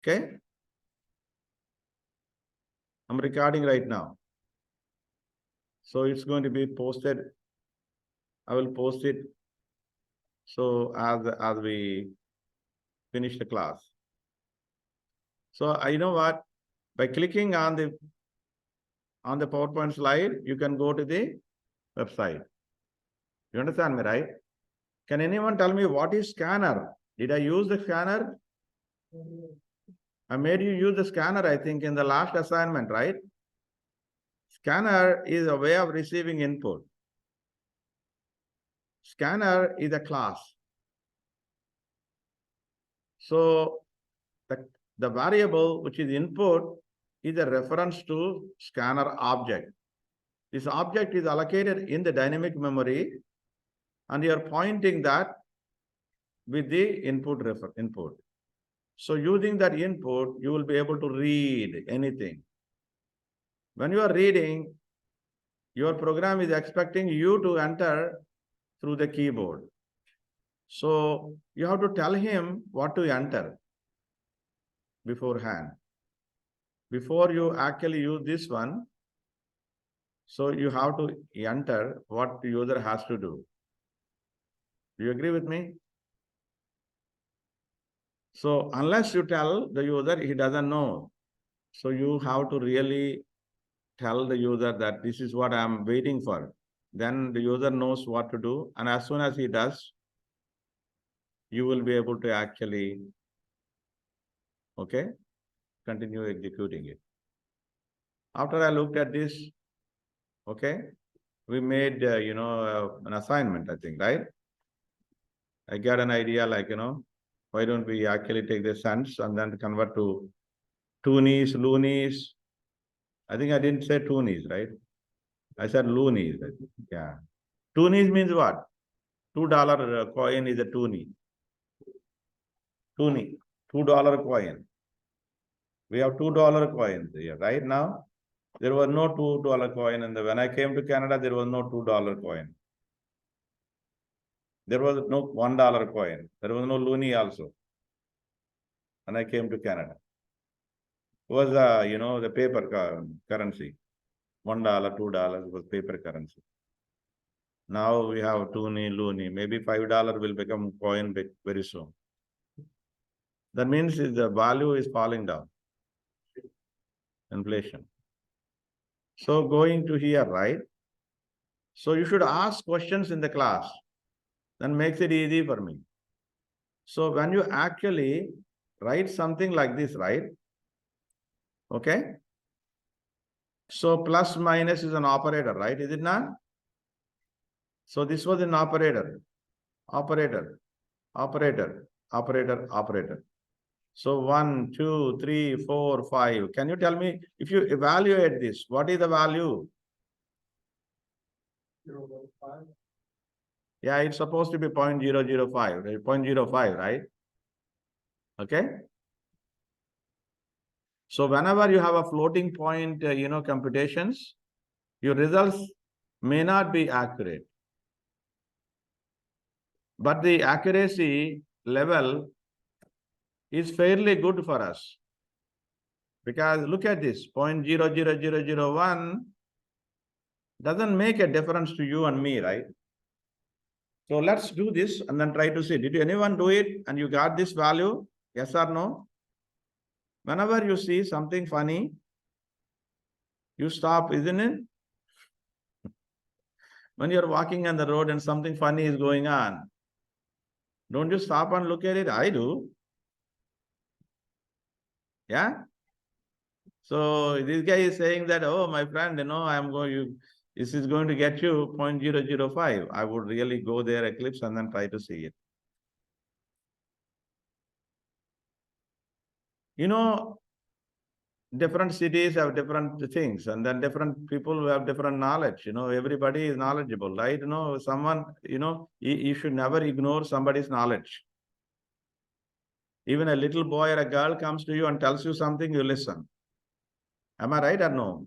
Okay. I'm recording right now. So it's going to be posted. I will post it. So as we finish the class. So you know what? By clicking on the PowerPoint slide, you can go to the website. You understand me, right? Can anyone tell me what is scanner? Did I use the scanner? I made you use the scanner, I think, in the last assignment, right? Scanner is a way of receiving input. Scanner is a class. So the variable which is input is a reference to scanner object. This object is allocated in the dynamic memory, and you are pointing that with the input. So using that input, you will be able to read anything. When you are reading, your program is expecting you to enter through the keyboard. So you have to tell him what to enter beforehand. Before you actually use this one, so you have to enter what the user has to do. Do you agree with me? So unless you tell the user, he doesn't know. So you have to really tell the user that this is what I'm waiting for. Then the user knows what to do. And as soon as he does, you will be able to actually, okay, continue executing it. After I looked at this, okay, we made, an assignment, I think, right? I got an idea like, why don't we actually take the cents and then convert to toonies, loonies. I think I didn't say toonies, right? I said loonies. Yeah. Toonies means what? $2 coin is a toonie. Toonie, $2 coin. We have $2 coins here, right now. There was no $2 coin, and when I came to Canada, there was no $2 coin. There was no $1 coin. There was no loonie also. When I came to Canada, it was the paper currency. $1, $2 was paper currency. Now we have toonie, loonie. Maybe $5 will become coin very soon. That means the value is falling down. Inflation. So going to here, right? So you should ask questions in the class. Then makes it easy for me. So when you actually write something like this, right? Okay. So plus minus is an operator, right? Is it not? So this was an operator. Operator. So 1, 2, 3, 4, 5. Can you tell me if you evaluate this, what is the value? 0.5. Yeah, it's supposed to be 0.005, right? 0.05, right? Okay. So whenever you have a floating point, computations, your results may not be accurate. But the accuracy level is fairly good for us. Because look at this, 0.00001 doesn't make a difference to you and me, right? So let's do this and then try to see. Did anyone do it and you got this value? Yes or no? Whenever you see something funny, you stop, isn't it? When you're walking on the road and something funny is going on, don't you stop and look at it? I do. Yeah? So this guy is saying that, oh, my friend, this is going to get you 0.005. I would really go there, Eclipse, and then try to see it. Different cities have different things, and then different people who have different knowledge. Everybody is knowledgeable, right? Someone, you should never ignore somebody's knowledge. Even a little boy or a girl comes to you and tells you something, you listen. Am I right or no?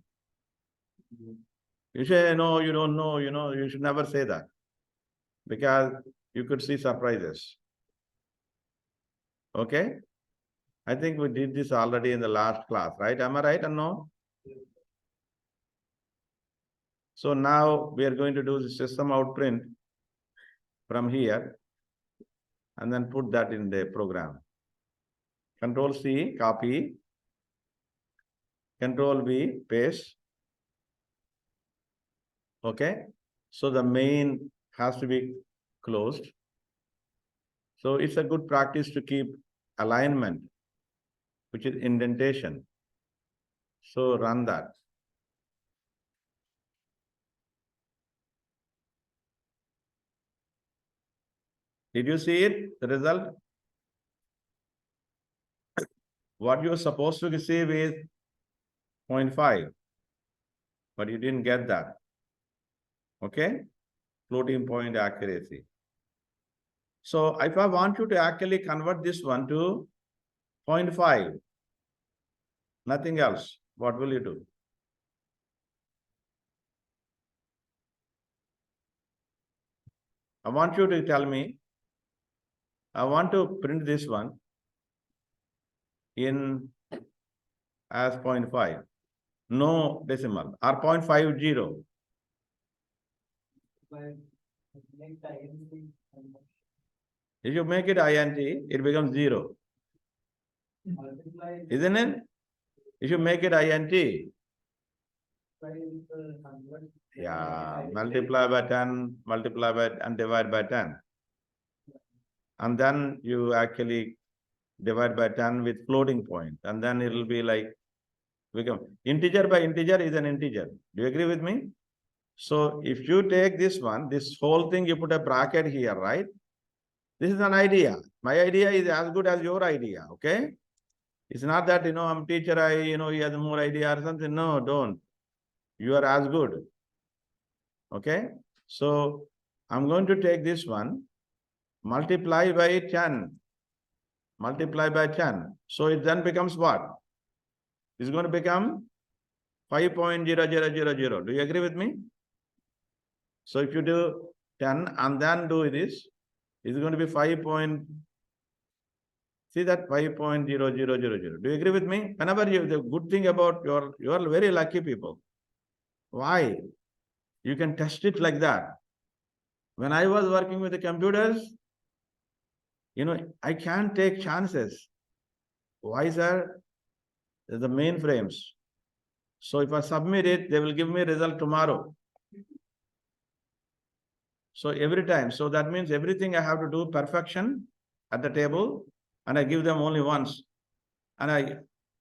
You say, no, you don't know, you should never say that. Because you could see surprises. Okay? I think we did this already in the last class, right? Am I right or no? So now we are going to do the system out print from here and then put that in the program. Control C, copy. Control V, paste. Okay. So the main has to be closed. So it's a good practice to keep alignment, which is indentation. So run that. Did you see it, the result? What you're supposed to receive is 0.5, but you didn't get that. Okay? Floating point accuracy. So if I want you to actually convert this one to 0.5, nothing else, what will you do? I want you to tell me, I want to print this one in as 0.5, no decimal, or 0.50. If you make it int, it becomes 0. Isn't it? If you make it int, yeah, multiply by 10, multiply by and divide by 10. And then you actually divide by 10 with floating point, and then it will be like become integer by integer is an integer. Do you agree with me? So if you take this one, this whole thing, you put a bracket here, right? This is an idea. My idea is as good as your idea, okay? It's not that, I'm teacher, he has more idea or something. No, don't. You are as good. Okay? So I'm going to take this one, multiply by 10. Multiply by 10. So it then becomes what? It's going to become 5.0000. Do you agree with me? So if you do 10 and then do this, it's going to be 5. See that 5.0000. Do you agree with me? Whenever the good thing about you are very lucky people. Why? You can test it like that. When I was working with the computers, I can't take chances. Why, sir? The mainframes. So if I submit it, they will give me result tomorrow. So every time, so that means everything I have to do perfection at the table, and I give them only once. And I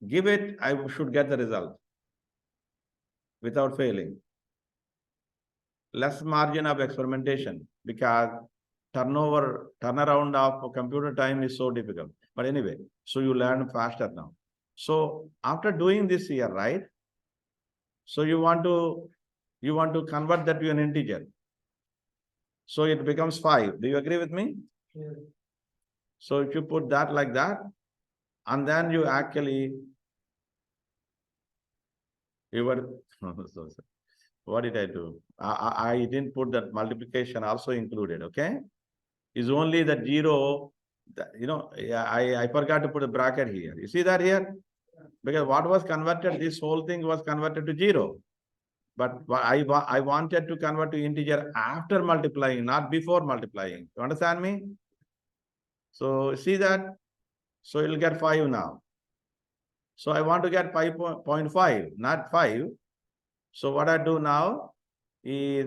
give it, I should get the result without failing. Less margin of experimentation because turnaround of computer time is so difficult. But anyway, so you learn faster now. So after doing this here, right? So you want to convert that to an integer. So it becomes 5. Do you agree with me? Yes. So if you put that like that, and then you actually, what did I do? I didn't put that multiplication also included, okay? Is only the 0, I forgot to put a bracket here. You see that here? Because what was converted, this whole thing was converted to 0. But I wanted to convert to integer after multiplying, not before multiplying. You understand me? So see that? So you'll get 5 now. So I want to get 5.5, not 5. So what I do now is,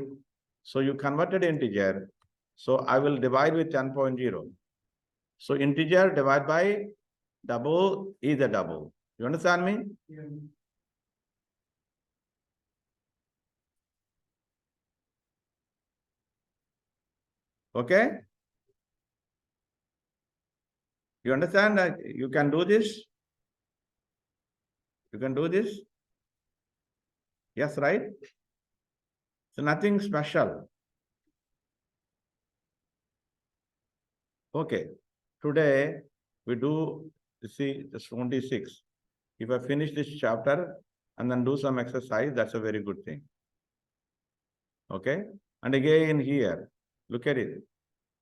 so you converted integer. So I will divide with 10.0. So integer divide by double is a double. You understand me? Yeah. Okay? You understand that you can do this? You can do this? Yes, right? So nothing special. Okay. Today we do, see, this 26. If I finish this chapter and then do some exercise, that's a very good thing. Okay. And again here, look at it.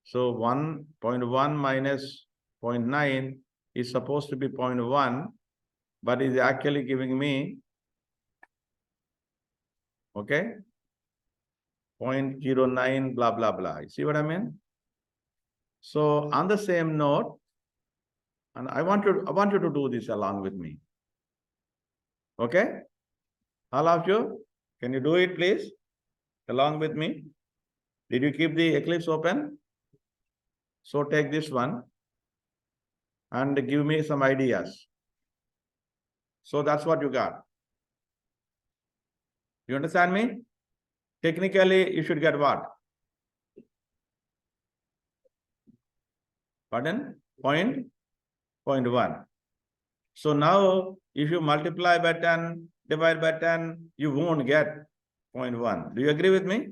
So 1.1 minus 0.9 is supposed to be 0.1, but is actually giving me, okay, 0.09, blah, blah, blah. You see what I mean? So on the same note, and I want you to do this along with me. Okay? All of you, can you do it, please? Along with me. Did you keep the Eclipse open? So take this one and give me some ideas. So that's what you got. You understand me? Technically, you should get what? Pardon? 0.1. So now, if you multiply by 10, divide by 10, you won't get 0.1. Do you agree with me?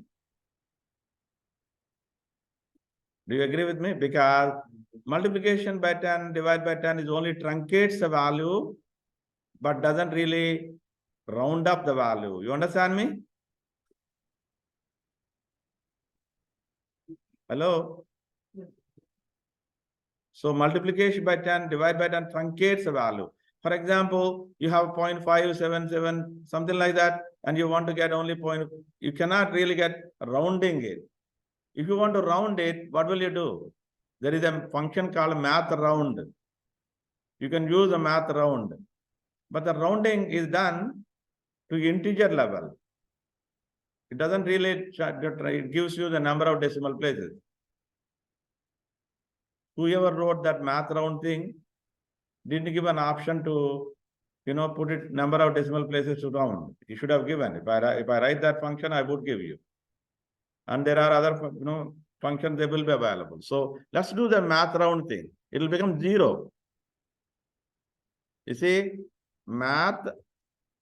Do you agree with me? Because multiplication by 10, divide by 10 is only truncates the value, but doesn't really round up the value. You understand me? Hello? So multiplication by 10, divide by 10 truncates the value. For example, you have 0.577, something like that, and you want to get only point, you cannot really get rounding it. If you want to round it, what will you do? There is a function called math round. You can use a math round, but the rounding is done to integer level. It doesn't really, it gives you the number of decimal places. Whoever wrote that math round thing didn't give an option to, put it number of decimal places to round. You should have given. If I write that function, I would give you. And there are other, functions, they will be available. So let's do the math round thing. It will become 0. You see, math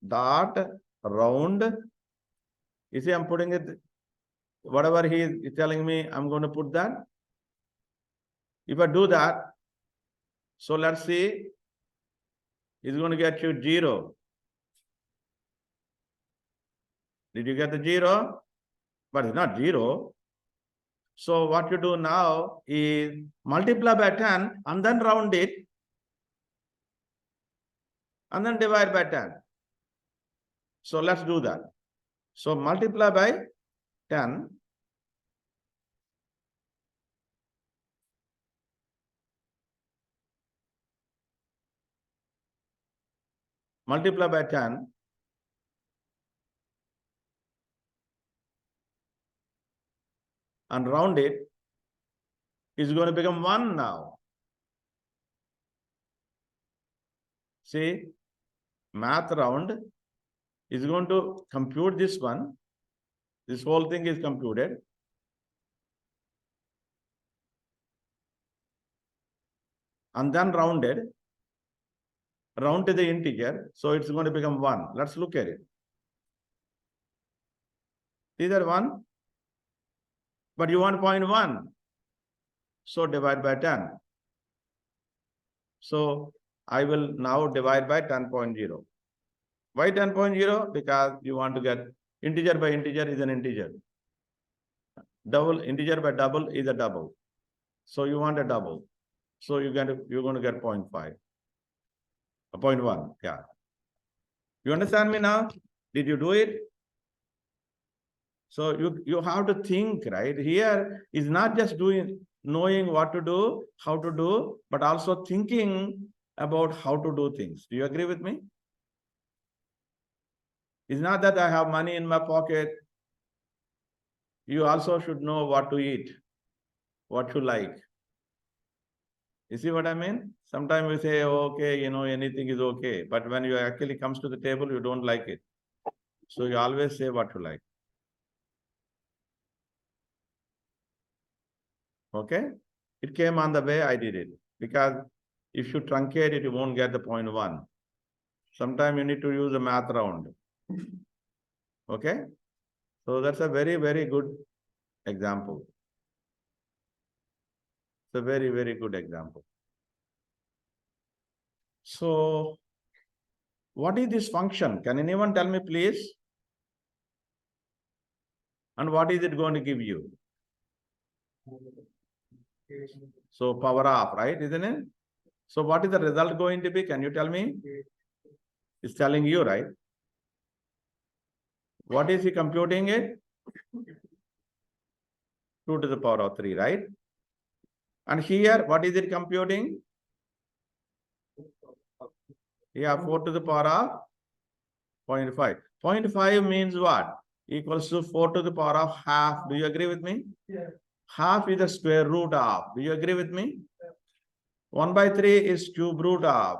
dot round. You see, I'm putting it, whatever he is telling me, I'm going to put that. If I do that, so let's see, it's going to get you 0. Did you get the 0? But it's not 0. So what you do now is multiply by 10 and then round it and then divide by 10. So let's do that. So multiply by 10. Multiply by 10. And round it is going to become 1 now. See, math round is going to compute this one. This whole thing is computed. And then rounded. Round to the integer. So it's going to become 1. Let's look at it. These are 1. But you want 0.1. So divide by 10. So I will now divide by 10.0. Why 10.0? Because you want to get integer by integer is an integer. Double, integer by double is a double. So you want a double. So you're going to get 0.5. 0.1. Yeah. You understand me now? Did you do it? So you have to think, right? Here is not just knowing what to do, how to do, but also thinking about how to do things. Do you agree with me? It's not that I have money in my pocket. You also should know what to eat, what you like. You see what I mean? Sometimes we say, okay, anything is okay. But when you actually comes to the table, you don't like it. So you always say what you like. Okay? It came on the way I did it. Because if you truncate it, you won't get the 0.1. Sometimes you need to use a math round. Okay? So that's a very, very good example. It's a very, very good example. So what is this function? Can anyone tell me, please? And what is it going to give you? So power of, right? Isn't it? So what is the result going to be? Can you tell me? It's telling you, right? What is he computing it? 2 to the power of 3, right? And here, what is it computing? Yeah, 4 to the power of 0.5. 0.5 means what? Equals to 4 to the power of half. Do you agree with me? Yeah. Half is the square root of. Do you agree with me? 1 by 3 is cube root of.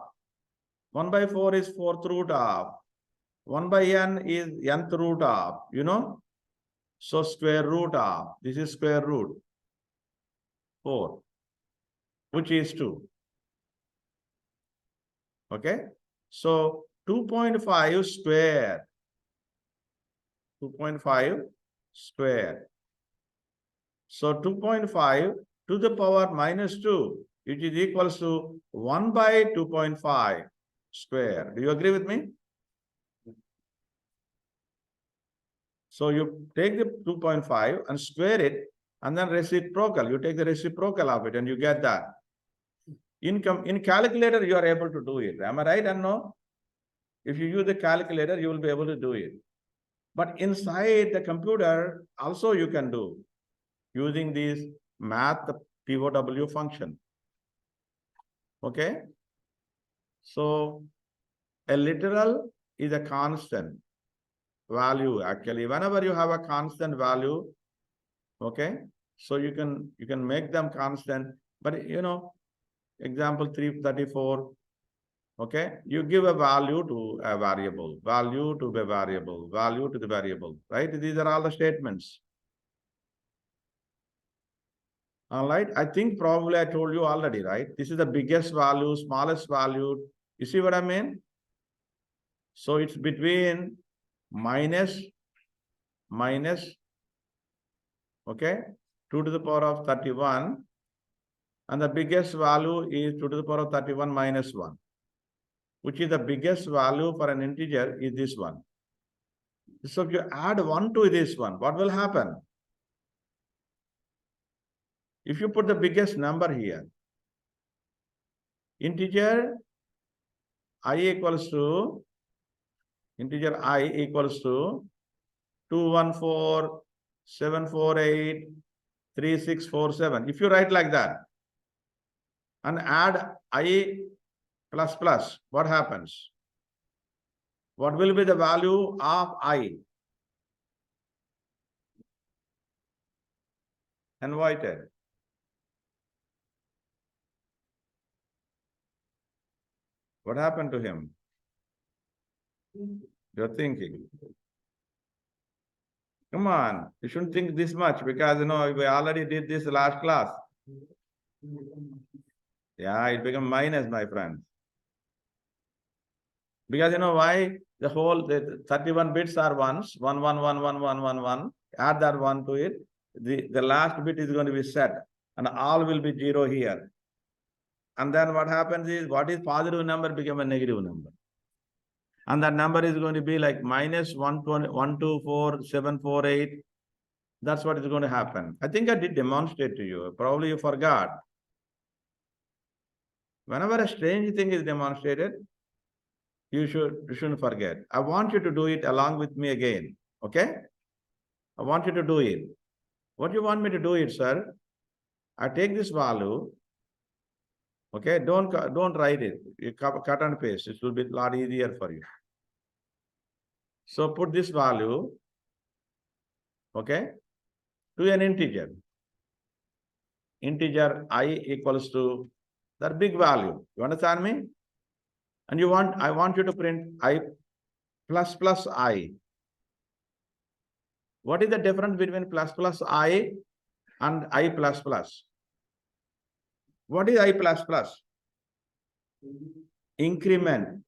1 by 4 is fourth root of. 1 by n is nth root of, you know? So square root of, this is square root 4, which is 2. Okay? So 2.5 square. 2.5 square. So 2.5 to the power minus 2, which is equals to 1 by 2.5 square. Do you agree with me? So you take the 2.5 and square it, and then reciprocal. You take the reciprocal of it and you get that. In calculator, you are able to do it. Am I right or no? If you use the calculator, you will be able to do it. But inside the computer, also you can do using this math POW function. Okay? So a literal is a constant value actually. Whenever you have a constant value, okay, so you can make them constant, but you know, example 334, okay, you give a value to a variable, value to the variable, value to the variable, right? These are all the statements. All right, I think probably I told you already, right? This is the biggest value, smallest value. You see what I mean? So it's between minus, okay, 2 to the power of 31, and the biggest value is 2 to the power of 31 minus 1, which is the biggest value for an integer is this one. So if you add 1 to this one, what will happen? If you put the biggest number here, integer I equals to 214,748,3647. If you write like that and add I plus plus, what happens? What will be the value of I? Invited. What happened to him? You're thinking. Come on, you shouldn't think this much because, you know, we already did this last class. Yeah, it became minus, my friend. Because you know why? The 31 bits are ones, 1, 1, 1, 1, 1, 1, 1. Add that 1 to it. The last bit is going to be set, and all will be 0 here. And then what happens is, what is positive number become a negative number. And that number is going to be like minus 124,748. That's what is going to happen. I think I did demonstrate to you. Probably you forgot. Whenever a strange thing is demonstrated, you shouldn't forget. I want you to do it along with me again. Okay? I want you to do it. What you want me to do it, sir? I take this value. Okay, don't write it. You cut and paste. It will be a lot easier for you. So put this value, okay, to an integer. Integer I equals to that big value. You understand me? And I want you to print I plus plus I. What is the difference between plus plus I and I plus plus? What is I plus plus? Increment,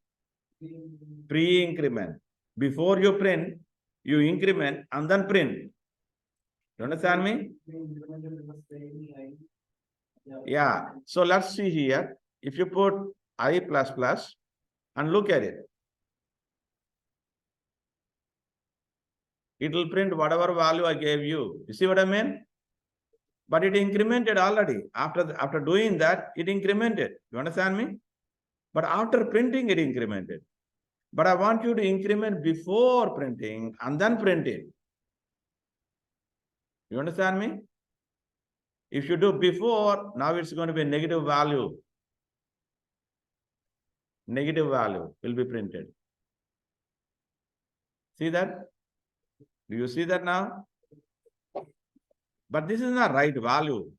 pre-increment. Before you print, you increment and then print. You understand me? Yeah. So let's see here. If you put I plus plus and look at it, it will print whatever value I gave you. You see what I mean? But it incremented already. After doing that, it incremented. You understand me? But after printing, it incremented. But I want you to increment before printing and then print it. You understand me? If you do before, now it's going to be a negative value. Negative value will be printed. See that? Do you see that now? But this is not right value.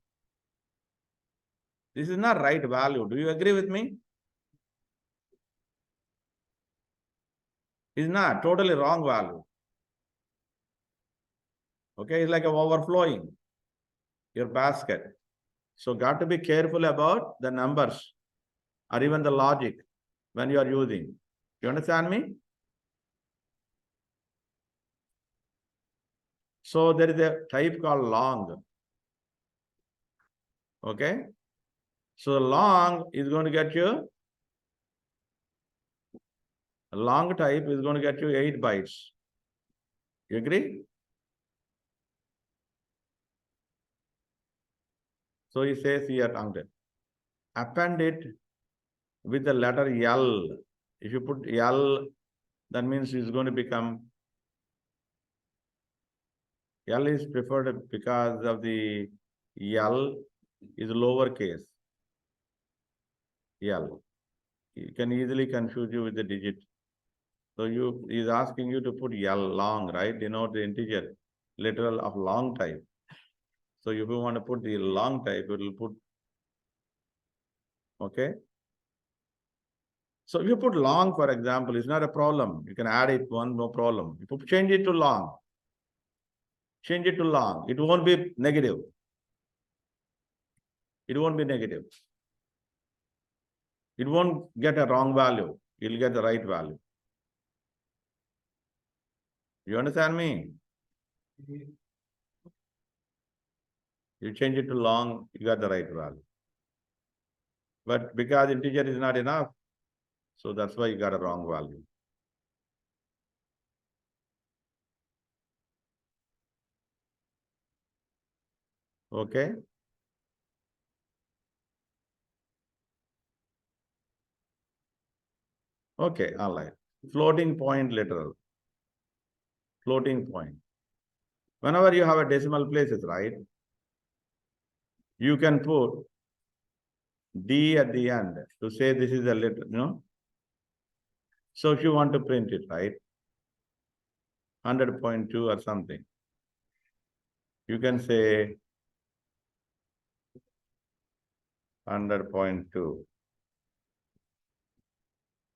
This is not right value. Do you agree with me? It's not totally wrong value. Okay, it's like an overflowing your basket. So got to be careful about the numbers or even the logic when you are using. You understand me? So there is a type called long. Okay. So long is going to get you, a long type is going to get you 8 bytes. You agree? So he says here, append it with the letter L. If you put L, that means it's going to become, L is preferred because of the L is lowercase. L. You can easily confuse you with the digit. So he's asking you to put L, long, right? Denote the integer, literal of long type. So if you want to put the long type, it will put, okay? So if you put long, for example, it's not a problem. You can add it one, no problem. If you change it to long, change it to long, it won't be negative. It won't be negative. It won't get a wrong value. It'll get the right value. You understand me? You change it to long, you got the right value. But because integer is not enough, so that's why you got a wrong value. Okay? Okay, all right. Floating point literal. Floating point. Whenever you have a decimal places, right? You can put D at the end to say this is a letter, you know. So if you want to print it, right? 100.2 or something. You can say 100.2.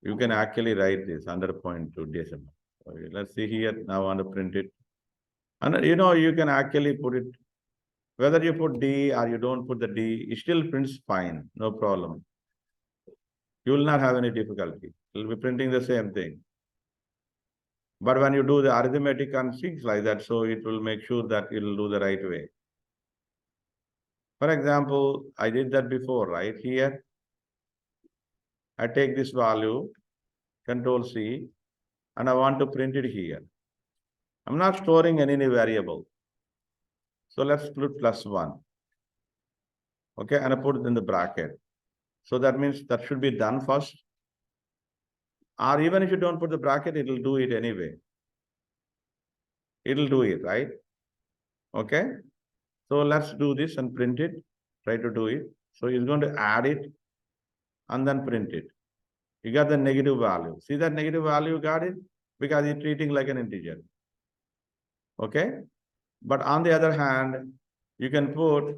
You can actually write this 100.2 decimal. Okay, let's see here. Now I want to print it. And you know, you can actually put it, whether you put D or you don't put the D, it still prints fine, no problem. You will not have any difficulty. It will be printing the same thing. But when you do the arithmetic and things like that, so it will make sure that it will do the right way. For example, I did that before, right? Here, I take this value, Control C, and I want to print it here. I'm not storing any variable. So let's put +1. Okay, and I put it in the bracket. So that means that should be done first. Or even if you don't put the bracket, it will do it anyway. It will do it, right? Okay. So let's do this and print it. Try to do it. So he's going to add it and then print it. You got the negative value. See that negative value, got it? Because it's treating like an integer. Okay? But on the other hand, you can put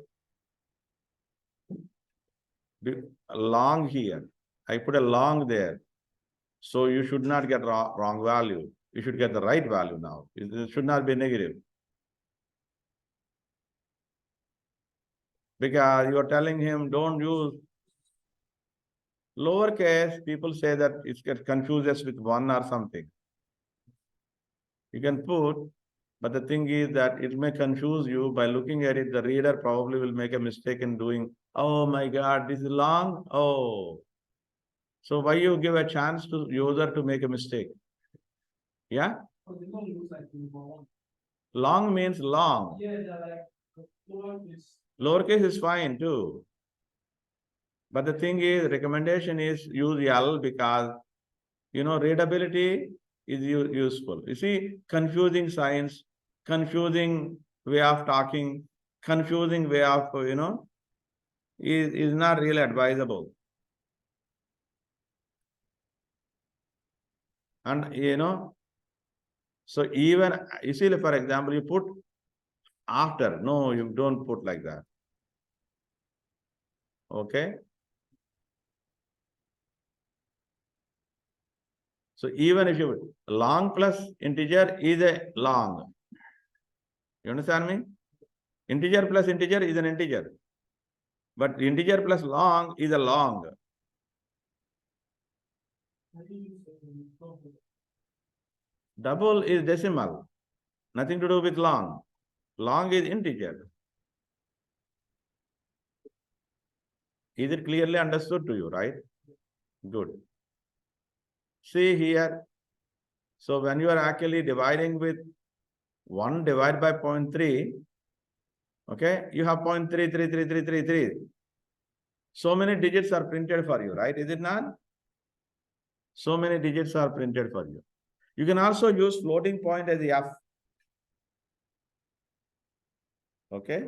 a long here. I put a long there. So you should not get wrong value. You should get the right value now. It should not be negative. Because you are telling him, don't use lowercase. People say that it gets confuses with 1 or something. You can put, but the thing is that it may confuse you. By looking at it, the reader probably will make a mistake in doing, oh my God, this is long. Oh. So why you give a chance to user to make a mistake? Yeah? Long means long. Lowercase is fine too. But the thing is, recommendation is use L because, readability is useful. You see, confusing signs, confusing way of talking, confusing way of, is not really advisable. And, so even, you see, for example, you put after. No, you don't put like that. Okay. So even if you long plus integer is a long. You understand me? Integer plus integer is an integer. But integer plus long is a long. Double is decimal. Nothing to do with long. Long is integer. Is it clearly understood to you, right? Good. See here. So when you are actually dividing with 1 divided by 0.3, okay, you have 0.3333333. So many digits are printed for you, right? Is it not? So many digits are printed for you. You can also use floating point as F. Okay.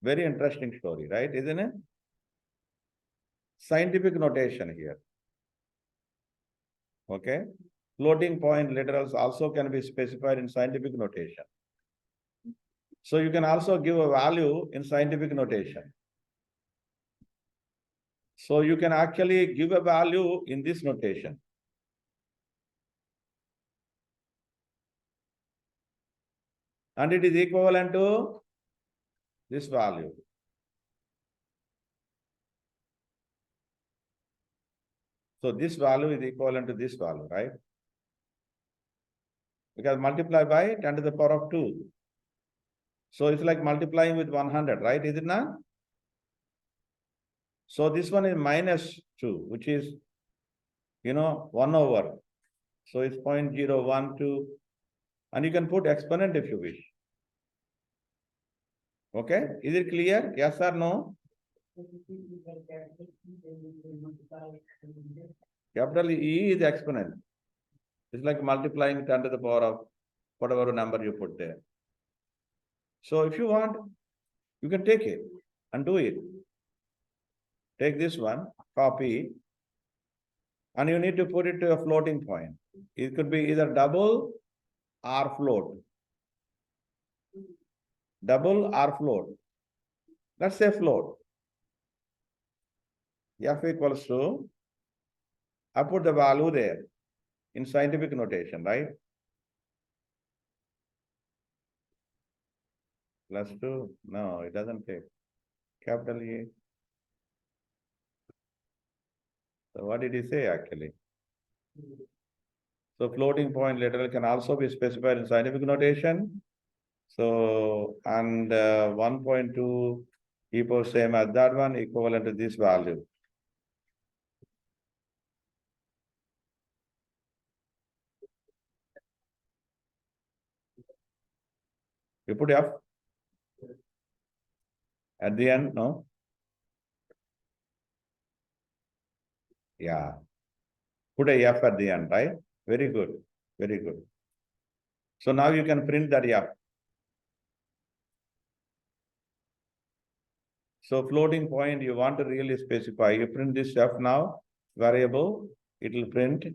Very interesting story, right? Isn't it? Scientific notation here. Okay. Floating point literals also can be specified in scientific notation. So you can also give a value in scientific notation. So you can actually give a value in this notation. And it is equivalent to this value. So this value is equivalent to this value, right? Because multiply by 10 to the power of 2. So it's like multiplying with 100, right? Is it not? So this one is minus 2, which is, 1 over. So it's 0.012. And you can put exponent if you wish. Okay? Is it clear? Yes or no? Capital E is exponent. It's like multiplying 10 to the power of whatever number you put there. So if you want, you can take it and do it. Take this one, copy, and you need to put it to a floating point. It could be either double or float. Double or float. Let's say float. F equals to, I put the value there in scientific notation, right? Plus 2. No, it doesn't take. Capital E. So what did he say actually? So floating point literal can also be specified in scientific notation. So, and 1.2 equals same as that one, equivalent to this value. You put F at the end, no? Yeah. Put a F at the end, right? Very good. Very good. So now you can print that F. So floating point, you want to really specify. You print this F now, variable, it will print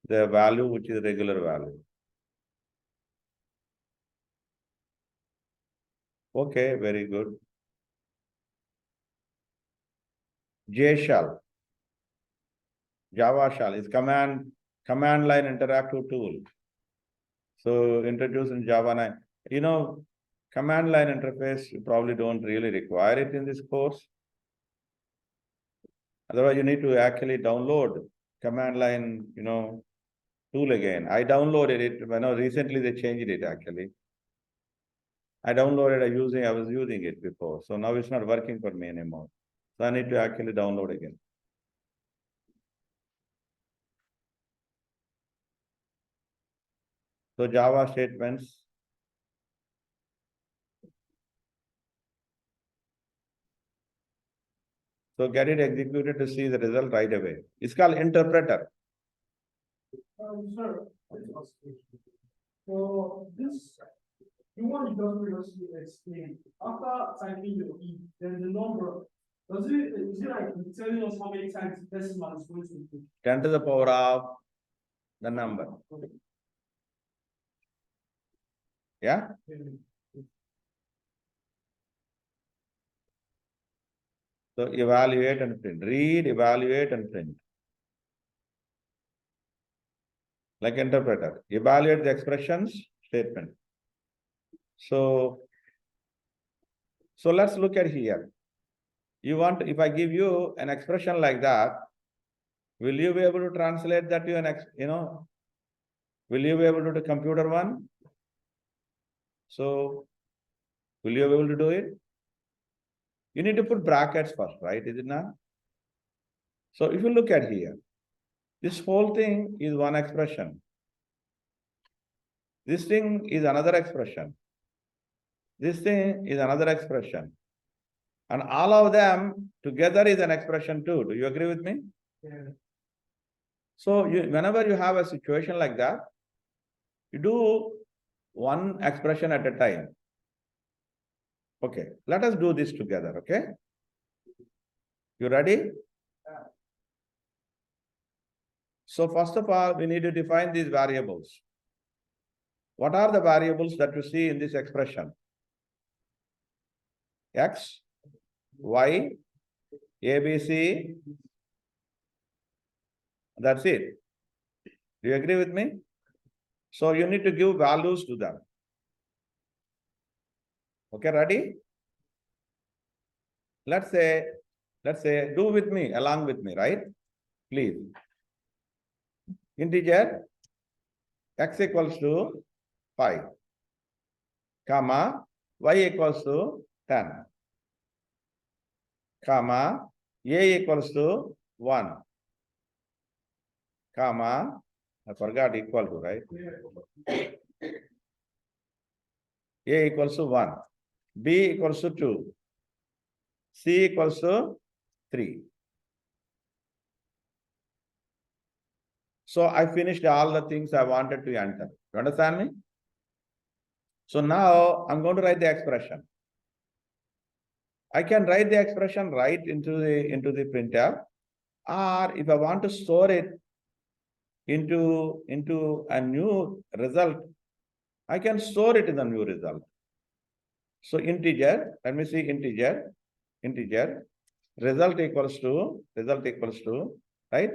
the value, which is regular value. Okay, very good. J shell, Java shell is command line interactive tool. So introduced in Java 9. Command line interface, you probably don't really require it in this course. Otherwise, you need to actually download command line, tool again. I downloaded it. Recently they changed it actually. I downloaded, I was using it before. So now it's not working for me anymore. So I need to actually download again. So Java statements, So get it executed to see the result right away. It's called interpreter. Sir, so this you want to just previously explain after typing the E, then the number. Is it like telling us how many times the decimal is going to be? 10 to the power of the number. Yeah? So evaluate and print. Read, evaluate and print. Like interpreter. Evaluate the expressions, statement. So let's look at here. You want, if I give you an expression like that, will you be able to translate that to an, will you be able to do the computer one? So, will you be able to do it? You need to put brackets first, right? Is it not? So, if you look at here, this whole thing is one expression. This thing is another expression. This thing is another expression. And all of them together is an expression too. Do you agree with me? Yeah. So, whenever you have a situation like that, you do one expression at a time. Okay, let us do this together, okay? You ready? So first of all, we need to define these variables. What are the variables that you see in this expression? X, Y, A, B, C. That's it. Do you agree with me? So you need to give values to them. Okay, ready? Let's say, do with me, along with me, right? Please. Integer X equals to 5, comma, Y equals to 10, comma, A equals to 1, comma, I forgot equal to, right? A equals to 1, B equals to 2, C equals to 3. So I finished all the things I wanted to enter. You understand me? So now I'm going to write the expression. I can write the expression right into the printer, or if I want to store it into a new result, I can store it in the new result. So integer, let me see integer, result equals to, right?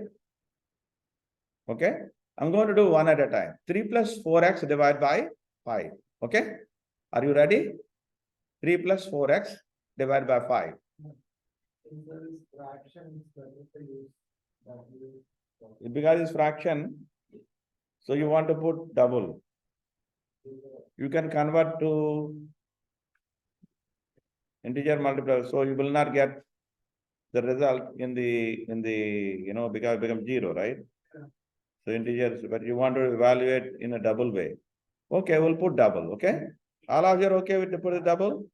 Okay, I'm going to do one at a time. 3 plus 4x divided by 5. Okay, are you ready? 3 plus 4x divided by 5. Because it's fraction, so you want to put double. You can convert to integer multiplier, so you will not get the result in the because it becomes 0, right? So integers, but you want to evaluate in a double way. Okay, we'll put double. Okay, all of you are okay with to put a double?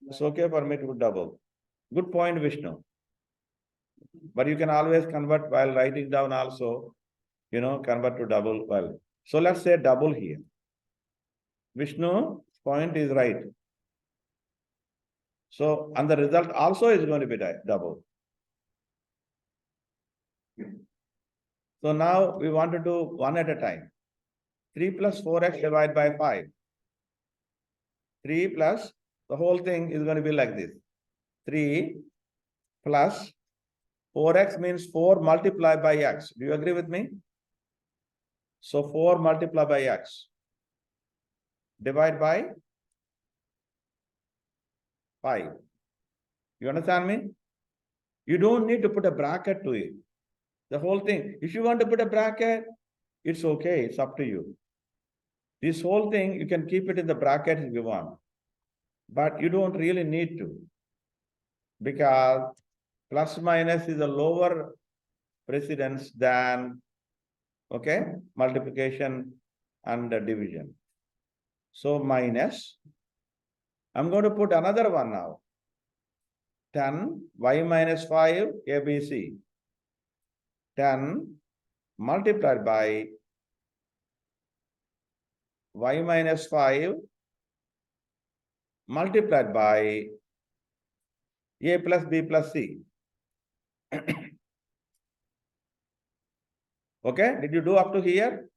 It's okay for me to put double. Good point, Vishnu. But you can always convert while writing down also, convert to double. Well, so let's say double here. Vishnu point is right. So, and the result also is going to be double. So now we want to do one at a time. 3 plus 4x divided by 5. 3 plus, the whole thing is going to be like this. 3 plus 4x means 4 multiplied by x. Do you agree with me? So 4 multiplied by x. Divide by 5. You understand me? You don't need to put a bracket to it. The whole thing. If you want to put a bracket, it's okay. It's up to you. This whole thing, you can keep it in the bracket if you want. But you don't really need to. Because plus minus is a lower precedence than, okay, multiplication and division. So minus. I'm going to put another one now. 10 y minus 5 ABC. 10 multiplied by y minus 5 multiplied by a plus b plus c. Okay, did you do up to here?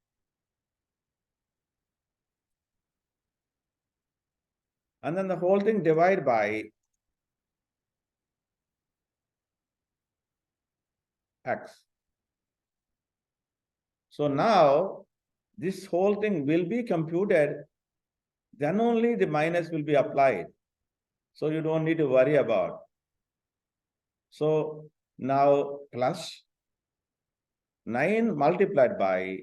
And then the whole thing divide by x. So now this whole thing will be computed, then only the minus will be applied. So you don't need to worry about. So now plus 9 multiplied by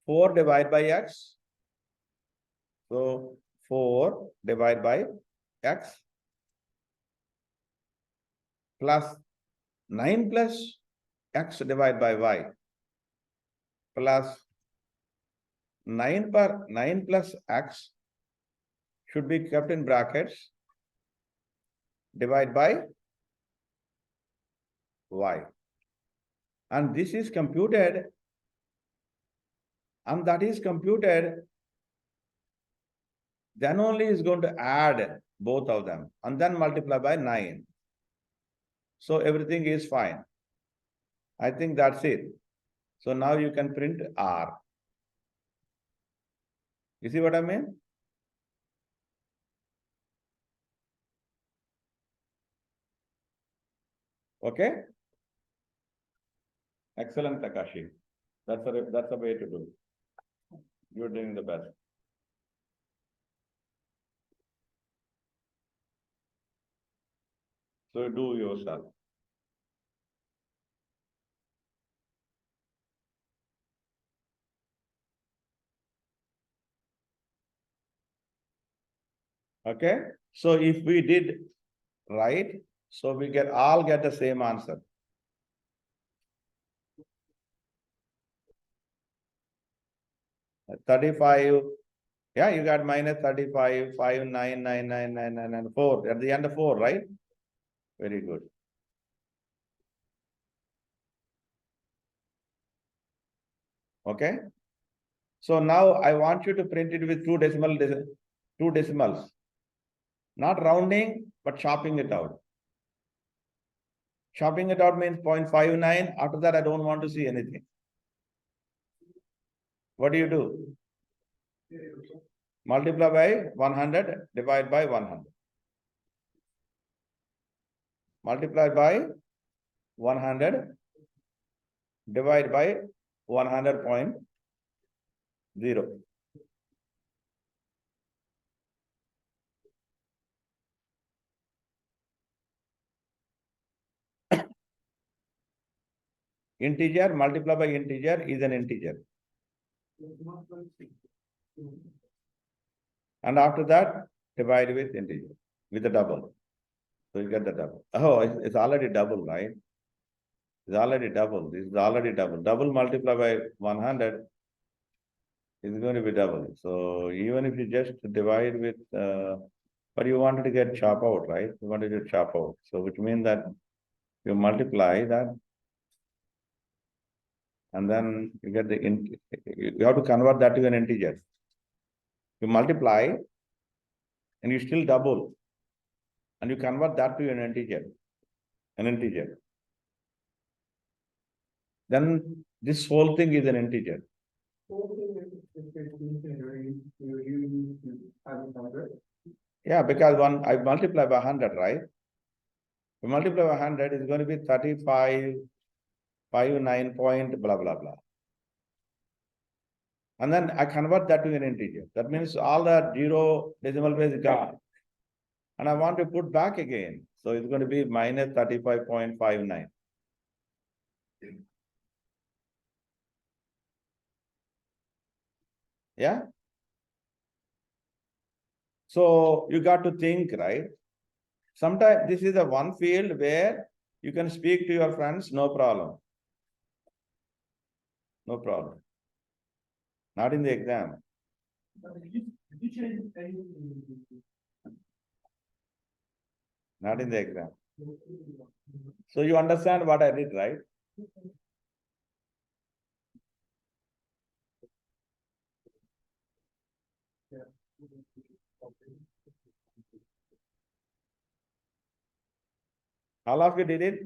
4 divided by x. So 4 divided by x plus 9 plus x divided by y plus 9 plus x should be kept in brackets divided by y. And this is computed, and that is computed, then only is going to add both of them and then multiply by 9. So everything is fine. I think that's it. So now you can print R. You see what I mean? Okay. Excellent, Takashi. That's a way to do. You're doing the best. So do yourself. Okay. So if we did right, so we all get the same answer. - 35. Yeah, you got minus 35, 5, 9, 9, 9, 9, 9, and 4. At the end of 4, right? Very good. Okay. So now I want you to print it with two decimals. Not rounding, but chopping it out. Chopping it out means 0.59. After that, I don't want to see anything. What do? Multiply by 100, divide by 100. Multiply by 100, divide by 100.0. Integer multiply by integer is an integer. And after that, divide with integer, with a double. So you get the double. Oh, it's already double, right? It's already double. This is already double. Double multiply by 100 is going to be double. So even if you just divide with, but you wanted to get chop out, right? You wanted to chop out. So which means that you multiply that, and then you get you have to convert that to an integer. You multiply, and you still double, and you convert that to an integer. Then this whole thing is an integer. Yeah, because I multiply by 100, right? You multiply by 100 is going to be 35, 59 point, blah, blah, blah. And then I convert that to an integer. That means all the 0 decimal place is gone. And I want to put back again. So it's going to be minus 35.59. Yeah. So you got to think, right? Sometimes this is the one field where you can speak to your friends, no problem. No problem. Not in the exam. Not in the exam. So you understand what I did, right? All of you did it?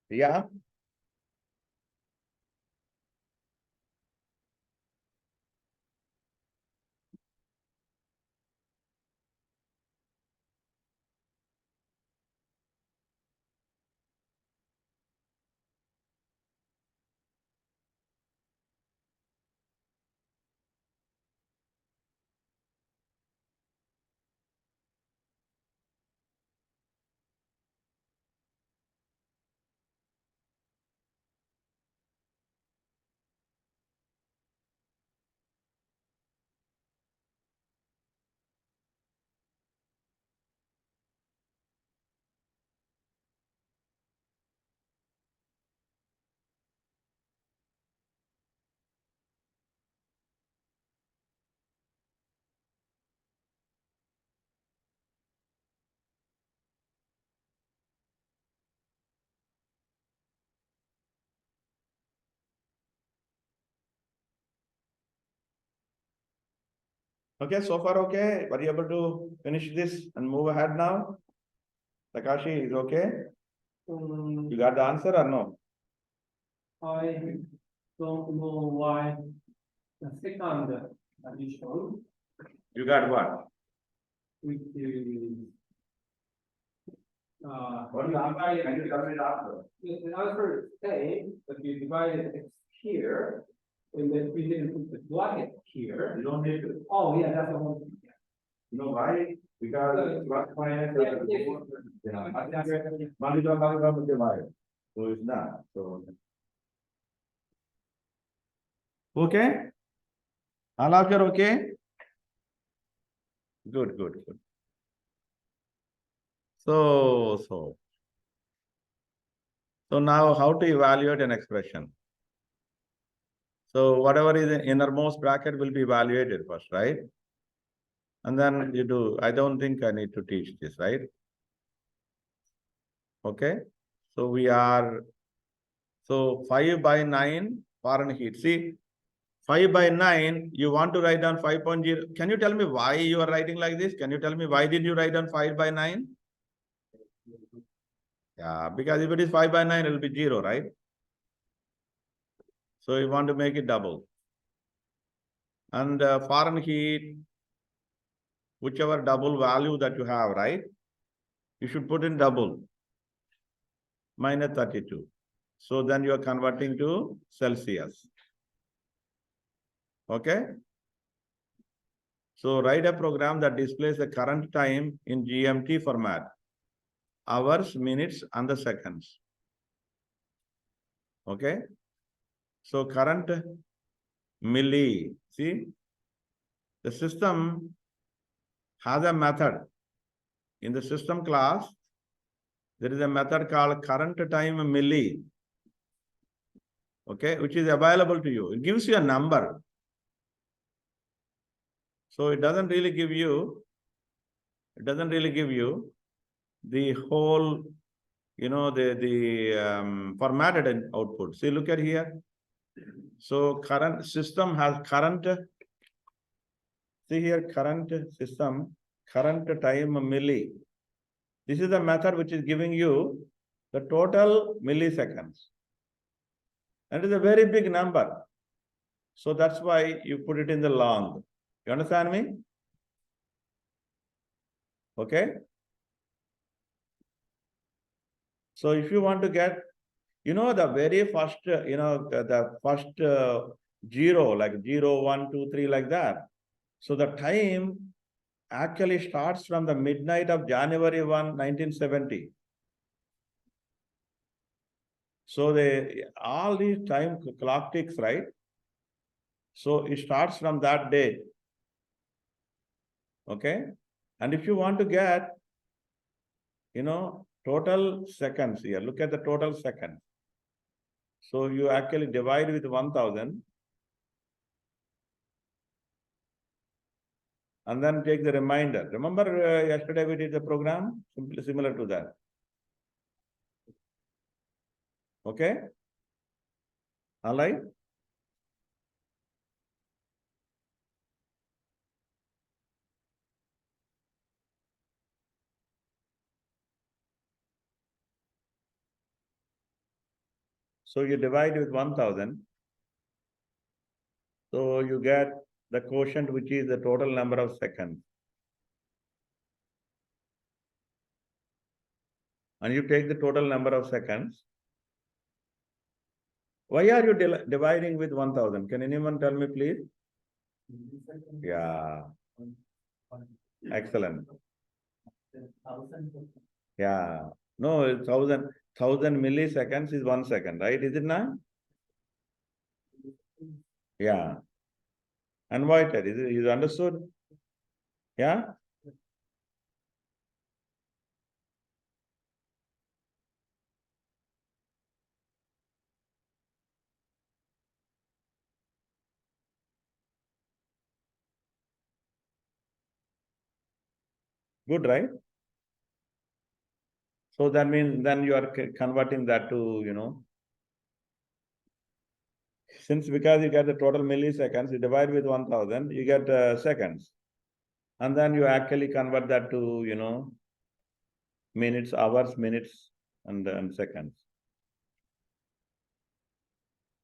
Yeah. Okay, so far okay. Were you able to finish this and move ahead now? Takashi is okay? You got the answer or no? I don't know why the second addition, You got what? which is What is the answer? Can you tell me the answer? the answer is saying that you divided X here, and then we didn't put the bracket here. You don't need to. Oh, yeah, that's the one. You know why? Because plus minus. Multiply by divide. So it's not. So. Okay? All of you are okay? Good, good, good. So now how to evaluate an expression? So whatever is the innermost bracket will be evaluated first, right? And then you do, I don't think I need to teach this, right? Okay. So we are, so 5 by 9 Fahrenheit. See, 5 by 9, you want to write down 5.0. Can you tell me why you are writing like this? Can you tell me why did you write down 5 by 9? Yeah, because if it is 5 by 9, it will be 0, right? So you want to make it double. And Fahrenheit, whichever double value that you have, right? You should put in double, minus 32. So then you are converting to Celsius. Okay? So write a program that displays the current time in GMT format. Hours, minutes, and the seconds. Okay? So current milli. See? The system has a method. In the system class, there is a method called current time milli. Okay? Which is available to you. It gives you a number. So it doesn't really give you the whole, you know, the formatted output. See, look at here. So current system has current, see here, current system, current time milli. This is the method which is giving you the total milliseconds. And it is a very big number. So that's why you put it in the long. You understand me? Okay. So if you want to get, you know, the very first, the first 0, like 0, 1, 2, 3, like that. So the time actually starts from the midnight of January 1, 1970. So all these time clock ticks, right? So it starts from that date. Okay. And if you want to get, total seconds here, look at the total seconds. So you actually divide with 1000 and then take the remainder. Remember yesterday we did the program simply similar to that. Okay. All right. So you divide with 1000. So you get the quotient, which is the total number of seconds. And you take the total number of seconds. Why are you dividing with 1000? Can anyone tell me, please? Yeah. Excellent. Yeah. No, 1000 milliseconds is 1 second, right? Is it not? Yeah. Invited. Is it understood? Yeah. Good, right? So that means then you are converting that to, since because you get the total milliseconds, you divide with 1000, you get seconds. And then you actually convert that to, minutes, hours, minutes, and seconds.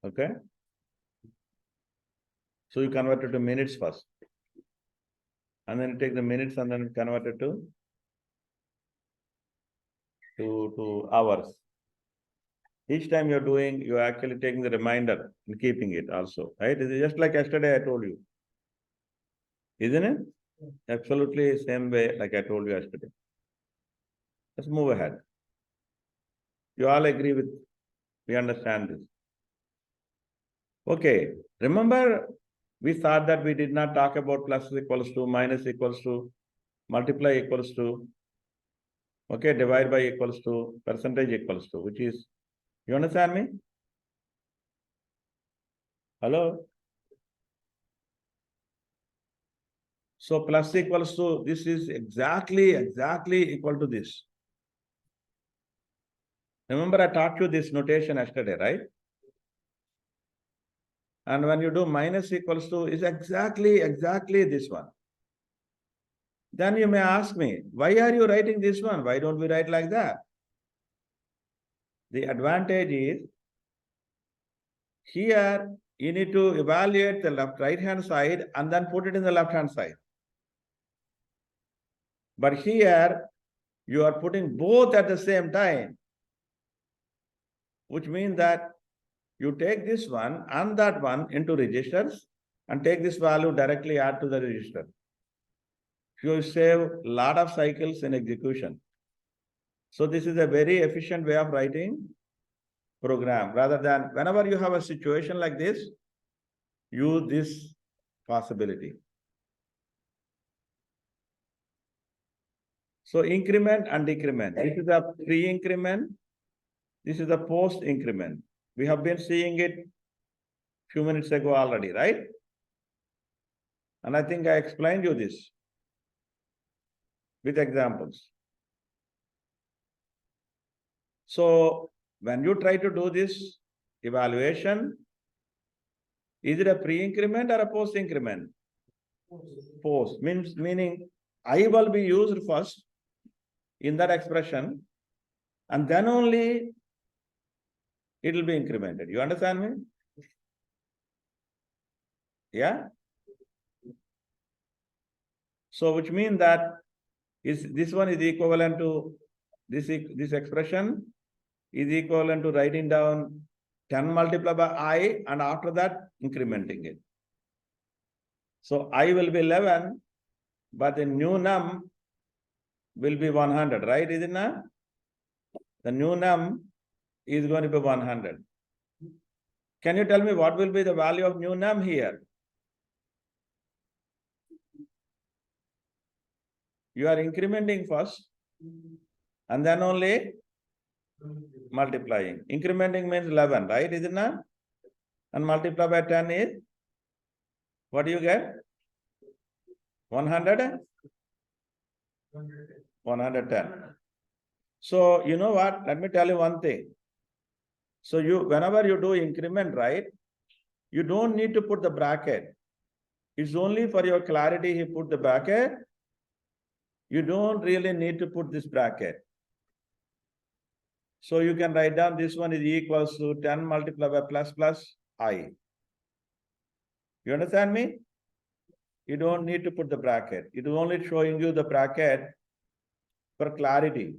Okay. So you convert it to minutes first. And then you take the minutes and then convert it to hours. Each time you're doing, you're actually taking the reminder and keeping it also, right? It's just like yesterday I told you. Isn't it? Absolutely same way like I told you yesterday. Let's move ahead. You all agree with, we understand this. Okay, remember we thought that we did not talk about plus equals to, minus equals to, multiply equals to, okay, divide by equals to, percentage equals to, which is, you understand me? Hello? So plus equals to, this is exactly equal to this. Remember I taught you this notation yesterday, right? And when you do minus equals to, is exactly this one. Then you may ask me, why are you writing this one? Why don't we write like that? The advantage is, here you need to evaluate the right hand side and then put it in the left hand side. But here you are putting both at the same time, which means that you take this one and that one into registers and take this value directly add to the register. You save a lot of cycles in execution. So this is a very efficient way of writing program. Rather than whenever you have a situation like this, use this possibility. So increment and decrement. This is a pre-increment. This is a post-increment. We have been seeing it few minutes ago already, right? And I think I explained you this with examples. So when you try to do this evaluation, is it a pre-increment or a post-increment? Post meaning I will be used first in that expression, and then only it will be incremented. You understand me? Yeah. So which means that this one is equivalent to this expression is equivalent to writing down 10 multiplied by I and after that incrementing it. So I will be 11, but the new num will be 100, right? Is it not? The new num is going to be 100. Can you tell me what will be the value of new num here? You are incrementing first and then only multiplying. Incrementing means 11, right? Is it not? And multiply by 10 is, what do you get? 100? 110. So you know what? Let me tell you one thing. So whenever you do increment, right, you don't need to put the bracket. It's only for your clarity he put the bracket. You don't really need to put this bracket. So you can write down this one is equals to 10 multiplied by plus I. You understand me? You don't need to put the bracket. It is only showing you the bracket for clarity.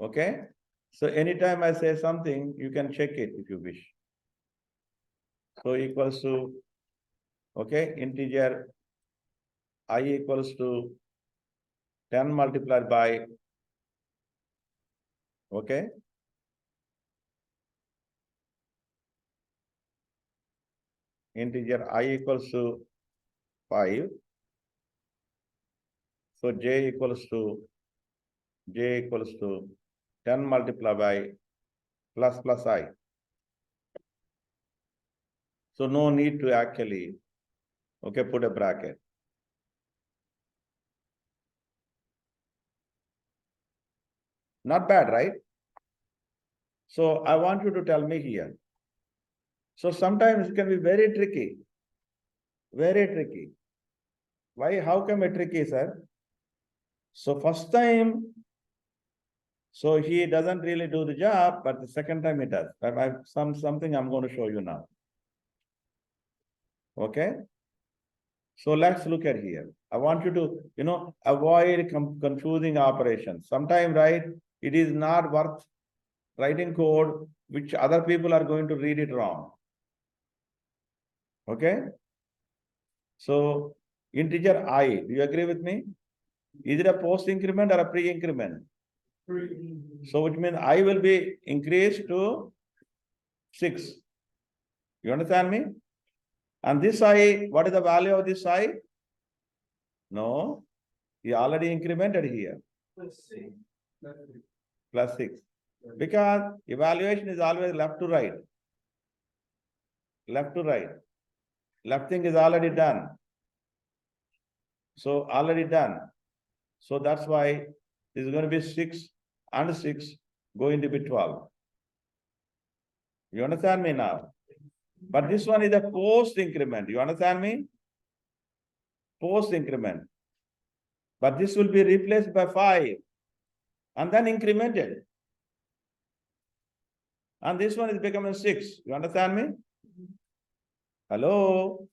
Okay? So anytime I say something, you can check it if you wish. So equals to, okay, integer I equals to 10 multiplied by, okay, integer I equals to 5. So j equals to 10 multiplied by plus I. So no need to actually, okay, put a bracket. Not bad, right? So I want you to tell me here. So sometimes it can be very tricky. Very tricky. Why? How come it tricky, sir? So first time, so he doesn't really do the job, but the second time he does. Something I'm going to show you now. Okay? So let's look at here. I want you to, avoid confusing operations. Sometimes, right, it is not worth writing code which other people are going to read it wrong. Okay? So integer I, do you agree with me? Is it a post increment or a pre increment? So which means I will be increased to 6. You understand me? And this I, what is the value of this I? No, he already incremented here. Plus 6. Because evaluation is always left to right. Left to right. Left thing is already done. So already done. So that's why this is going to be 6 and 6 going to be 12. You understand me now? But this one is a post increment. You understand me? Post increment. But this will be replaced by 5 and then incremented. And this one is becoming 6. You understand me? Hello?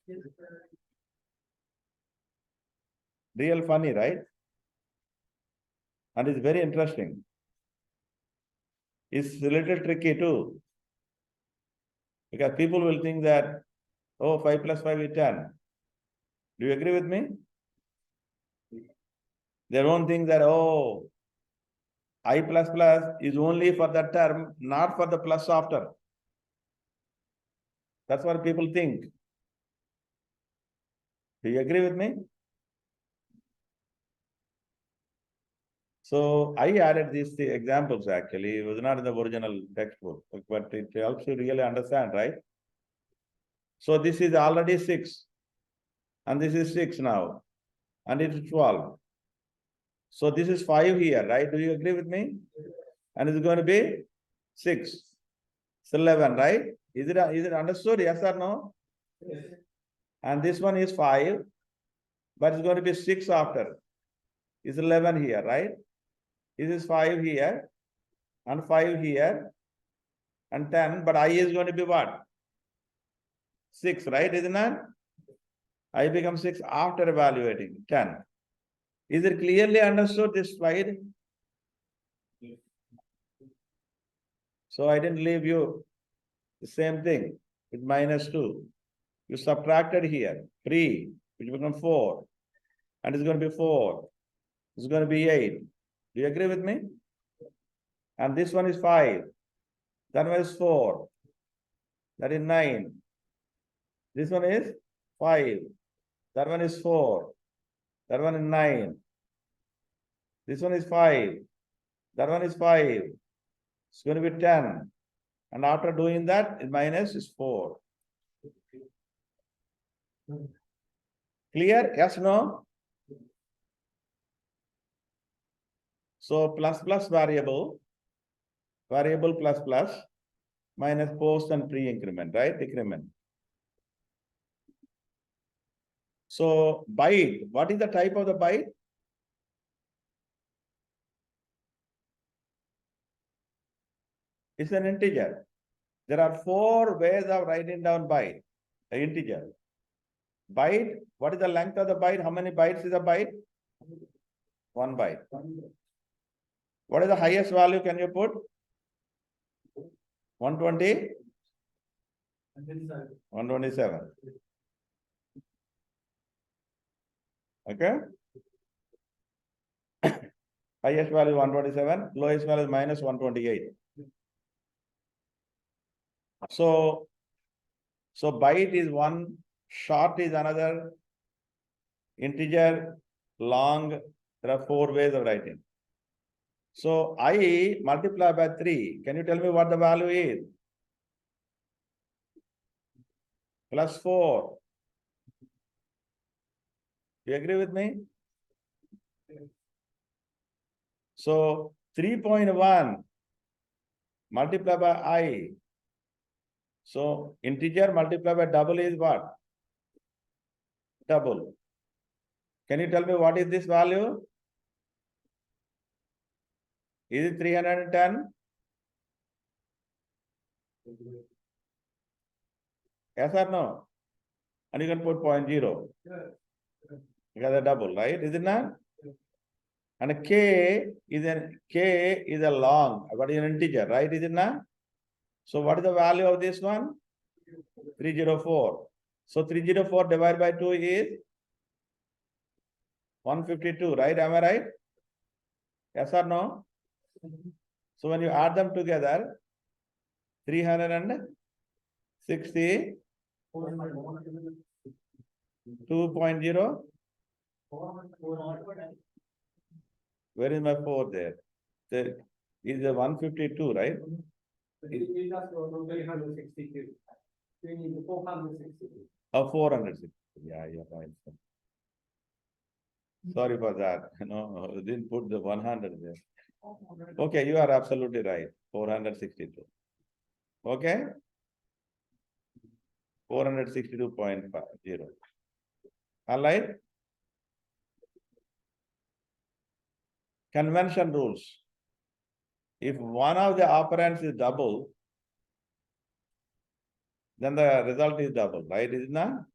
Real funny, right? And it's very interesting. It's a little tricky too. Because people will think that, oh, 5 plus 5 is 10. Do you agree with me? They don't think that, oh, I plus plus is only for that term, not for the plus after. That's what people think. Do you agree with me? So I added these examples actually. It was not in the original textbook, but it helps you really understand, right? So this is already 6. And this is 6 now. And it is 12. So this is 5 here, right? Do you agree with me? And it's going to be 6. It's 11, right? Is it understood? Yes or no? Yes. And this one is 5, but it's going to be 6 after. It's 11 here, right? This is 5 here, and 5 here, and 10, but I is going to be what? 6, right? Isn't it? I become 6 after evaluating 10. Is it clearly understood this slide? So I didn't leave you the same thing with -2. You subtracted here 3, which becomes 4, and it's going to be 4. It's going to be 8. Do you agree with me? And this one is 5. That one is 4. That is 9. This one is 5. That one is 4. That one is 9. This one is 5. That one is 5. It's going to be 10. And after doing that, minus is 4. Clear? Yes, no? So plus plus variable plus plus minus post and pre-increment, right? Decrement. So byte, what is the type of the byte? It's an integer. There are 4 ways of writing down byte, the integer. Byte, what is the length of the byte? How many bytes is a byte? 1 byte. What is the highest value can you put? 120? 127. Okay? Highest value 127, lowest value minus 128. So byte is one, short is another, integer, long, there are 4 ways of writing. So I multiply by 3. Can you tell me what the value is? Plus 4. You agree with me? So 3.1 multiplied by I. So integer multiplied by double is what? Double. Can you tell me what is this value? Is it 310? Yes or no? And you can put 0.0. Because a double, right? Is it not? And K is a long, but is an integer, right? Is it not? So what is the value of this one? 304. So 304 divided by 2 is 152, right? Am I right? Yes or no? So when you add them together, 360, 2.0. Where is my 4 there? There is a 152, right? You just go to 362. You need 460. Oh, 460. Yeah, you're right. Sorry for that. No, I didn't put the 100 there. Okay, you are absolutely right. 462. Okay? 462.50. All right? Convention rules. If one of the operands is double, then the result is double, right? Is it not?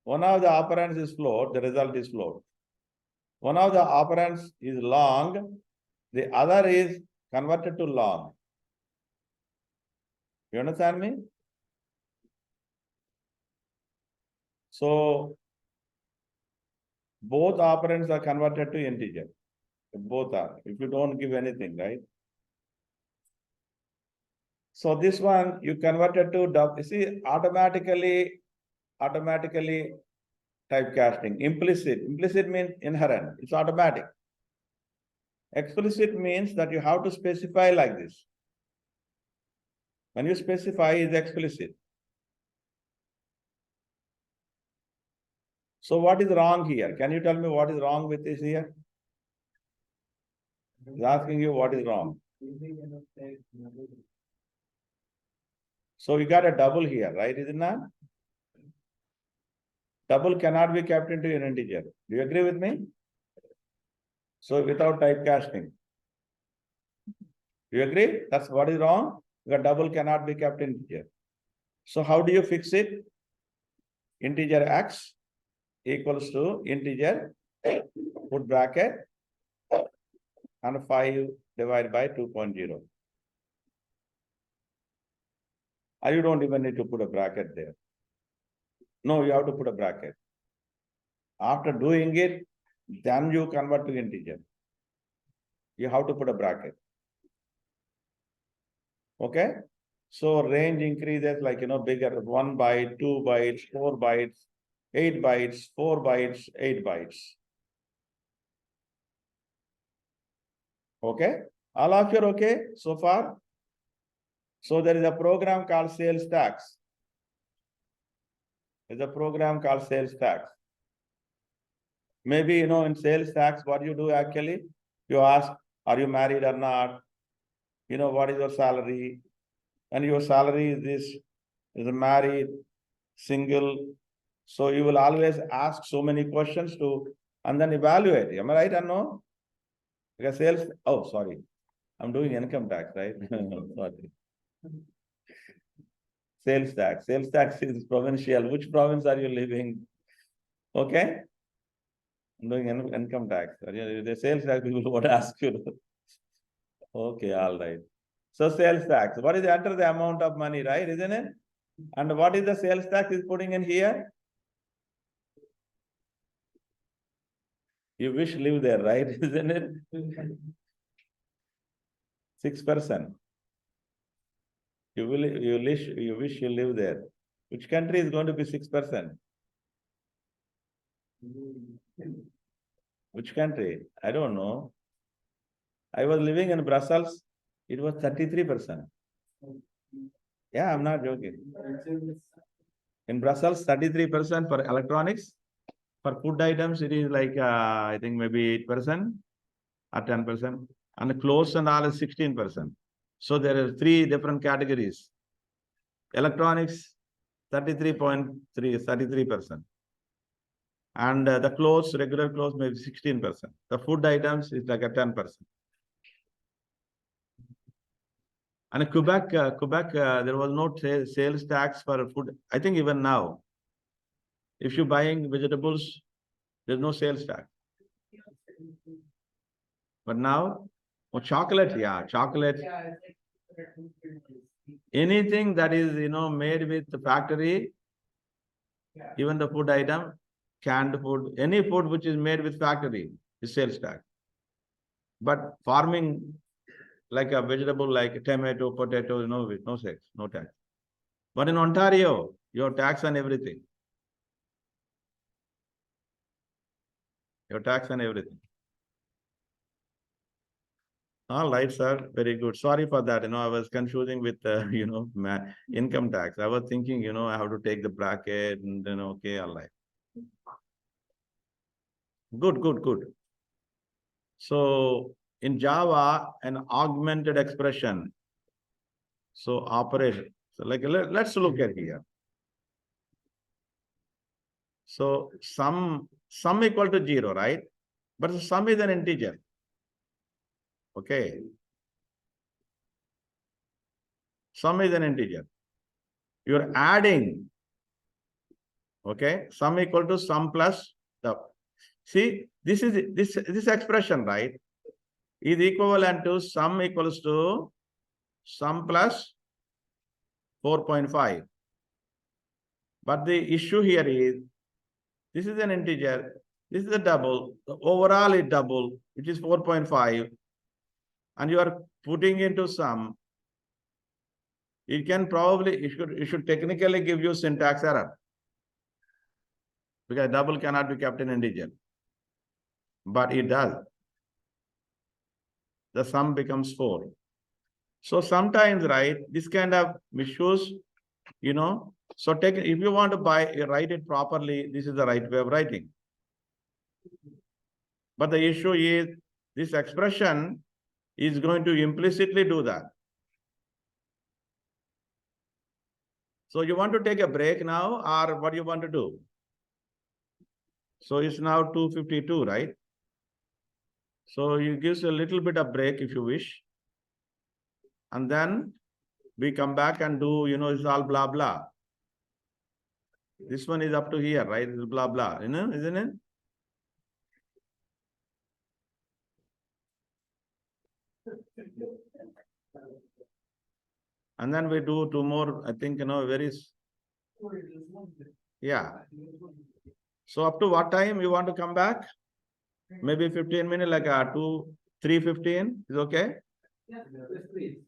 One of the operands is float, the result is float. One of the operands is long, the other is converted to long. You understand me? So both operands are converted to integer. Both are, if you don't give anything, right? So this one you converted to double. You see, automatically typecasting. Implicit means inherent. It's automatic. Explicit means that you have to specify like this. When you specify, is explicit. So what is wrong here? Can you tell me what is wrong with this here? He's asking you what is wrong. So you got a double here, right? Is it not? Double cannot be kept into an integer. Do you agree with me? So without typecasting. Do you agree? That's what is wrong. Because double cannot be kept in integer. So how do you fix it? Integer x equals to integer, put bracket, and 5 divided by 2.0. Or you don't even need to put a bracket there. No, you have to put a bracket. After doing it, then you convert to integer. You have to put a bracket. Okay. So range increases like, bigger 1 byte, 2 bytes, 4 bytes, 8 bytes, 4 bytes, 8 bytes. Okay. All of you are okay so far? So there is a program called sales tax. There's a program called sales tax. Maybe, in sales tax, what you do actually, you ask, are you married or not? What is your salary? And your salary is this, is married, single. So you will always ask so many questions and then evaluate. Am I right or no? Because sorry. I'm doing income tax, right? Sorry. Sales tax. Sales tax is provincial. Which province are you living? Okay. I'm doing income tax. The sales tax people would ask you. Okay, all right. So sales tax. What is enter the amount of money, right? Isn't it? And what is the sales tax is putting in here? You wish live there, right? Isn't it? 6%. You wish you live there. Which country is going to be 6%? Which country? I don't know. I was living in Brussels. It was 33%. Yeah, I'm not joking. In Brussels, 33% for electronics. For food items, it is like, I think maybe 8% or 10%. And the clothes and all is 16%. So there are 3 different categories. Electronics, 33%. And the clothes, regular clothes, maybe 16%. The food items is like a 10%. And in Quebec, there was no sales tax for food. I think even now, if you're buying vegetables, there's no sales tax. But now, chocolate, yeah, chocolate. Anything that is, made with the factory, even the food item, canned food, any food which is made with factory is sales tax. But farming, like a vegetable, like tomato, potato, no tax. But in Ontario, your tax on everything. Your tax on everything. All right, sir. Very good. Sorry for that. I was confusing with, income tax. I was thinking, I have to take the bracket and then, okay, all right. Good. So in Java, an augmented expression. So operation. So let's look at here. So sum equal to 0, right? But the sum is an integer. Okay. Sum is an integer. You're adding. Okay. Sum equal to sum plus the. See, this expression, right, is equivalent to sum equals to sum plus 4.5. But the issue here is, this is an integer, this is a double, the overall is double, which is 4.5, and you are putting into sum. It should technically give you syntax error, because double cannot be kept in integer. But it does. The sum becomes 4. So sometimes, right, this kind of issues, so if you want to write it properly, this is the right way of writing. But the issue is, this expression is going to implicitly do that. So you want to take a break now, or what do you want to do? So it's now 2:52, right? So you gives a little bit of break if you wish. And then we come back and do, it's all blah, blah. This one is up to here, right? It's blah, blah, isn't it? And then we do 2 more, I think, yeah. So up to what time you want to come back? Maybe 15 minutes, like 3:15 is okay? Yes, please.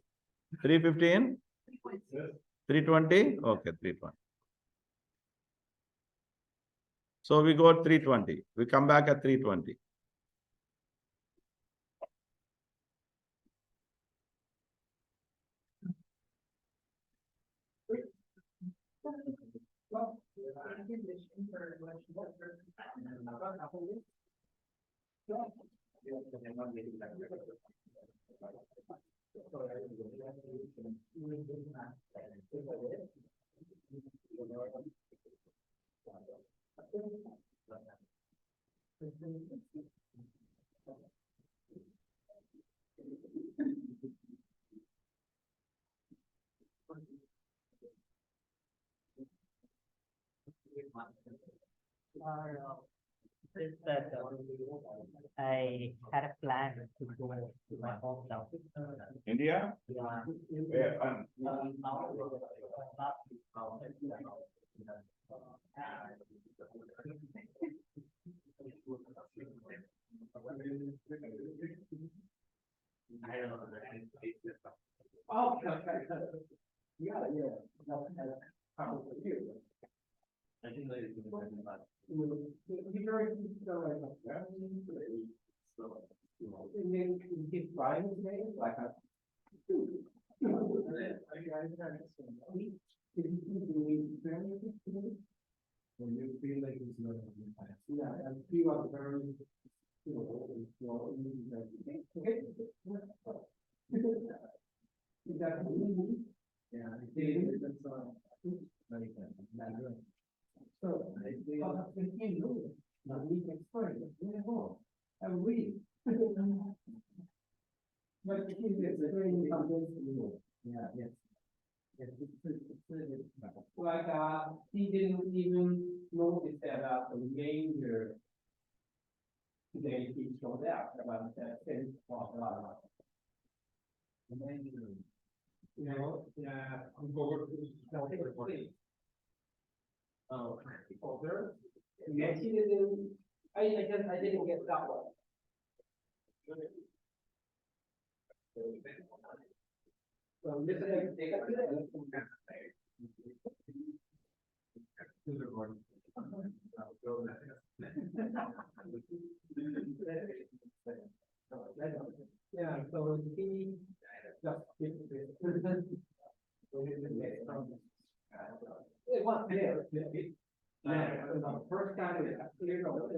315? 320? Okay, 320. So we go at 320. We come back at 320. Is that I had a plan to go to my hometown. India? Yeah. Where? Oh, okay. Yeah. I think that is Be very, and then you keep flying today, like a. When you feel like it's not. Yeah, and feel are very. Okay. Is that? Yeah, I think that's very good. So, they are thinking, no, not we can find it, yeah, no, and we. But the kid is very yeah, yes. Yes, like, he didn't even notice that, the major. Today he showed out about that thing, you know, yeah, I'm bored. Oh, older. Yeah, he didn't, I guess I didn't get that one. So this is take a yeah, so he just it was there. The first time it cleared over,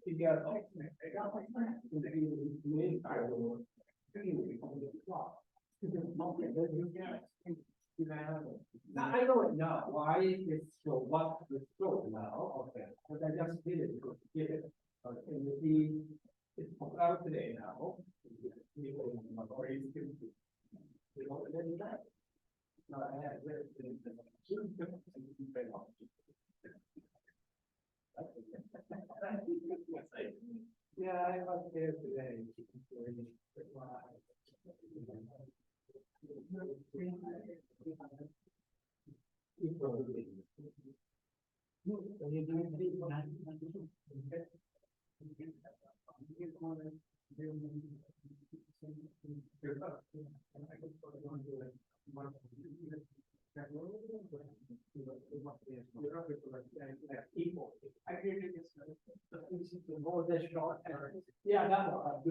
he got. Now, I don't know why it's so what the stroke now, okay, but I just did it because get it. And you see, it's put out today now. No, I had yeah, I was there today. Yeah, that was.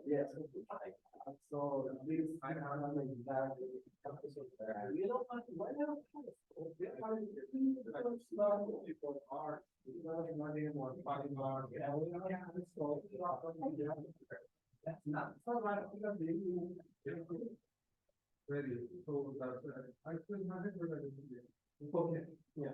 Yes. So this I don't know exactly. You know what? Why not? People are running or fighting or that's not so right because they Okay. Yeah.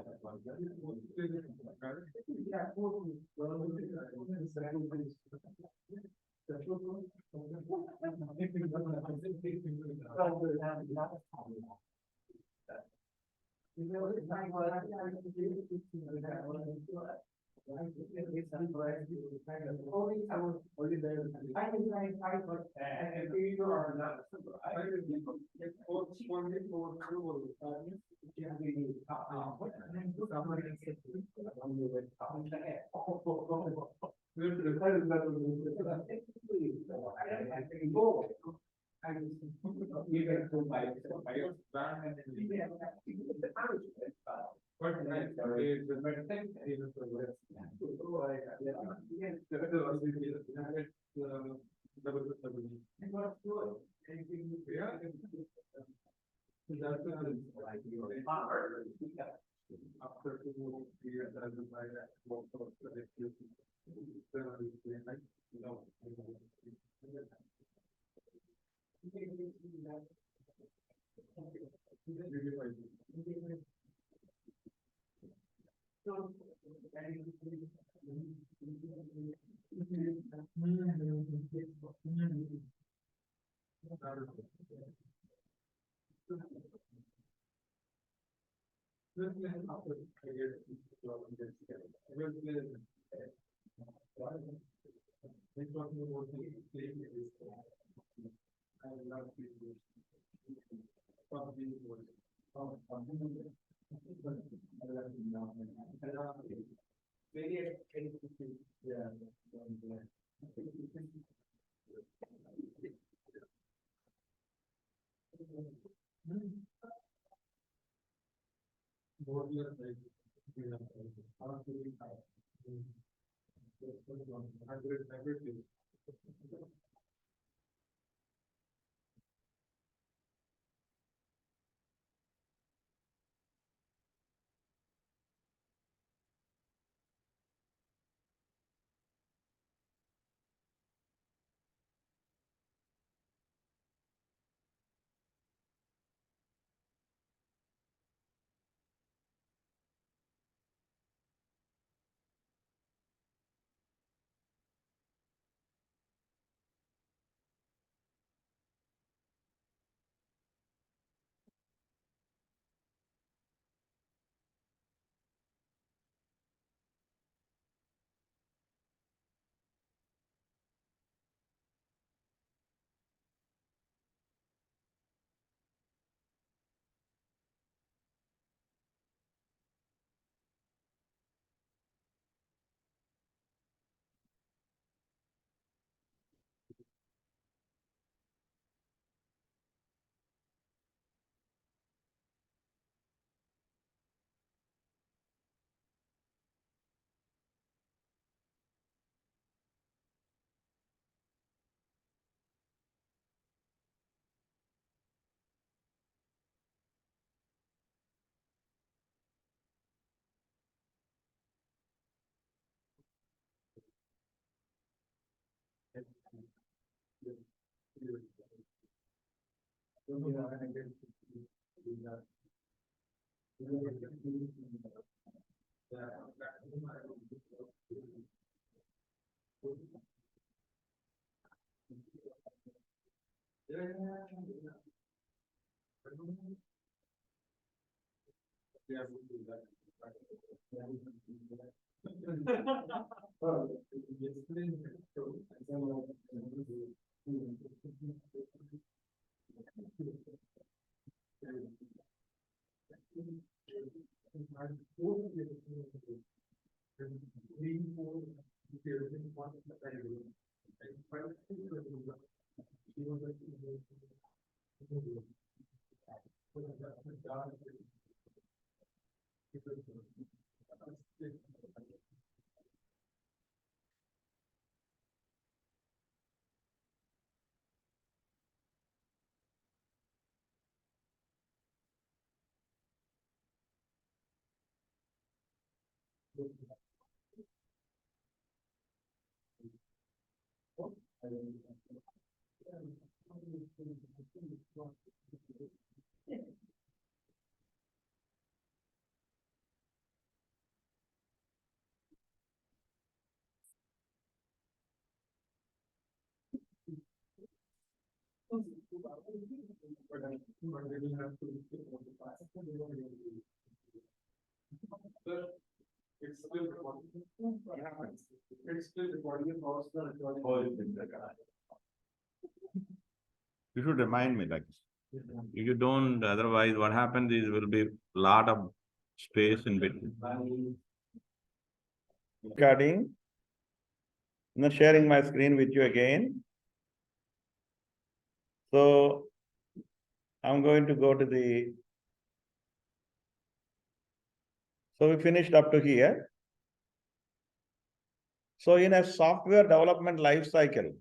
It's still recording. It's still recording. You should remind me like this. If you don't, otherwise what happens is will be lot of space in between. Recording. I'm not sharing my screen with you again. So I'm going to go to the. So we finished up to here. So in a software development life cycle,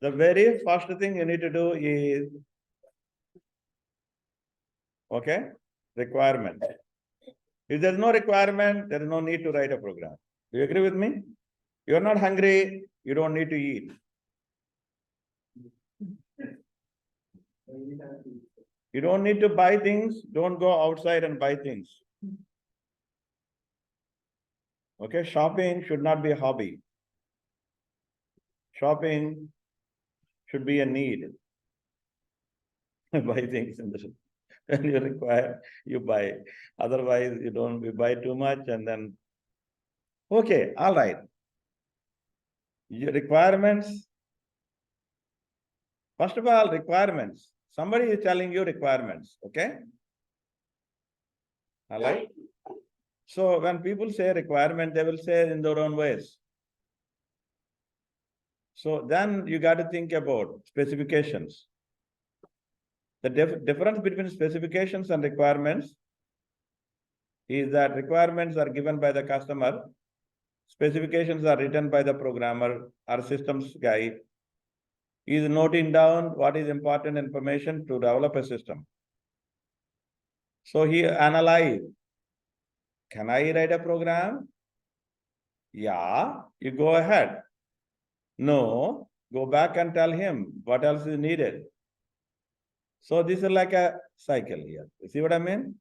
the very first thing you need to do is, okay, requirement. If there's no requirement, there is no need to write a program. Do you agree with me? You're not hungry, you don't need to eat. You don't need to buy things, don't go outside and buy things. Okay, shopping should not be a hobby. Shopping should be a need. Buy things in the when you require, you buy. Otherwise, you don't you buy too much and then. Okay, all right. Your requirements. First of all, requirements. Somebody is telling you requirements, okay? All right. So when people say requirement, they will say in their own ways. So then you got to think about specifications. The difference between specifications and requirements is that requirements are given by the customer, specifications are written by the programmer or systems guy. He is noting down what is important information to develop a system. So he analyze, can I write a program? Yeah, you go ahead. No, go back and tell him what else is needed. So this is like a cycle here. You see what I mean?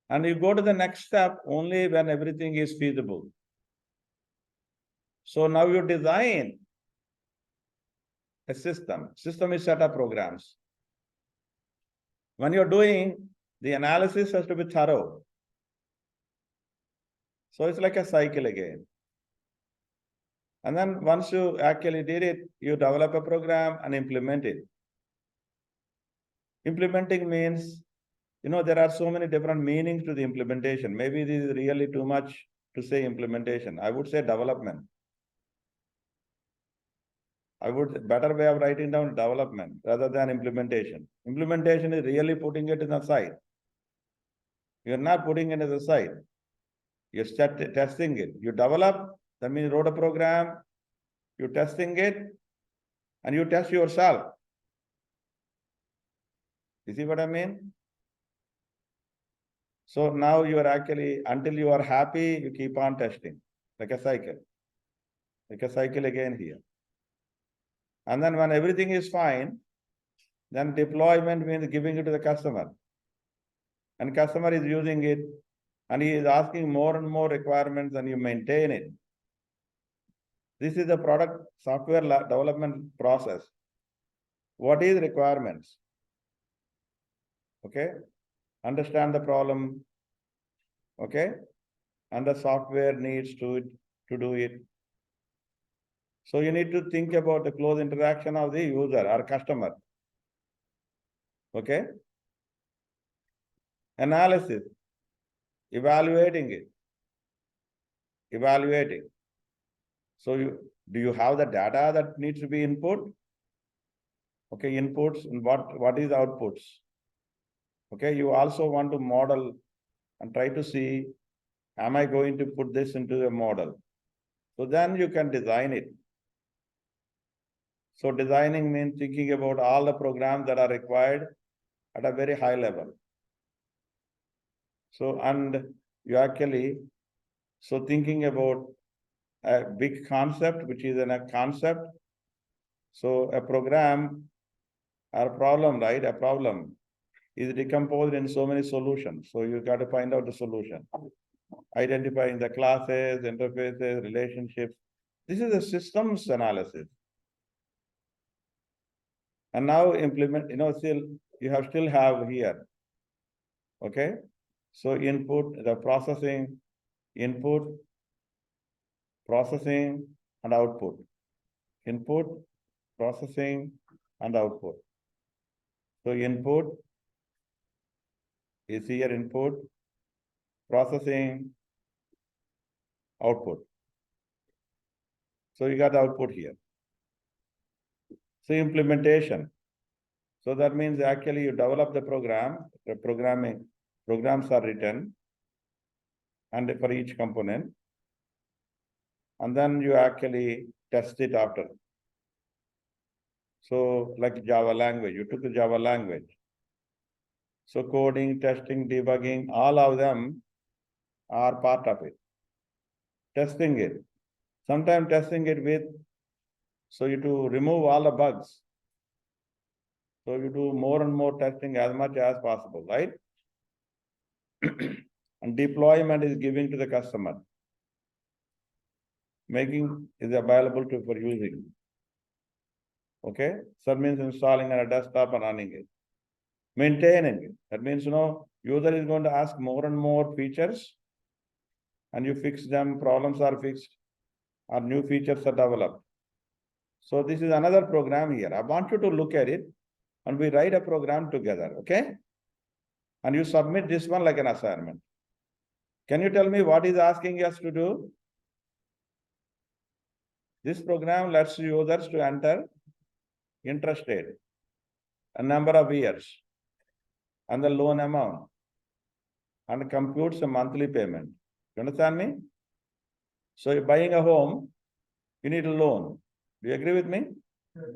And you go to the next step only when everything is feasible. So now you design a system. System is set of programs. When you're doing, the analysis has to be thorough. So it's like a cycle again. And then once you actually did it, you develop a program and implement it. Implementing means, there are so many different meanings to the implementation. Maybe this is really too much to say implementation. I would say development. Better way of writing down development rather than implementation. Implementation is really putting it in the side. You're not putting it in the side. You're testing it. You develop, that means you wrote a program, you're testing it, and you test yourself. You see what I mean? So now you are actually, until you are happy, you keep on testing, like a cycle. Like a cycle again here. And then when everything is fine, then deployment means giving it to the customer. And customer is using it, and he is asking more and more requirements, and you maintain it. This is the product software development process. What is requirements? Okay, understand the problem. Okay, and the software needs to do it. So you need to think about the close interaction of the user or customer. Okay, analysis, evaluating it, evaluating. So do you have the data that needs to be input? Okay, inputs and what is outputs? Okay, you also want to model and try to see, am I going to put this into a model? So then you can design it. So designing means thinking about all the programs that are required at a very high level. So, and you actually, so thinking about a big concept, which is a concept. So a program or a problem, right? A problem is decomposed in so many solutions. So you got to find out the solution. Identifying the classes, interfaces, relationships. This is a systems analysis. And now implement, still, you still have here. Okay. So input, the processing, input, processing, and output. Input, processing, and output. So input is here, input, processing, output. So you got the output here. So implementation. So that means actually you develop the program, the programs are written, and for each component, and then you actually test it after. So like Java language, you took the Java language. So coding, testing, debugging, all of them are part of it. Testing it. Sometimes testing it with, so you to remove all the bugs. So you do more and more testing as much as possible, right? And deployment is giving to the customer. Making is available for using. Okay, so that means installing on a desktop and running it. Maintaining it. That means, user is going to ask more and more features, and you fix them, problems are fixed, or new features are developed. So this is another program here. I want you to look at it, and we write a program together, okay? And you submit this one like an assignment. Can you tell me what is asking us to do? This program lets users to enter interest rate, a number of years, and the loan amount, and computes a monthly payment. You understand me? So you're buying a home, you need a loan. Do you agree with me? Sure.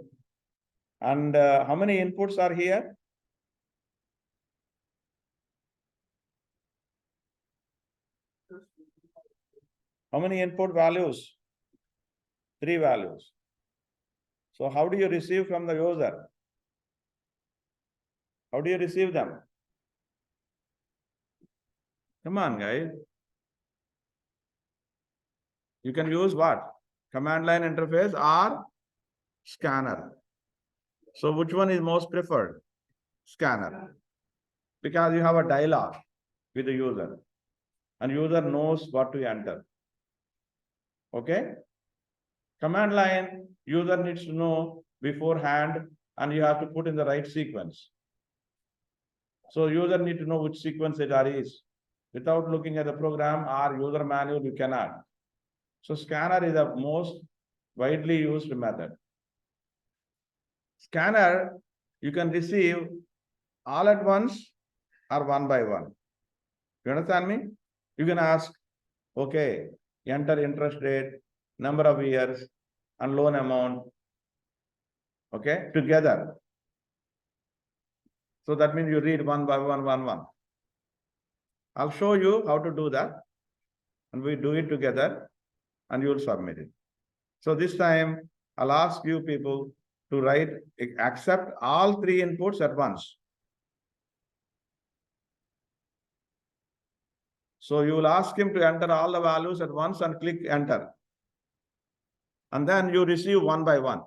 And how many inputs are here? How many input values? 3 values. So how do you receive from the user? How do you receive them? Come on, guys. You can use what? Command line interface or scanner. So which one is most preferred? Scanner. Because you have a dialogue with the user, and user knows what to enter. Okay? Command line, user needs to know beforehand, and you have to put in the right sequence. So user need to know which sequence it is. Without looking at the program or user manual, you cannot. So scanner is the most widely used method. Scanner, you can receive all at once or one by one. You understand me? You can ask, okay, enter interest rate, number of years, and loan amount, okay, together. So that means you read one by one. I'll show you how to do that, and we do it together, and you'll submit it. So this time, I'll ask you people to write, accept all 3 inputs at once. So you will ask him to enter all the values at once and click enter. And then you receive one by one.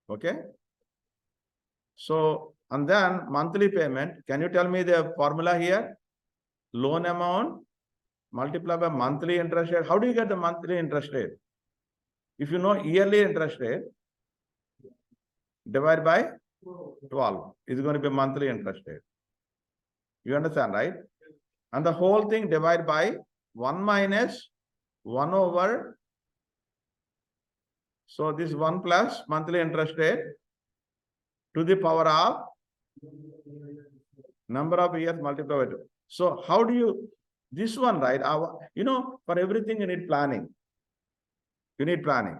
Okay? So, and then monthly payment, can you tell me the formula here? Loan amount multiplied by monthly interest rate. How do you get the monthly interest rate? If you know yearly interest rate, divide by 12 is going to be monthly interest rate. You understand, right? And the whole thing divide by 1 minus 1 over. So this 1 plus monthly interest rate to the power of number of years multiplied by 2. So how do you, this one, right? For everything you need planning. You need planning.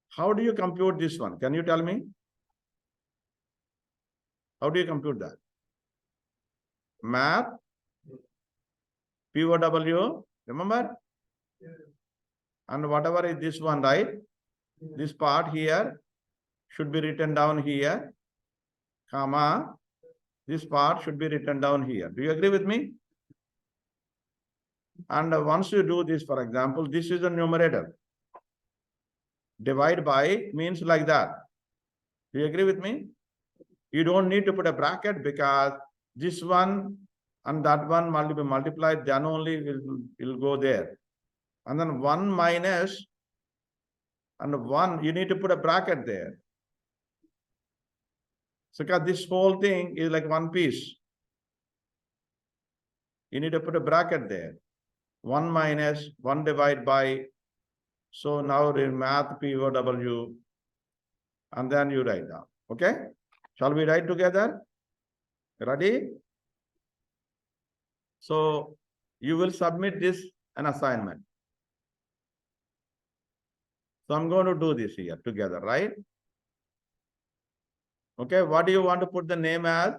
How do you compute this one? Can you tell me? How do you compute that? Math, POW, remember? And whatever is this one, right? This part here should be written down here, comma, this part should be written down here. Do you agree with me? And once you do this, for example, this is the numerator. Divide by means like that. Do you agree with me? You don't need to put a bracket because this one and that one multiplied, then only will go there. And then 1 minus and 1, you need to put a bracket there. So because this whole thing is like one piece. You need to put a bracket there. 1 minus 1 divided by, so now in math POW, and then you write down. Okay? Shall we write together? Ready? So you will submit this an assignment. So I'm going to do this here together, right? Okay, what do you want to put the name as?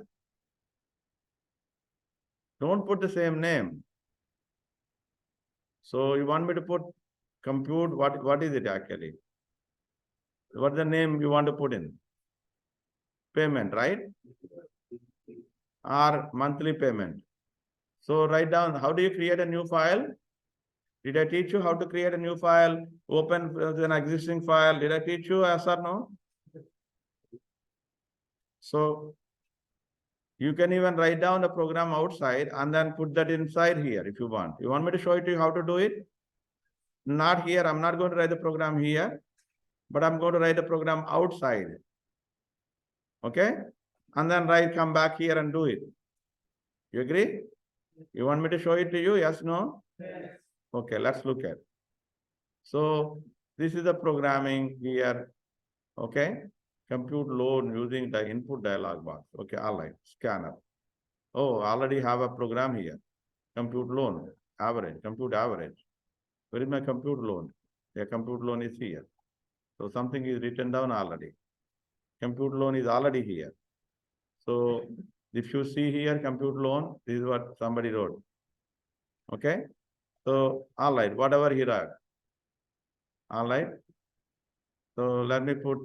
Don't put the same name. So you want me to put compute, what is it actually? What's the name you want to put in? Payment, right? Or monthly payment. So write down, how do you create a new file? Did I teach you how to create a new file? Open an existing file. Did I teach you, yes or no? So you can even write down the program outside and then put that inside here if you want. You want me to show it to you how to do it? Not here. I'm not going to write the program here, but I'm going to write the program outside. Okay? And then come back here and do it. You agree? You want me to show it to you? Yes, no? Yes. Okay, let's look at. So this is the programming here. Okay? Compute load using the input dialog box. Okay, all right. Scanner. Oh, already have a program here. Compute loan, average, compute average. Where is my compute loan? Yeah, compute loan is here. So something is written down already. Compute loan is already here. So if you see here, compute loan, this is what somebody wrote. Okay. So, all right, whatever he wrote. All right. So let me put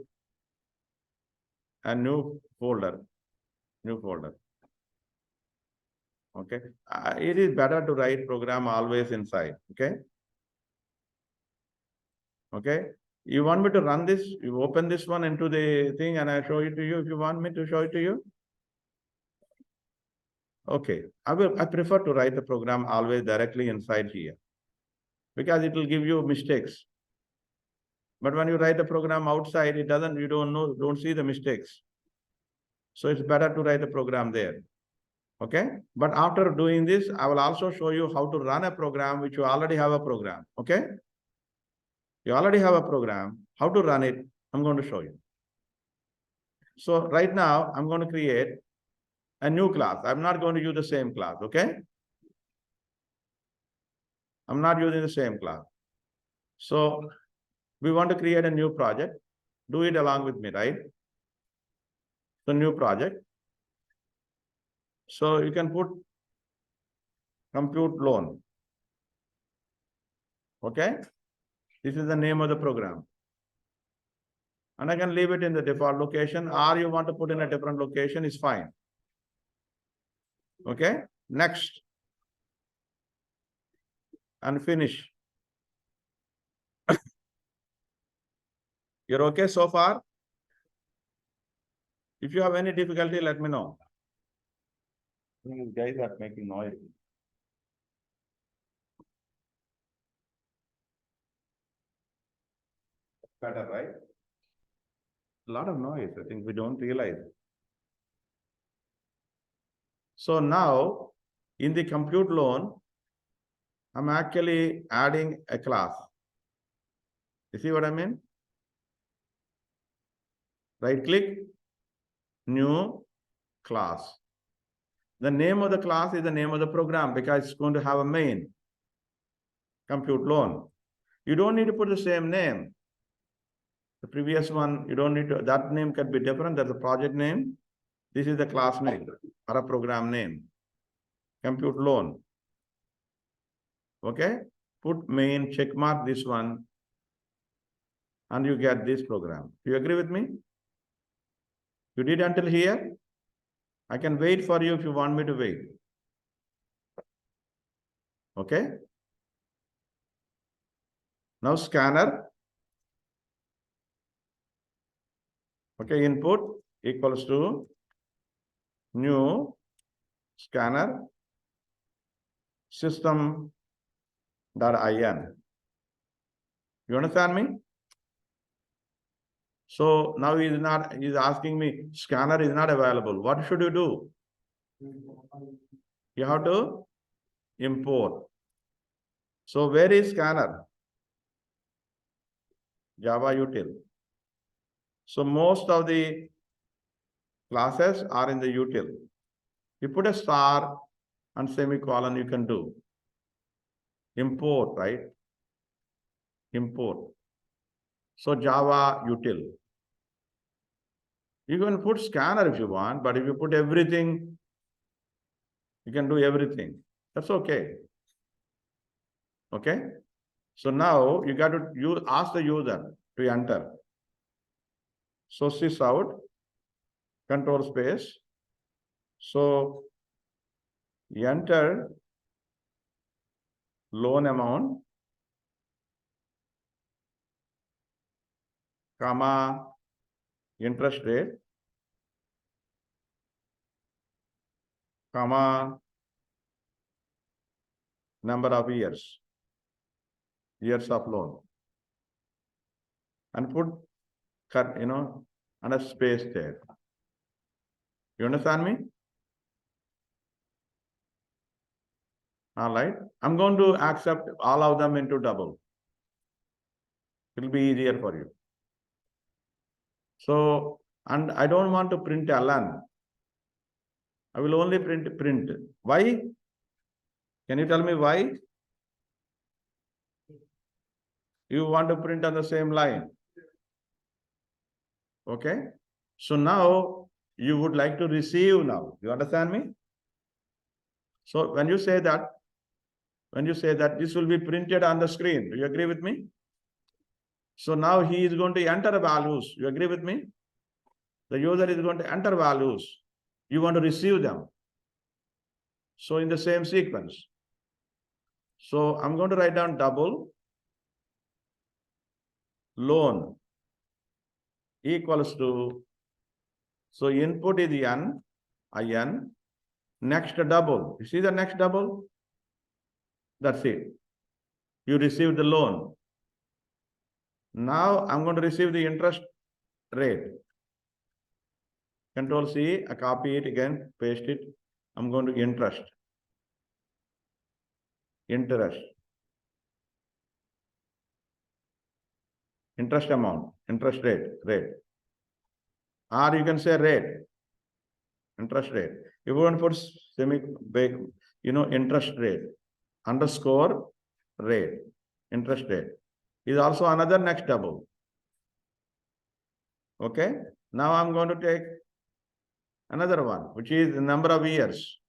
a new folder. Okay. It is better to write program always inside. Okay. Okay. You want me to run this? You open this one into the thing and I show it to you if you want me to show it to you. Okay. I prefer to write the program always directly inside here because it will give you mistakes. But when you write the program outside, you don't see the mistakes. So it's better to write the program there. Okay. But after doing this, I will also show you how to run a program which you already have a program. Okay. You already have a program. How to run it, I'm going to show you. So right now, I'm going to create a new class. I'm not going to use the same class. Okay. I'm not using the same class. So we want to create a new project. Do it along with me, right? The new project. So you can put compute loan. Okay. This is the name of the program. And I can leave it in the default location, or you want to put in a different location, is fine. Okay. Next. And finish. You're okay so far? If you have any difficulty, let me know. These guys are making noise. Better, right? A lot of noise. I think we don't realize. So now, in the compute loan, I'm actually adding a class. You see what I mean? Right click, new class. The name of the class is the name of the program because it's going to have a main compute loan. You don't need to put the same name. The previous one, you don't need to, that name can be different. That's a project name. This is the class name or a program name. Compute loan. Okay. Put main, check mark this one, and you get this program. Do you agree with me? You did until here? I can wait for you if you want me to wait. Okay. Now scanner. Okay, input equals to new scanner system.in. You understand me? So now he's asking me, scanner is not available. What should you do? You have to import. So where is scanner? Java util. So most of the classes are in the util. You put a star and semicolon, you can do. Import, right? Import. So Java util. You can put scanner if you want, but if you put everything, you can do everything. That's okay. Okay. So now you got to ask the user to enter. So sys out, control space. So enter loan amount, comma, interest rate, comma, number of years of loan, and put and a space there. You understand me? All right. I'm going to accept all of them into double. It will be easier for you. So, and I don't want to print ln. I will only print. Why? Can you tell me why? You want to print on the same line. Okay. So now you would like to receive now. You understand me? So when you say that this will be printed on the screen, do you agree with me? So now he is going to enter values. You agree with me? The user is going to enter values. You want to receive them. So in the same sequence. So I'm going to write down double loan equals to, so input is in, next double. You see the next double? That's it. You receive the loan. Now I'm going to receive the interest rate. Control C, I copy it again, paste it. I'm going to interest. Interest amount, interest rate. Or you can say rate, interest rate. If you want to put interest rate, underscore rate, interest rate is also another next double. Okay. Now I'm going to take another one, which is the number of years.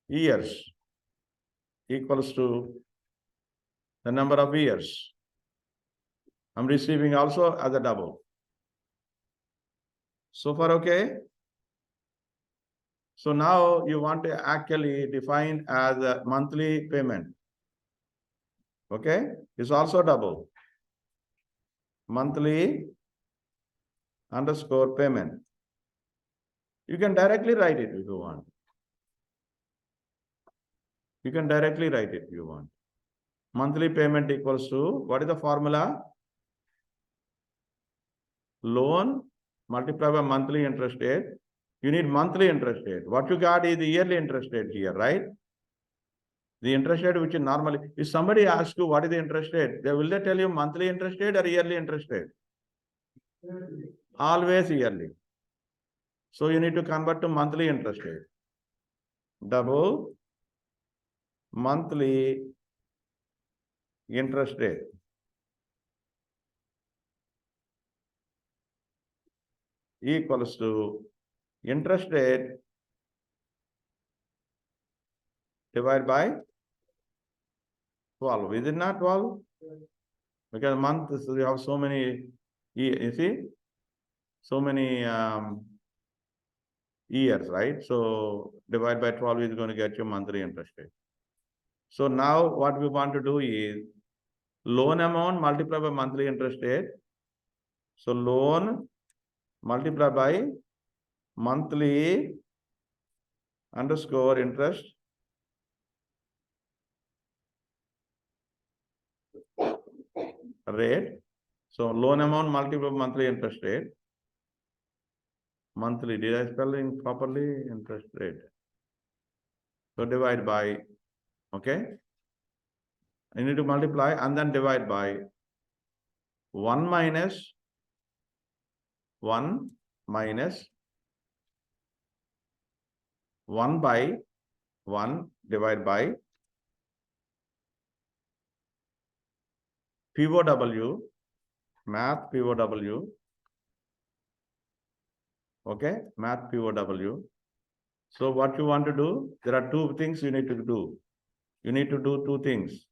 Years equals to the number of years. I'm receiving also as a double. So far, okay? So now you want to actually define as a monthly payment. Okay? It's also double. Monthly underscore payment. You can directly write it if you want. You can directly write it if you want. Monthly payment equals to, what is the formula? Loan multiplied by monthly interest rate. You need monthly interest rate. What you got is the yearly interest rate here, right? The interest rate which is normally, if somebody asks you what is the interest rate, will they tell you monthly interest rate or yearly interest rate? Always yearly. So you need to convert to monthly interest rate. Double monthly interest rate equals to interest rate divided by 12. Is it not 12? Because months, you have so many, you see, so many years, right? So divide by 12 is going to get you monthly interest rate. So now what we want to do is loan amount multiplied by monthly interest rate. So loan multiplied by monthly underscore interest rate. So loan amount multiplied by monthly interest rate. Monthly, did I spell it properly? Interest rate. So divide by, okay? You need to multiply and then divide by 1 minus 1 minus 1 by 1 divided by POW, math POW, okay, math POW. So what you want to do, there are two things you need to do. You need to do two things,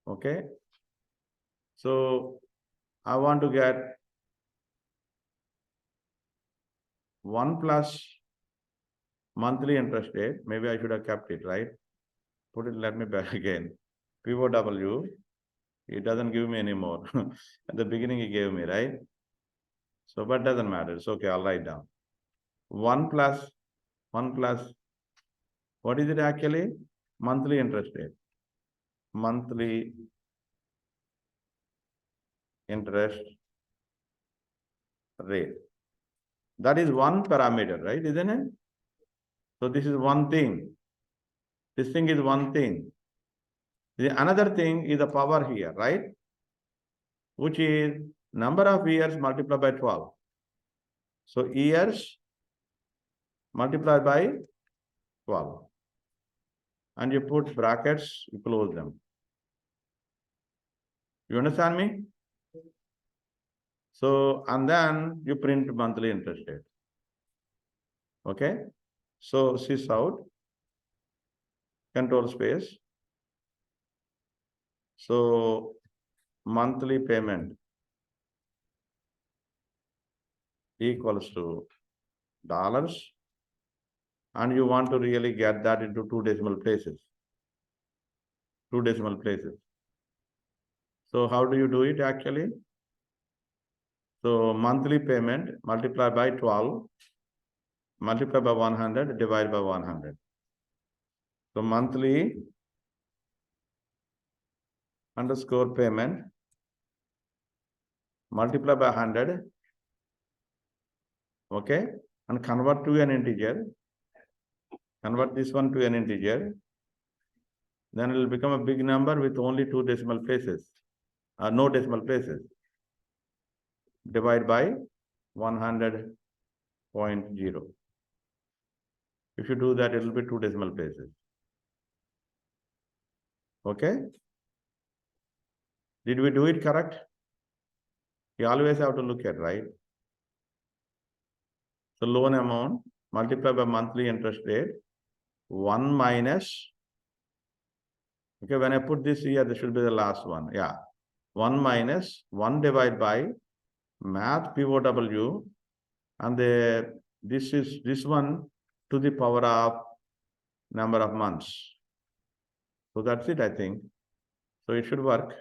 okay? So I want to get 1 plus monthly interest rate. Maybe I should have kept it, right? Put it, let me back again. POW, it doesn't give me anymore. At the beginning, he gave me, right? So, but doesn't matter. It's okay. I'll write down 1 plus, what is it actually? Monthly interest rate. Monthly interest rate. That is one parameter, right? Isn't it? So this is one thing. This thing is one thing. The another thing is the power here, right? Which is number of years multiplied by 12. So years multiplied by 12. And you put brackets, you close them. You understand me? So, and then you print monthly interest rate. Okay? So, sys out, control space. So, monthly payment equals to dollars. And you want to really get that into 2 decimal places. 2 decimal places. So, how do you do it actually? So, monthly payment multiplied by 12, multiplied by 100, divided by 100. So, monthly underscore payment multiply by 100, okay, and convert to an integer, convert this one to an integer, then it will become a big number with only 2 decimal places, no decimal places. Divide by 100.0. If you do that, it will be 2 decimal places. Okay? Did we do it correct? You always have to look at, right? So loan amount multiplied by monthly interest rate, 1 minus, okay, when I put this here, this should be the last one. Yeah. 1 minus 1 divided by math POW, and this is this one to the power of number of months. So that's it, I think. So it should work.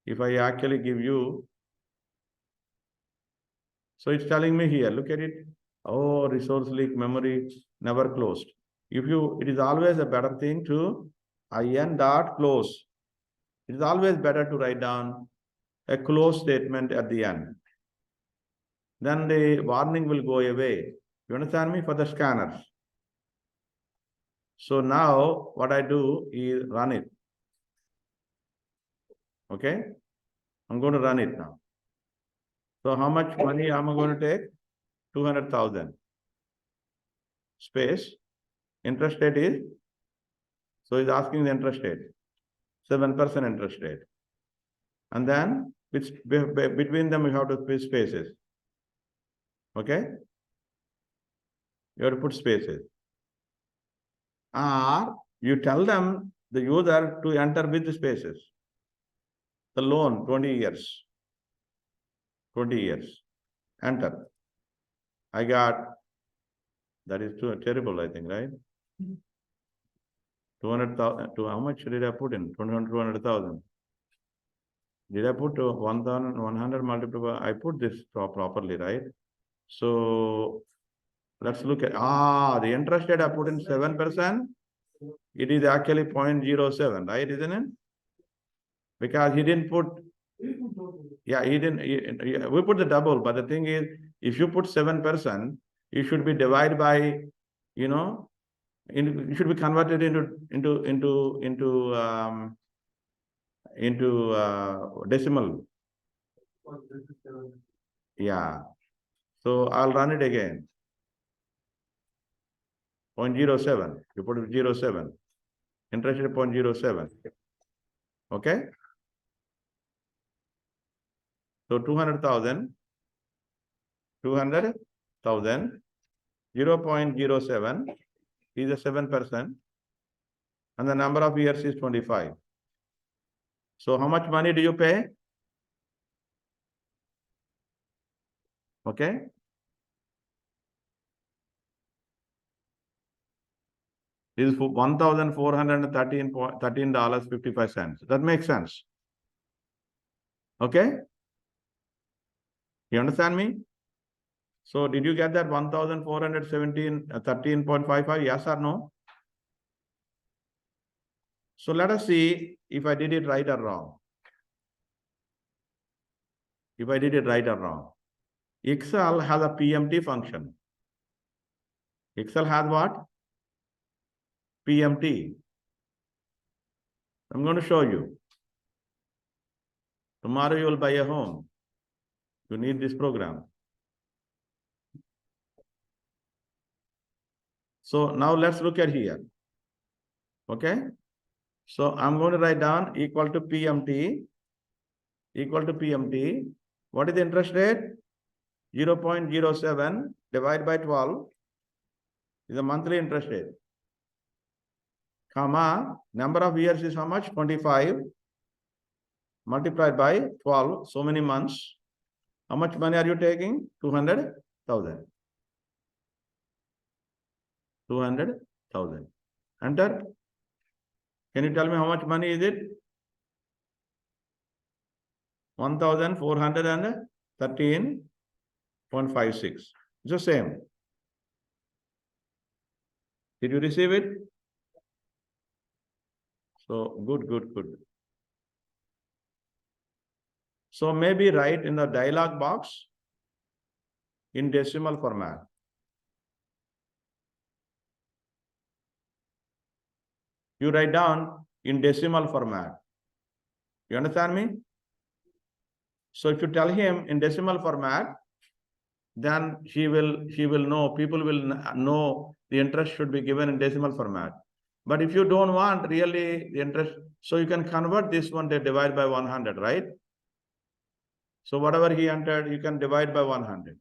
If I actually give you, so it's telling me here, look at it. Oh, resource leak, memory never closed. If you, it is always a better thing to in dot close. It is always better to write down a close statement at the end. Then the warning will go away. You understand me? For the scanners. So now what I do is run it. Okay? I'm going to run it now. So how much money am I going to take? 200,000. Space. Interest rate is, so he's asking the interest rate. 7% interest rate. And then between them you have to put spaces. Okay? You have to put spaces. Or you tell them, the user, to enter with the spaces. The loan, 20 years. 20 years. Enter. I got, that is too terrible, I think, right? 200,000, to how much did I put in? 200,000. Did I put 1,100 multiplied by, I put this properly, right? So let's look at, the interest rate I put in 7%. It is actually 0.07, right, isn't it? Because he didn't put, yeah, he didn't, we put the double, but the thing is, if you put 7%, it should be divided by, you know, it should be converted into decimal. Yeah. So I'll run it again. 0.07. You put 0.07. Interest rate 0.07. Okay. So 200,000, 0.07 is a 7%, and the number of years is 25. So how much money do you pay? Okay. This is for $1,413.55. That makes sense. Okay. You understand me? So did you get that 13.55? Yes or no? So let us see if I did it right or wrong. If I did it right or wrong. Excel has a PMT function. Excel has what? PMT. I'm going to show you. Tomorrow you will buy a home. You need this program. So now let's look at here. Okay. So I'm going to write down equal to PMT. What is the interest rate? 0.07 divided by 12 is the monthly interest rate. Comma, number of years is how much? 25 multiplied by 12, so many months. How much money are you taking? 200,000. 200,000. Enter. Can you tell me how much money is it? 1,413.56. It's the same. Did you receive it? So good. So maybe write in the dialog box in decimal format. You write down in decimal format. You understand me? So if you tell him in decimal format, then he will know, people will know the interest should be given in decimal format. But if you don't want really the interest, so you can convert this one to divide by 100, right? So whatever he entered, you can divide by 100.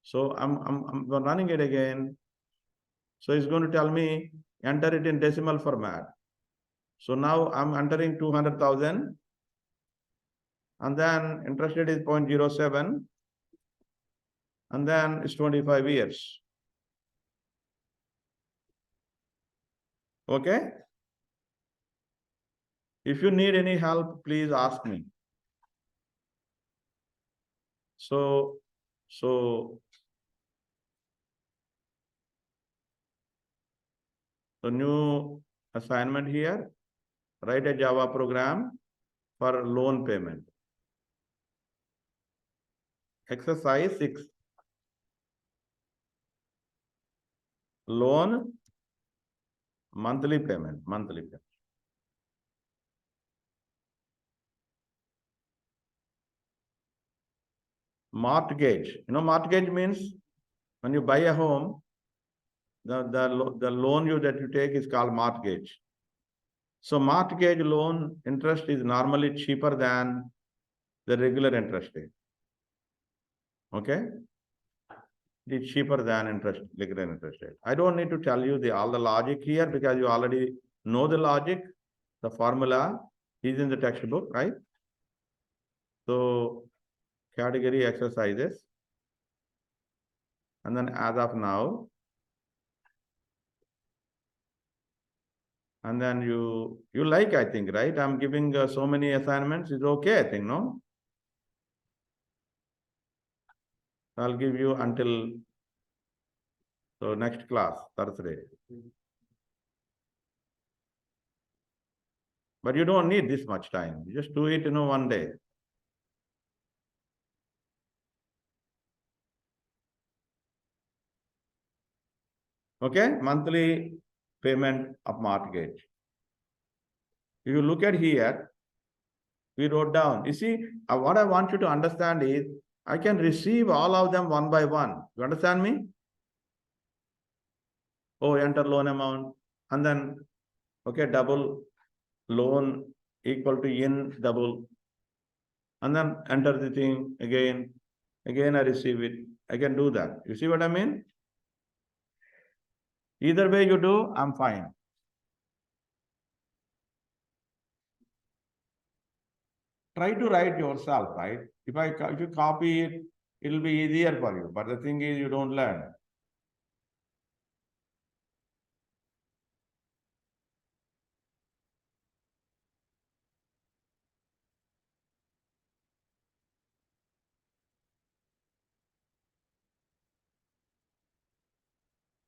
So I'm running it again. So it's going to tell me enter it in decimal format. So now I'm entering 200,000, and then interest rate is 0.07, and then it's 25 years. Okay. If you need any help, please ask me. So the new assignment here, write a Java program for loan payment. Exercise 6. Loan monthly payment. Mortgage. You know, mortgage means when you buy a home, the loan that you take is called mortgage. So mortgage loan interest is normally cheaper than the regular interest rate. Okay? It is cheaper than regular interest rate. I don't need to tell you all the logic here because you already know the logic. The formula is in the textbook, right? So category exercises. And then as of now, And then you like, I think, right? I'm giving so many assignments. It's okay, I think, no? I'll give you until next class, Thursday. But you don't need this much time. You just do it, one day. Okay, monthly payment of mortgage. If you look at here, we wrote down. You see, what I want you to understand is, I can receive all of them one by one. You understand me? Oh, enter loan amount, and then, okay, double loan equal to in double, and then enter the thing again. Again, I receive it. I can do that. You see what I mean? Either way you do, I'm fine. Try to write yourself, right? If you copy it, it'll be easier for you. But the thing is, you don't learn.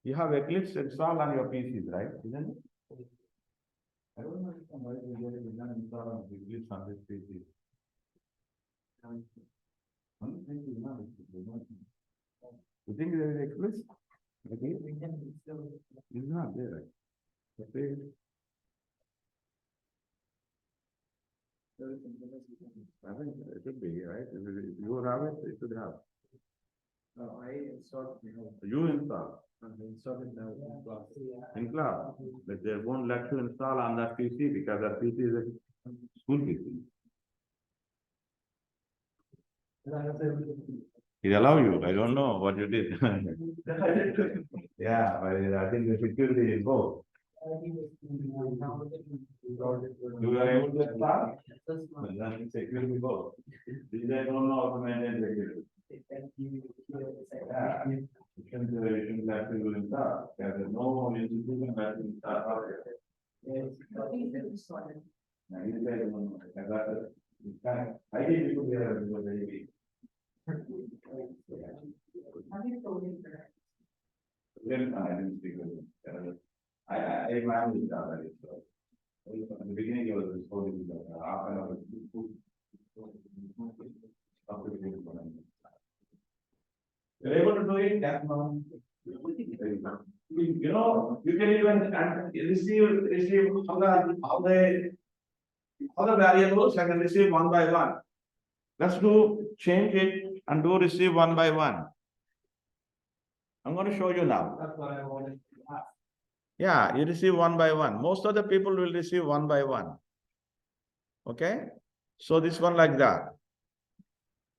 You have Eclipse installed on your PCs, right? Isn't it? I don't know why you did not install on Eclipse on this PC. You think there is Eclipse? Okay. It's not there. Okay. I think it should be, right? If you have it, it should have. No, I installed, You install installed it now in class. in class, but they won't let you install on that PC because that PC is a school PC. It allow you. I don't know what you did. Yeah, but I think the security is both. You are able to start, but then security both. These I don't know how to maintain security. Yeah, you shouldn't have to install. There's no institution that will install. Now, you guys don't know. I did people there was very big. Then I didn't speak with him. I managed that. So, at the beginning, it was supposed to be half an hour. You're able to do it, that's not. You know, you can even receive all the variables. I can receive one by one. Let's change it and receive one by one. I'm going to show you now. That's what I wanted to ask. Yeah, you receive one by one. Most of the people will receive one by one. Okay? So this one like that.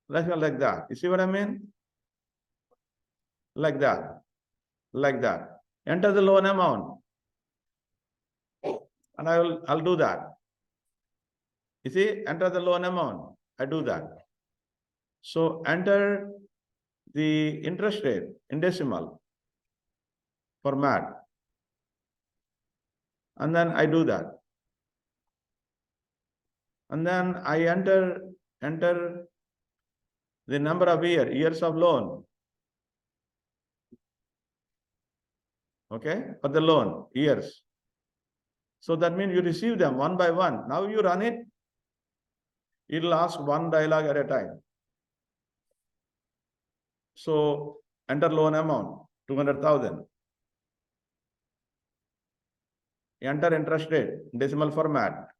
Like that. You see what I mean? Like that. Like that. Enter the loan amount. And I'll do that. You see, enter the loan amount. I do that. So enter the interest rate in decimal format. And then I do that. And then I enter the number of years of loan. Okay, for the loan, years. So that means you receive them one by one. Now you run it. It'll ask one dialogue at a time. So enter loan amount, 200,000. Enter interest rate, decimal format,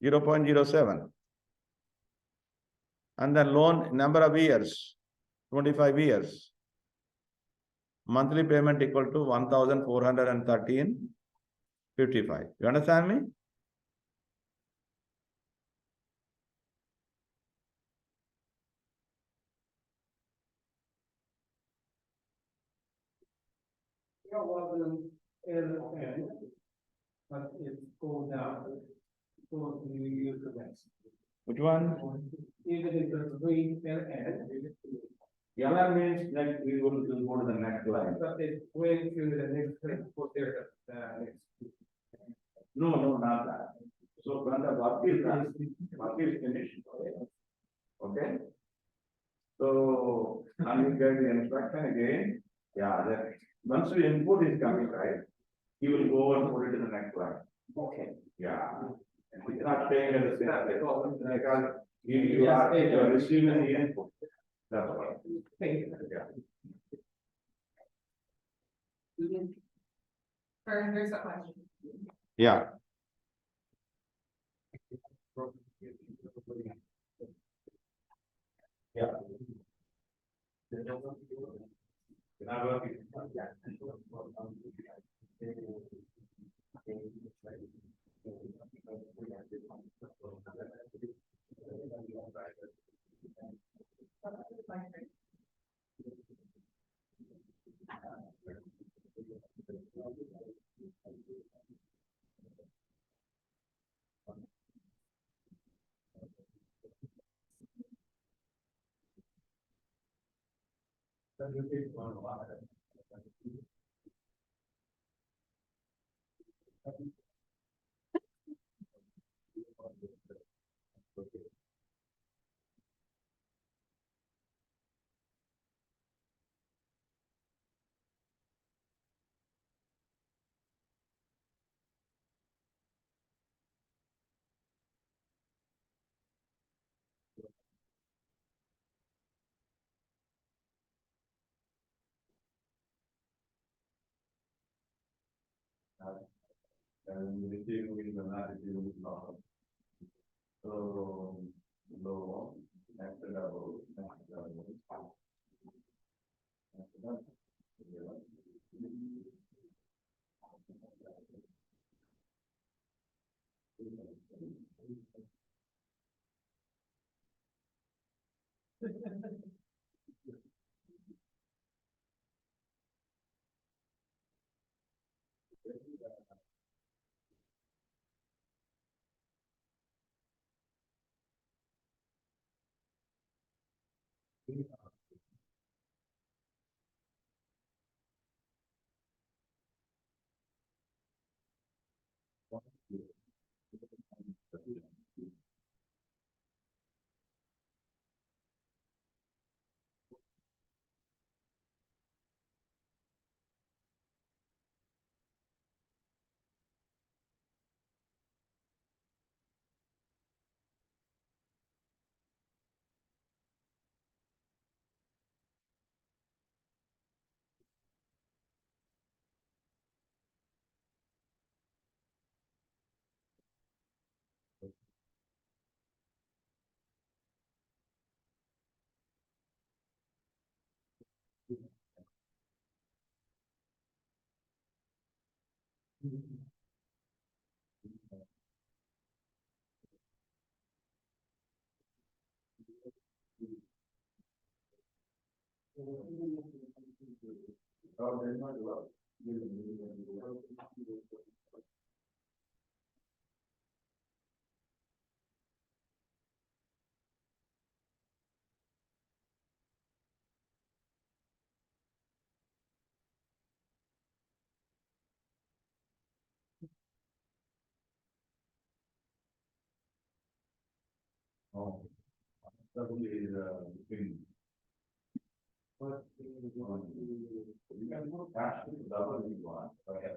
0.07. And then loan number of years, 25 years. Monthly payment equal to 1,413.55. You understand me? It wasn't L, but it's go down. So you use the next. Which one? Even if it's green LN. LR means like we will go to the next line. But it's going to the next, put there, next. No, not that. So when the work is done, work is finished. Okay? So, and you get the instruction again, yeah, that once the input is coming, right, you will go and put it in the next line. Okay. Yeah. It's not staying at the same place. Because you are receiving the input. That's why. Thank you. Yeah. There's a question. Yeah. Yeah. And receiving the attitude of so low next level, next level. Oh, that will be the thing. But you can look at the double you want. Okay.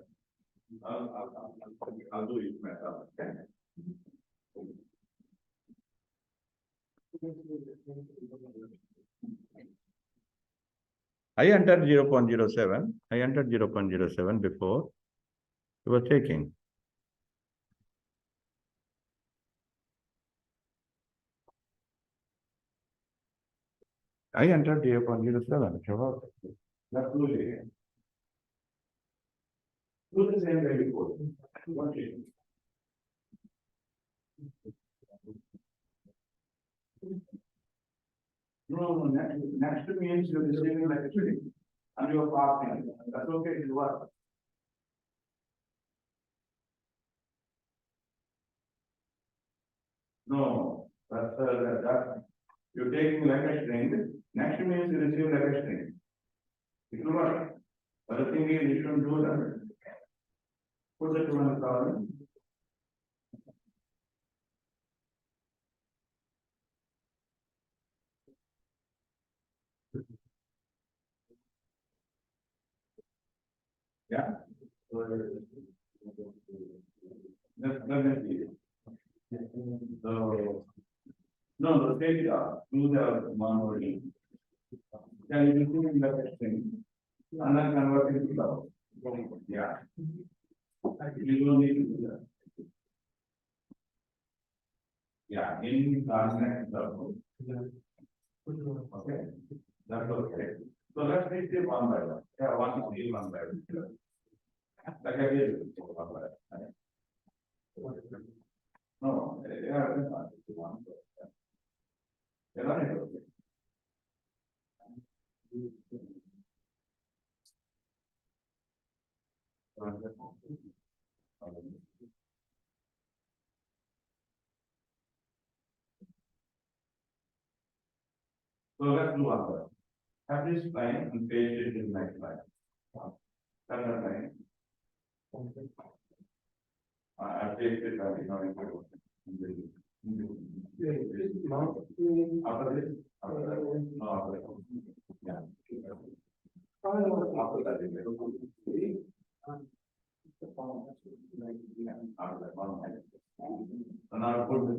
I'll do it myself. Okay. I entered 0.07. I entered 0.07 before you were taking. I entered 0.07. Sure. That's good. Do the same way before. One change. No, next means you're receiving electricity and you're passing. That's okay, it works. No, that's you're taking like a string. Next means you receive like a string. It will work. But the thing is, you shouldn't do that. Put the 200,000 Yeah. Definitely. So, no, take it out, do the manually. Can you do the thing? And then convert it to love. Yeah. You don't need to do that. Yeah, in context of. Okay, that's okay. So let's take it one by one. Yeah, one is one by one. Like I did. One by one. No, yeah, that's not one. You're not able to. So let's do one. Have this line and paste it in next line. That's the line. I pasted that, you know, after this, no, after that. Yeah. After that, after that, one line. And now put the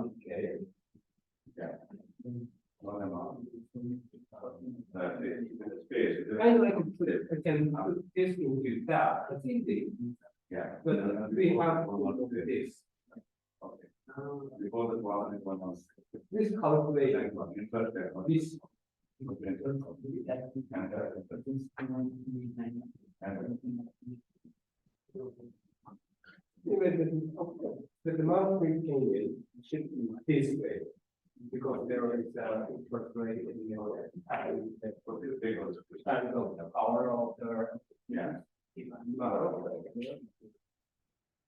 okay. Yeah. Space. I can put it, I can put this into that, it's easy, Yeah. but we have this. Okay. Before the one is one else. This calculation, this. The demand we changes should be this way. Because there is incorporated in the and of the power of the. Yeah.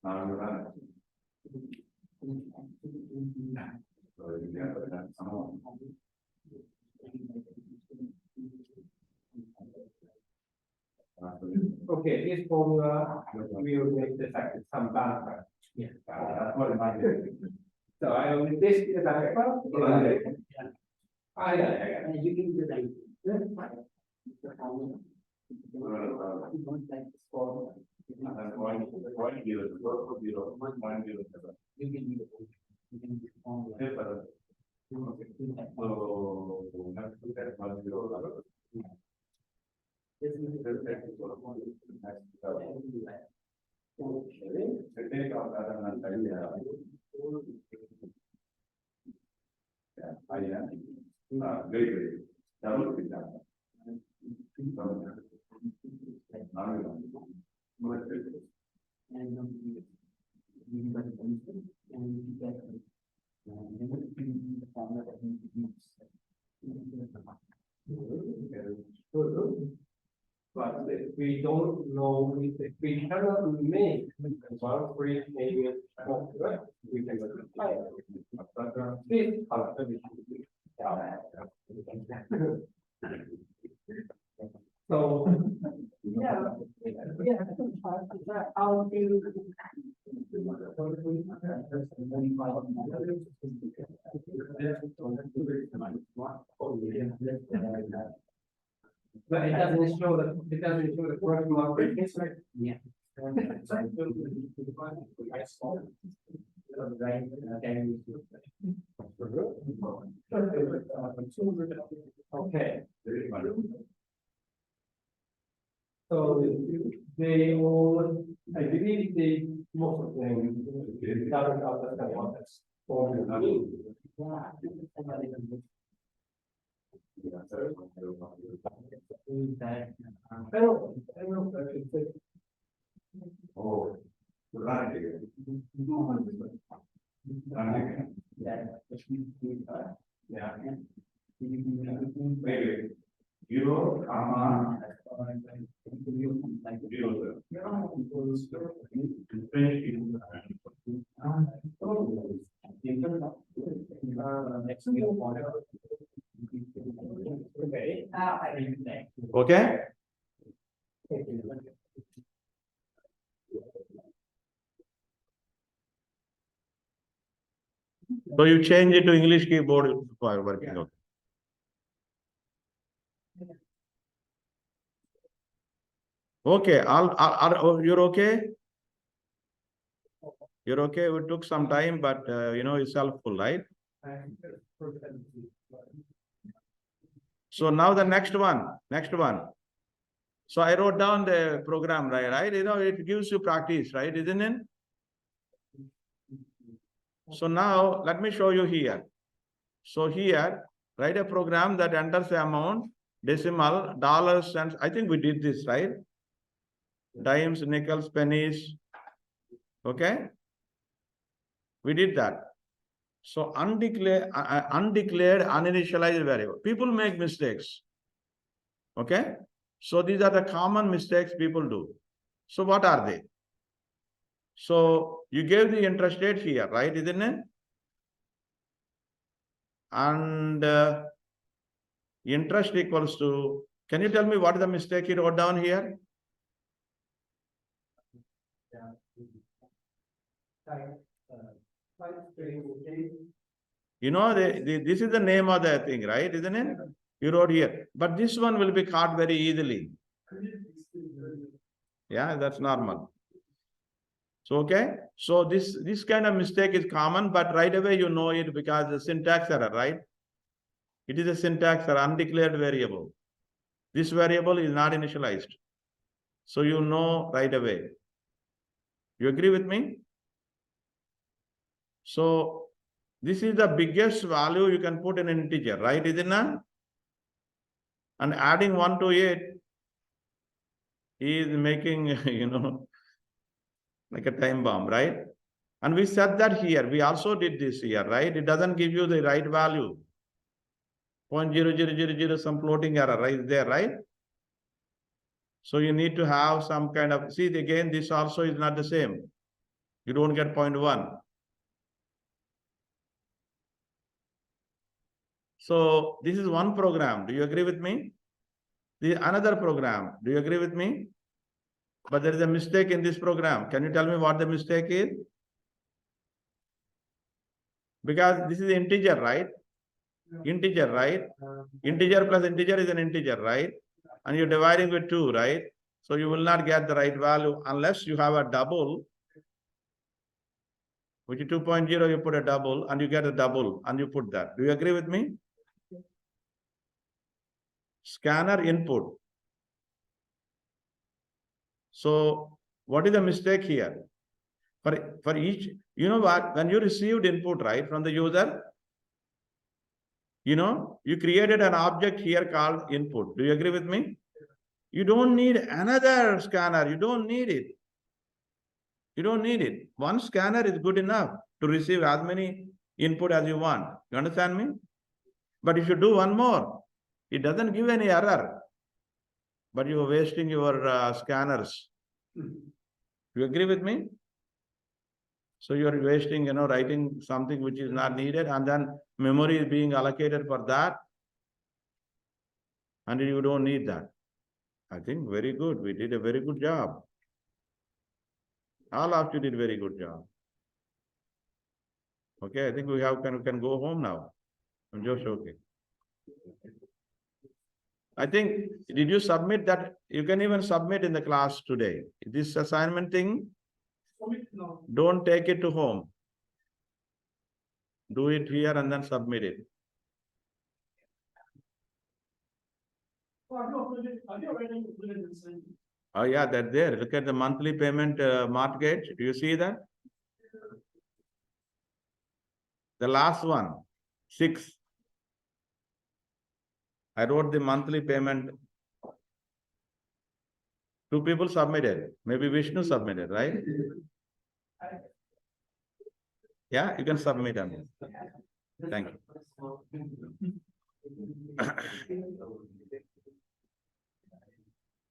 Now you run it. So you get that someone. Okay, this formula will make the fact some background. Yeah. That's what it might be. So I will this is the background. I got it. And you can do that. And one zero, zero, 1 0 7. You can do it. You can do it. Okay, but, okay. So let's look at 1 0. This is Take out that and idea. Yeah, I am. Very good. That would be done. Now you know. and you got the benefit, and you get the formula that needs to be used. But if we don't know, if we cannot make one free payment, we can apply it. But this color we should be. So. Yeah, I'll do. But it doesn't show the correct market. Yeah. Okay. So they all, I believe they, most of them, doesn't understand what that's formula means. I don't, Oh, right here. Yeah. Maybe. Euro, Okay. So you change it to English keyboard for working. Okay. Okay, you're okay? You're okay? It took some time, but it's helpful, right? So now the next one. So I wrote down the program, right? It gives you practice, right? Isn't it? So now let me show you here. So here, write a program that enters the amount, decimal, dollars, cents. I think we did this, right? Dimes, nickels, pennies. Okay? We did that. So undeclared, uninitialized variable. People make mistakes. Okay? So these are the common mistakes people do. So what are they? So you gave the interest rate here, right? Isn't it? And interest equals to, can you tell me what is the mistake you wrote down here? This is the name of the thing, right? Isn't it? You wrote here. But this one will be caught very easily. Yeah, that's normal. So, okay. So this kind of mistake is common, but right away you know it because the syntax error, right? It is a syntax error, undeclared variable. This variable is not initialized. So you know right away. You agree with me? So this is the biggest value you can put in an integer, right? Isn't it? And adding 1 to it is making, like a time bomb, right? And we said that here. We also did this here, right? It doesn't give you the right value. 0.0000, some floating error right there, right? So you need to have some kind of, see again, this also is not the same. You don't get 0.1. So this is one program. Do you agree with me? This is another program. Do you agree with me? But there is a mistake in this program. Can you tell me what the mistake is? Because this is integer, right? Integer, right? Integer plus integer is an integer, right? And you're dividing with 2, right? So you will not get the right value unless you have a double, which is 2.0, you put a double and you get a double and you put that. Do you agree with me? Scanner input. So what is the mistake here? For each, you know what, when you received input, right, from the user, you created an object here called input. Do you agree with me? You don't need another scanner. You don't need it. You don't need it. One scanner is good enough to receive as many input as you want. You understand me? But if you do one more, it doesn't give any error. But you are wasting your scanners. You agree with me? So you are wasting, writing something which is not needed, and then memory is being allocated for that, and you don't need that. I think very good. We did a very good job. All of you did very good job. Okay, I think we can go home now. I'm just okay. I think, did you submit that? You can even submit in the class today. This assignment thing, don't take it to home. Do it here and then submit it. Oh yeah, that's there. Look at the monthly payment mortgage. Do you see that? The last one, 6. I wrote the monthly payment. 2 people submitted. Maybe Vishnu submitted, right? Yeah, you can submit them. Thank you.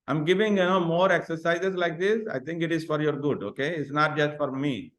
I'm giving more exercises like this. I think it is for your good, okay? It's not just for me.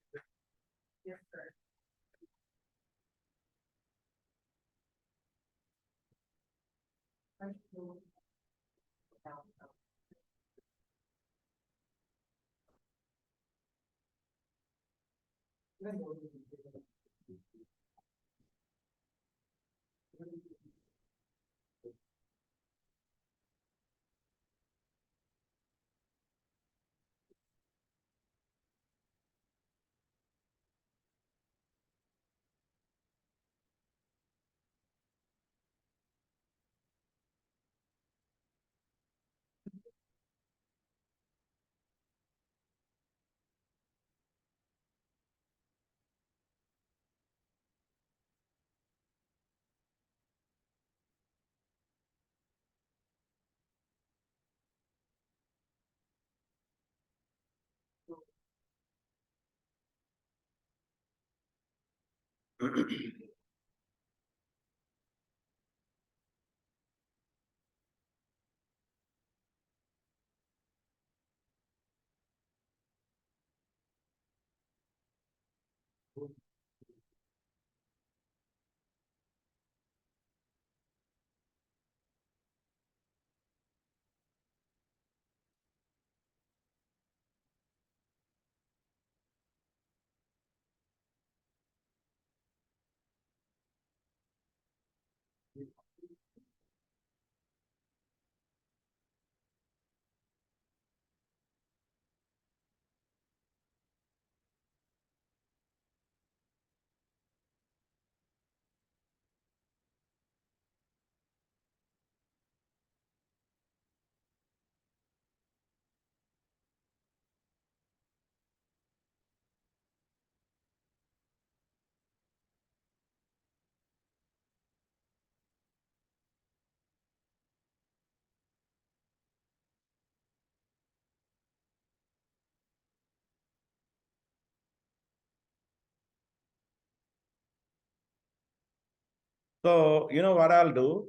So, you know what I'll do?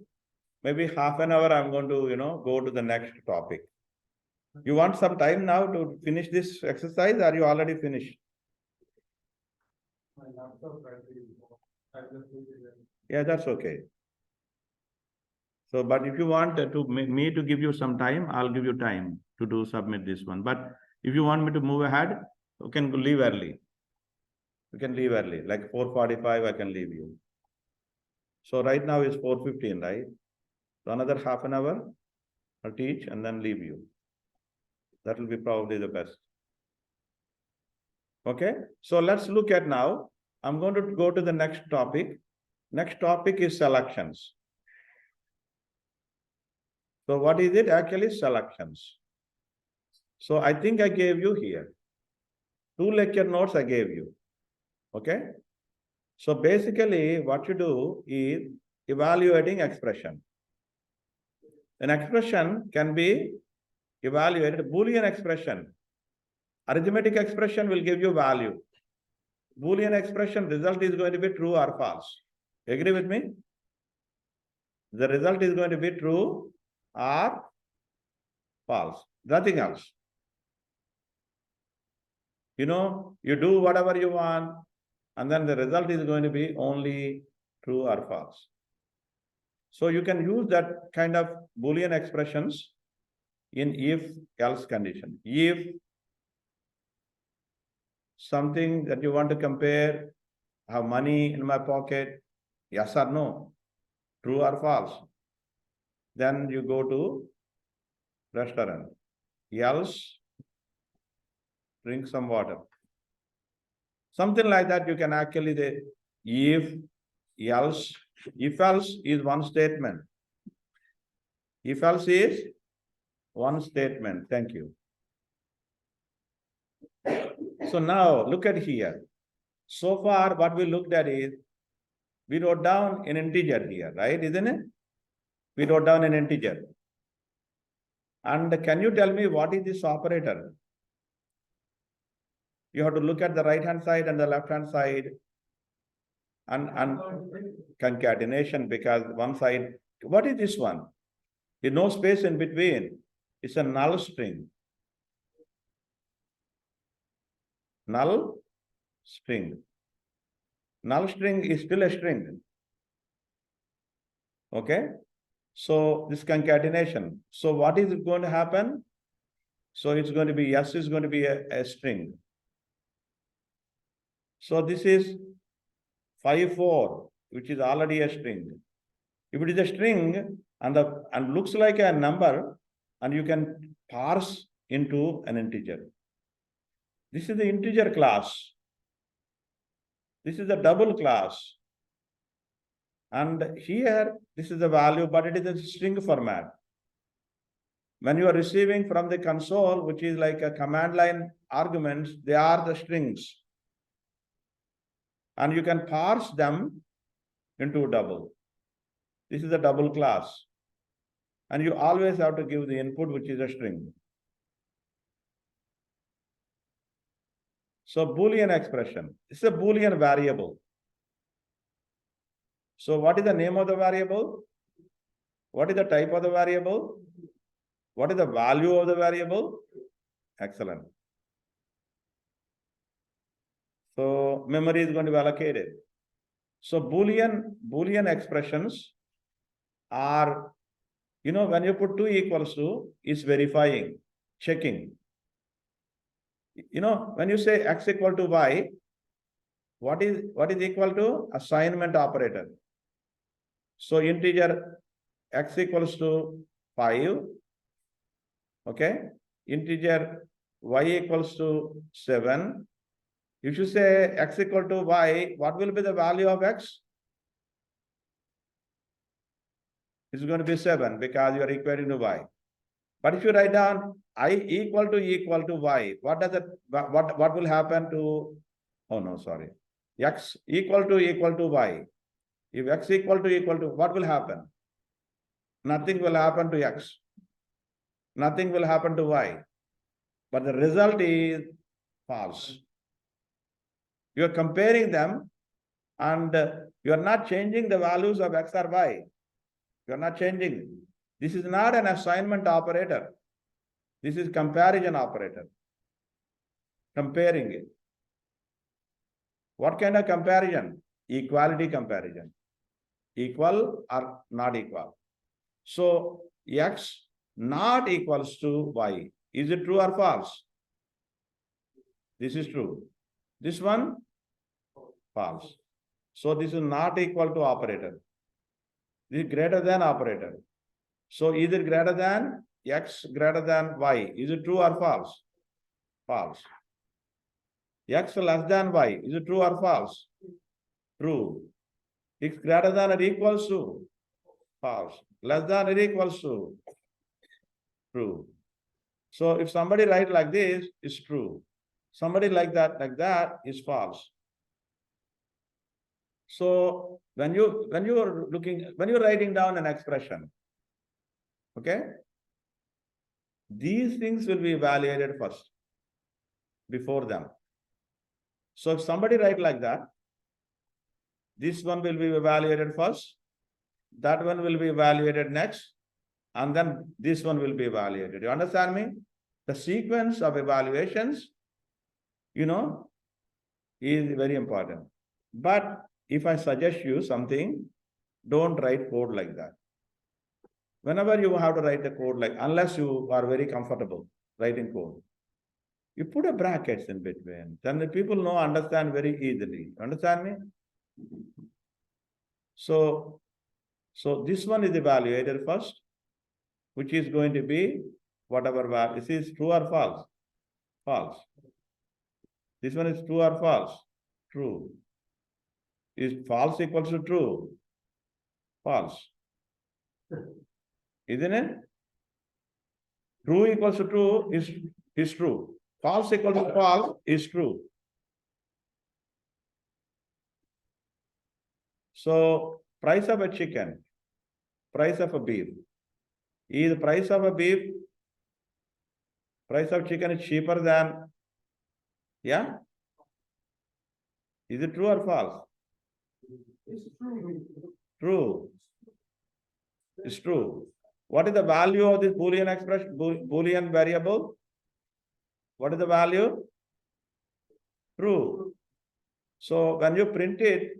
Maybe half an hour, I'm going to, go to the next topic. You want some time now to finish this exercise, or you already finished? My laptop battery. I just put it in. Yeah, that's okay. So, but if you want me to give you some time, I'll give you time to submit this one. But if you want me to move ahead, you can leave early. You can leave early, like 4:45, I can leave you. So right now is 4:15, right? So another half an hour, I'll teach and then leave you. That will be probably the best. Okay, so let's look at now. I'm going to go to the next topic. Next topic is selections. So what is it? Actually, selections. So I think I gave you here. 2 lecture notes I gave you. Okay. So basically what you do is evaluating expression. An expression can be evaluated, Boolean expression. Arithmetic expression will give you value. Boolean expression result is going to be true or false. Agree with me? The result is going to be true or false. Nothing else. You do whatever you want, and then the result is going to be only true or false. So you can use that kind of Boolean expressions in if-else condition. If something that you want to compare, I have money in my pocket, yes or no, true or false, then you go to restaurant. Else, drink some water. Something like that you can actually say if else is one statement. If else is one statement. Thank you. So now look at here. So far what we looked at is we wrote down an integer here, right? Isn't it? We wrote down an integer. And can you tell me what is this operator? You have to look at the right hand side and the left hand side and concatenation, because one side, what is this one? There's no space in between. It's a null string. Null string. Null string is still a string. Okay. So this concatenation. So what is going to happen? So it's going to be, S is going to be a string. So this is 5-4, which is already a string. If it is a string and looks like a number, and you can parse into an integer. This is the integer class. This is the double class. And here, this is the value, but it is a string format. When you are receiving from the console, which is like a command line arguments, they are the strings. And you can parse them into double. This is the double class. And you always have to give the input, which is a string. So Boolean expression, it's a Boolean variable. So what is the name of the variable? What is the type of the variable? What is the value of the variable? Excellent. So memory is going to be allocated. So Boolean expressions are, when you put 2 equals to, is verifying, checking. When you say x equal to y, what is equal to? Assignment operator. So integer x equals to 5. Okay. Integer y equals to 7. If you say x equal to y, what will be the value of x? It's going to be 7 because you are equating to y. But if you write down I equal to y, what will happen to, oh no, sorry. X equal to y. If x equal to, what will happen? Nothing will happen to x. Nothing will happen to y. But the result is false. You are comparing them and you are not changing the values of x or y. You are not changing. This is not an assignment operator. This is comparison operator. Comparing it. What kind of comparison? Equality comparison. Equal or not equal. So x not equals to y. Is it true or false? This is true. This one, false. So this is not equal to operator. This is greater than operator. So either greater than x greater than y. Is it true or false? False. X less than y. Is it true or false? True. X greater than or equals to? False. Less than or equals to? True. So if somebody write like this, it's true. Somebody like that is false. So when you're writing down an expression, okay, these things will be evaluated first before them. So if somebody write like that, this one will be evaluated first, that one will be evaluated next, and then this one will be evaluated. You understand me? The sequence of evaluations, is very important. But if I suggest you something, don't write code like that. Whenever you have to write the code unless you are very comfortable writing code, you put a brackets in between. Then the people understand very easily. Understand me? So this one is evaluated first, which is going to be whatever value. This is true or false? False. This one is true or false? True. Is false equals to true? False. Isn't it? True equals to true is true. False equals to false is true. So price of a chicken, price of a beef. Is the price of a beef, price of chicken is cheaper than, yeah? Is it true or false? It's true. True. It's true. What is the value of this Boolean expression, Boolean variable? What is the value? True. So when you print it,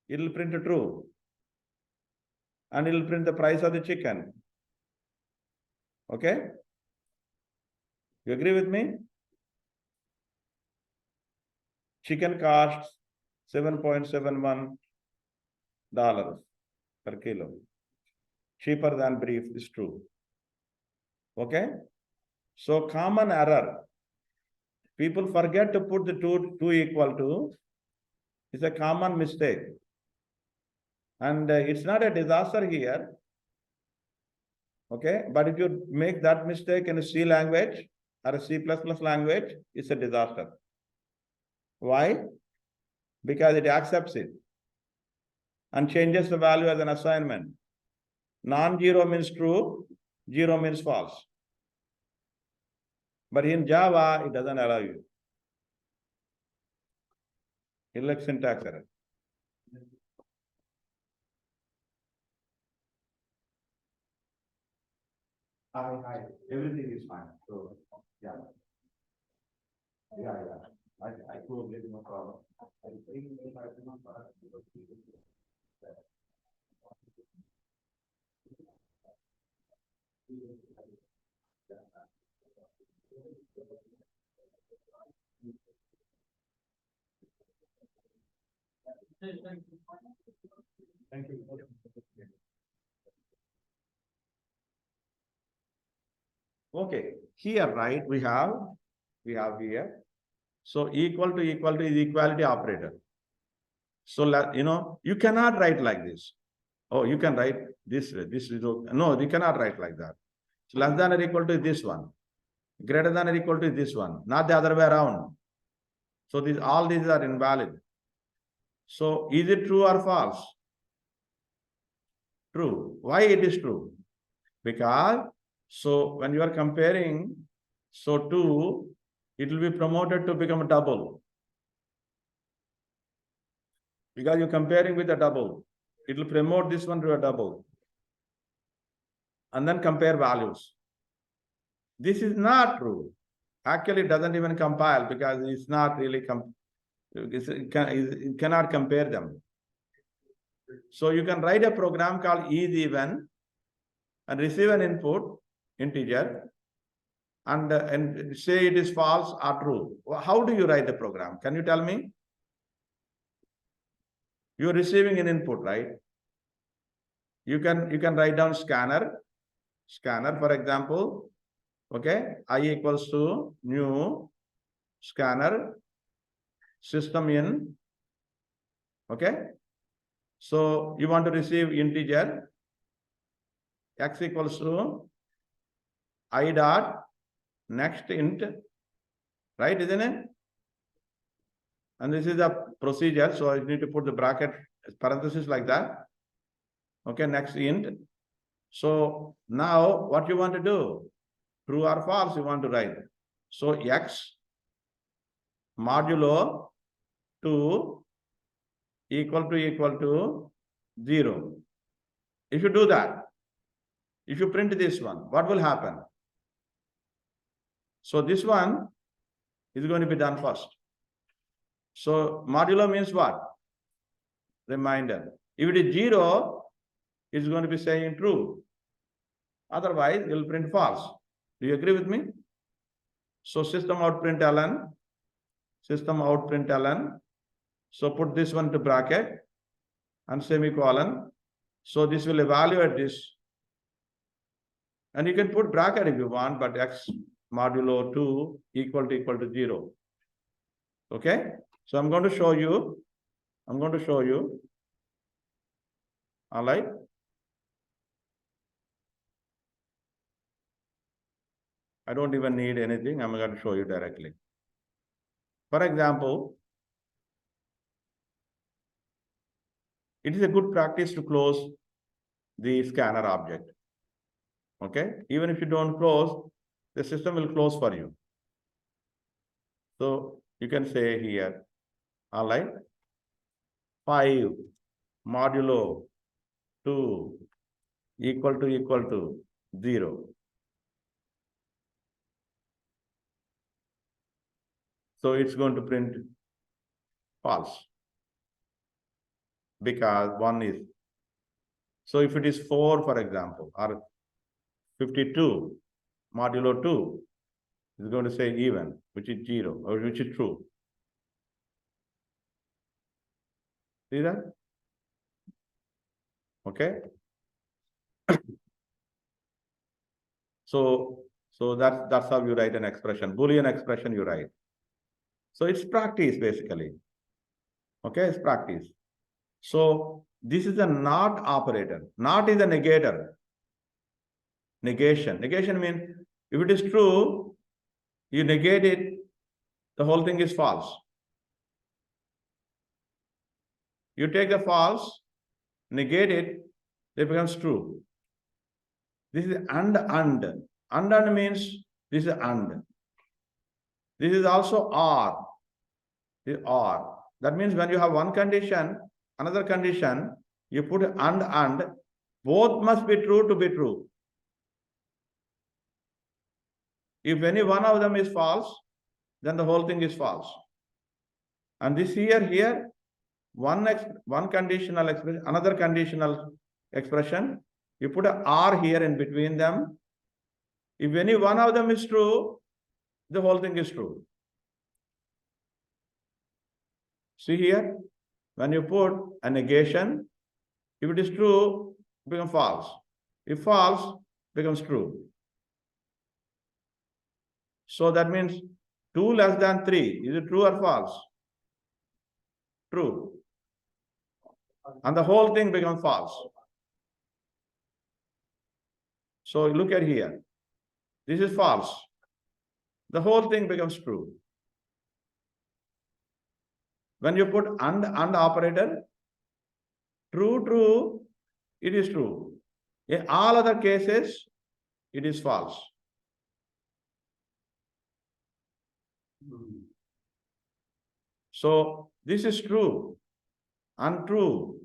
it will print true. And it will print the price of the chicken. Okay? You agree with me? Chicken costs $7.71 per kilo. Cheaper than beef is true. Okay? So common error. People forget to put the two equal to. It's a common mistake. And it's not a disaster here. Okay? But if you make that mistake in a C language or a C++ language, it's a disaster. Why? Because it accepts it and changes the value as an assignment. Non-zero means true, 0 means false. But in Java, it doesn't allow you. It looks syntax error. Everything is fine. So, yeah. Yeah. I totally no problem. Thank you. Okay, here, right, we have here. So equal to is equality operator. So, you cannot write like this. Oh, you can write this way. This is okay. No, you cannot write like that. So less than or equal to this one. Greater than or equal to this one. Not the other way around. So all these are invalid. So is it true or false? True. Why it is true? Because so when you are comparing, so 2, it will be promoted to become a double. Because you're comparing with a double. It will promote this one to a double. And then compare values. This is not true. Actually, it doesn't even compile because it's not really, it cannot compare them. So you can write a program called is even and receive an input, integer, and say it is false or true. How do you write the program? Can you tell me? You're receiving an input, right? You can write down scanner, for example, okay, I equals to new scanner system in, okay. So you want to receive integer x equals to I dot next int, right, isn't it? And this is the procedure. So you need to put the bracket parenthesis like that. Okay, next int. So now what you want to do? True or false you want to write. So x modulo 2 equal to 0. If you do that, if you print this one, what will happen? So this one is going to be done first. So modulo means what? Reminder. If it is 0, it's going to be saying true. Otherwise, it will print false. Do you agree with me? So system out println. So put this one to bracket and semicolon. So this will evaluate this. And you can put bracket if you want, but x modulo 2 equal to 0. Okay? So I'm going to show you. All right? I don't even need anything. I'm going to show you directly. For example, it is a good practice to close the scanner object. Okay? Even if you don't close, the system will close for you. So you can say here, all right, 5 modulo 2 equal to 0. So it's going to print false because 1 is. So if it is 4, for example, or 52 modulo 2 is going to say even, which is 0 or which is true. See that? Okay. So that's how you write an expression, Boolean expression you write. So it's practice basically. Okay, it's practice. So this is a not operator. Not is a negator. Negation. Negation means if it is true, you negate it, the whole thing is false. You take the false, negate it, it becomes true. This is and. And means this is and. This is also or. This is or. That means when you have one condition, another condition, you put and, both must be true to be true. If any one of them is false, then the whole thing is false. And this here, one conditional expression, another conditional expression, you put a R here in between them. If any one of them is true, the whole thing is true. See here, when you put a negation, if it is true, it becomes false. If false, it becomes true. So that means 2 less than 3. Is it true or false? True. And the whole thing becomes false. So look at here. This is false. The whole thing becomes true. When you put and operator, true, it is true. In all other cases, it is false. So this is true, untrue.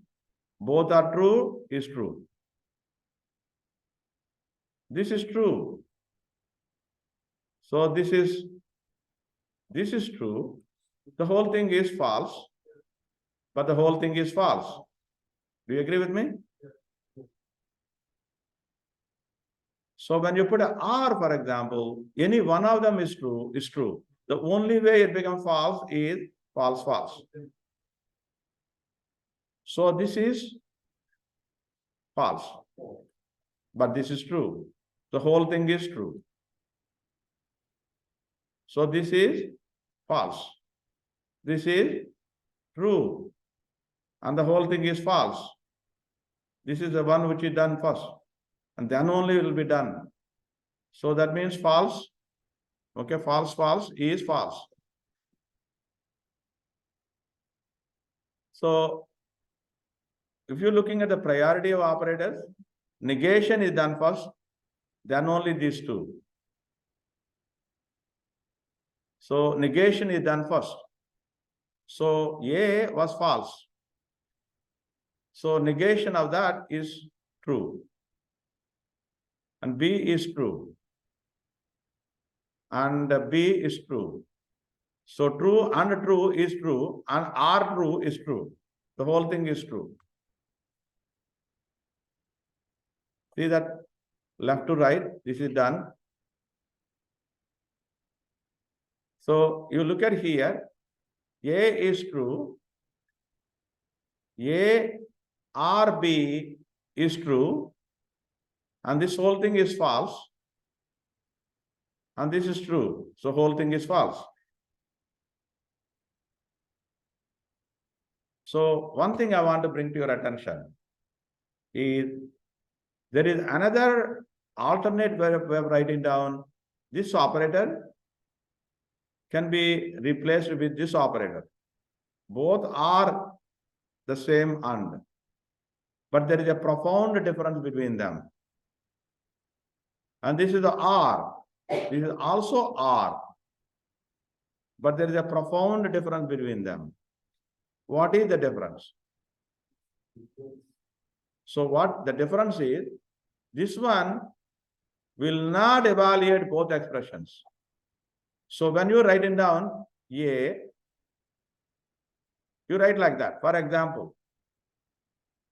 Both are true is true. This is true. So this is true. The whole thing is false, but the whole thing is false. Do you agree with me? So when you put an R, for example, any one of them is true, The only way it becomes false is false. So this is false, but this is true. The whole thing is true. So this is false. This is true. And the whole thing is false. This is the one which is done first. And then only it will be done. So that means false. Okay, false is false. So if you're looking at the priority of operators, negation is done first, then only these two. So negation is done first. So A was false. So negation of that is true. And B is true. And B is true. So true and true is true, and R true is true. The whole thing is true. See that left to right, this is done. So you look at here, A is true, A or B is true, and this whole thing is false, and this is true. So whole thing is false. So one thing I want to bring to your attention is there is another alternate way of writing down this operator can be replaced with this operator. Both are the same and, but there is a profound difference between them. And this is the R. This is also R. But there is a profound difference between them. What is the difference? So what the difference is, this one will not evaluate both expressions. So when you write it down, A, you write like that. For example,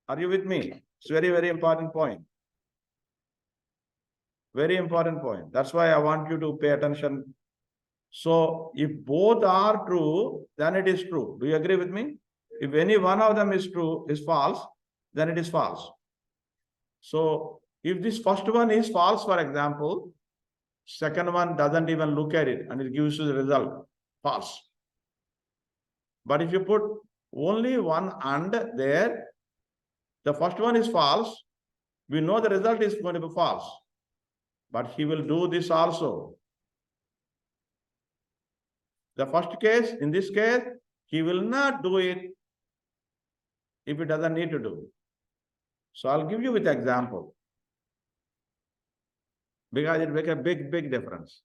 are you with me? It's very, very important point. Very important point. That's why I want you to pay attention. So if both are true, then it is true. Do you agree with me? If any one of them is true, is false, then it is false. So if this first one is false, for example, second one doesn't even look at it and it gives you the result, false. But if you put only one and there, the first one is false, we know the result is going to be false. But he will do this also. The first case, in this case, he will not do it if he doesn't need to do. So I'll give you with example. Because it makes a big, big difference.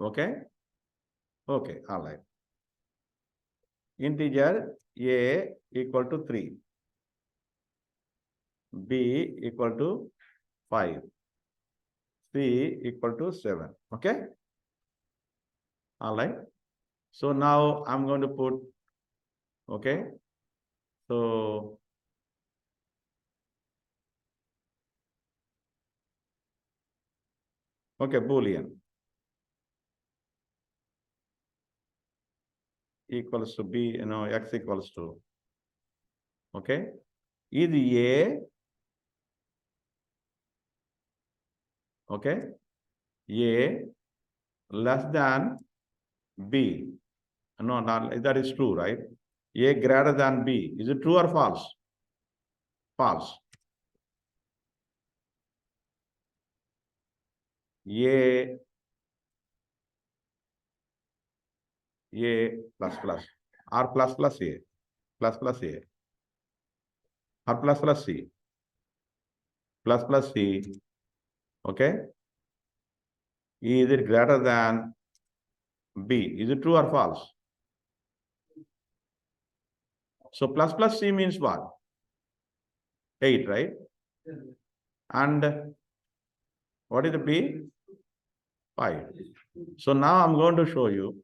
Okay? Okay, all right. Integer A equal to 3. B equal to 5. C equal to 7. Okay. All right. So now I'm going to put, okay. So okay, Boolean equals to B, X equals to, okay. Is A, okay, A less than B. No, not that is true, right? A greater than B. Is it true or false? False. A plus plus or plus plus A plus plus A or plus plus C plus plus C, okay, is it greater than B? Is it true or false? So plus plus C means what? 8, right? And what is the B? 5. So now I'm going to show you.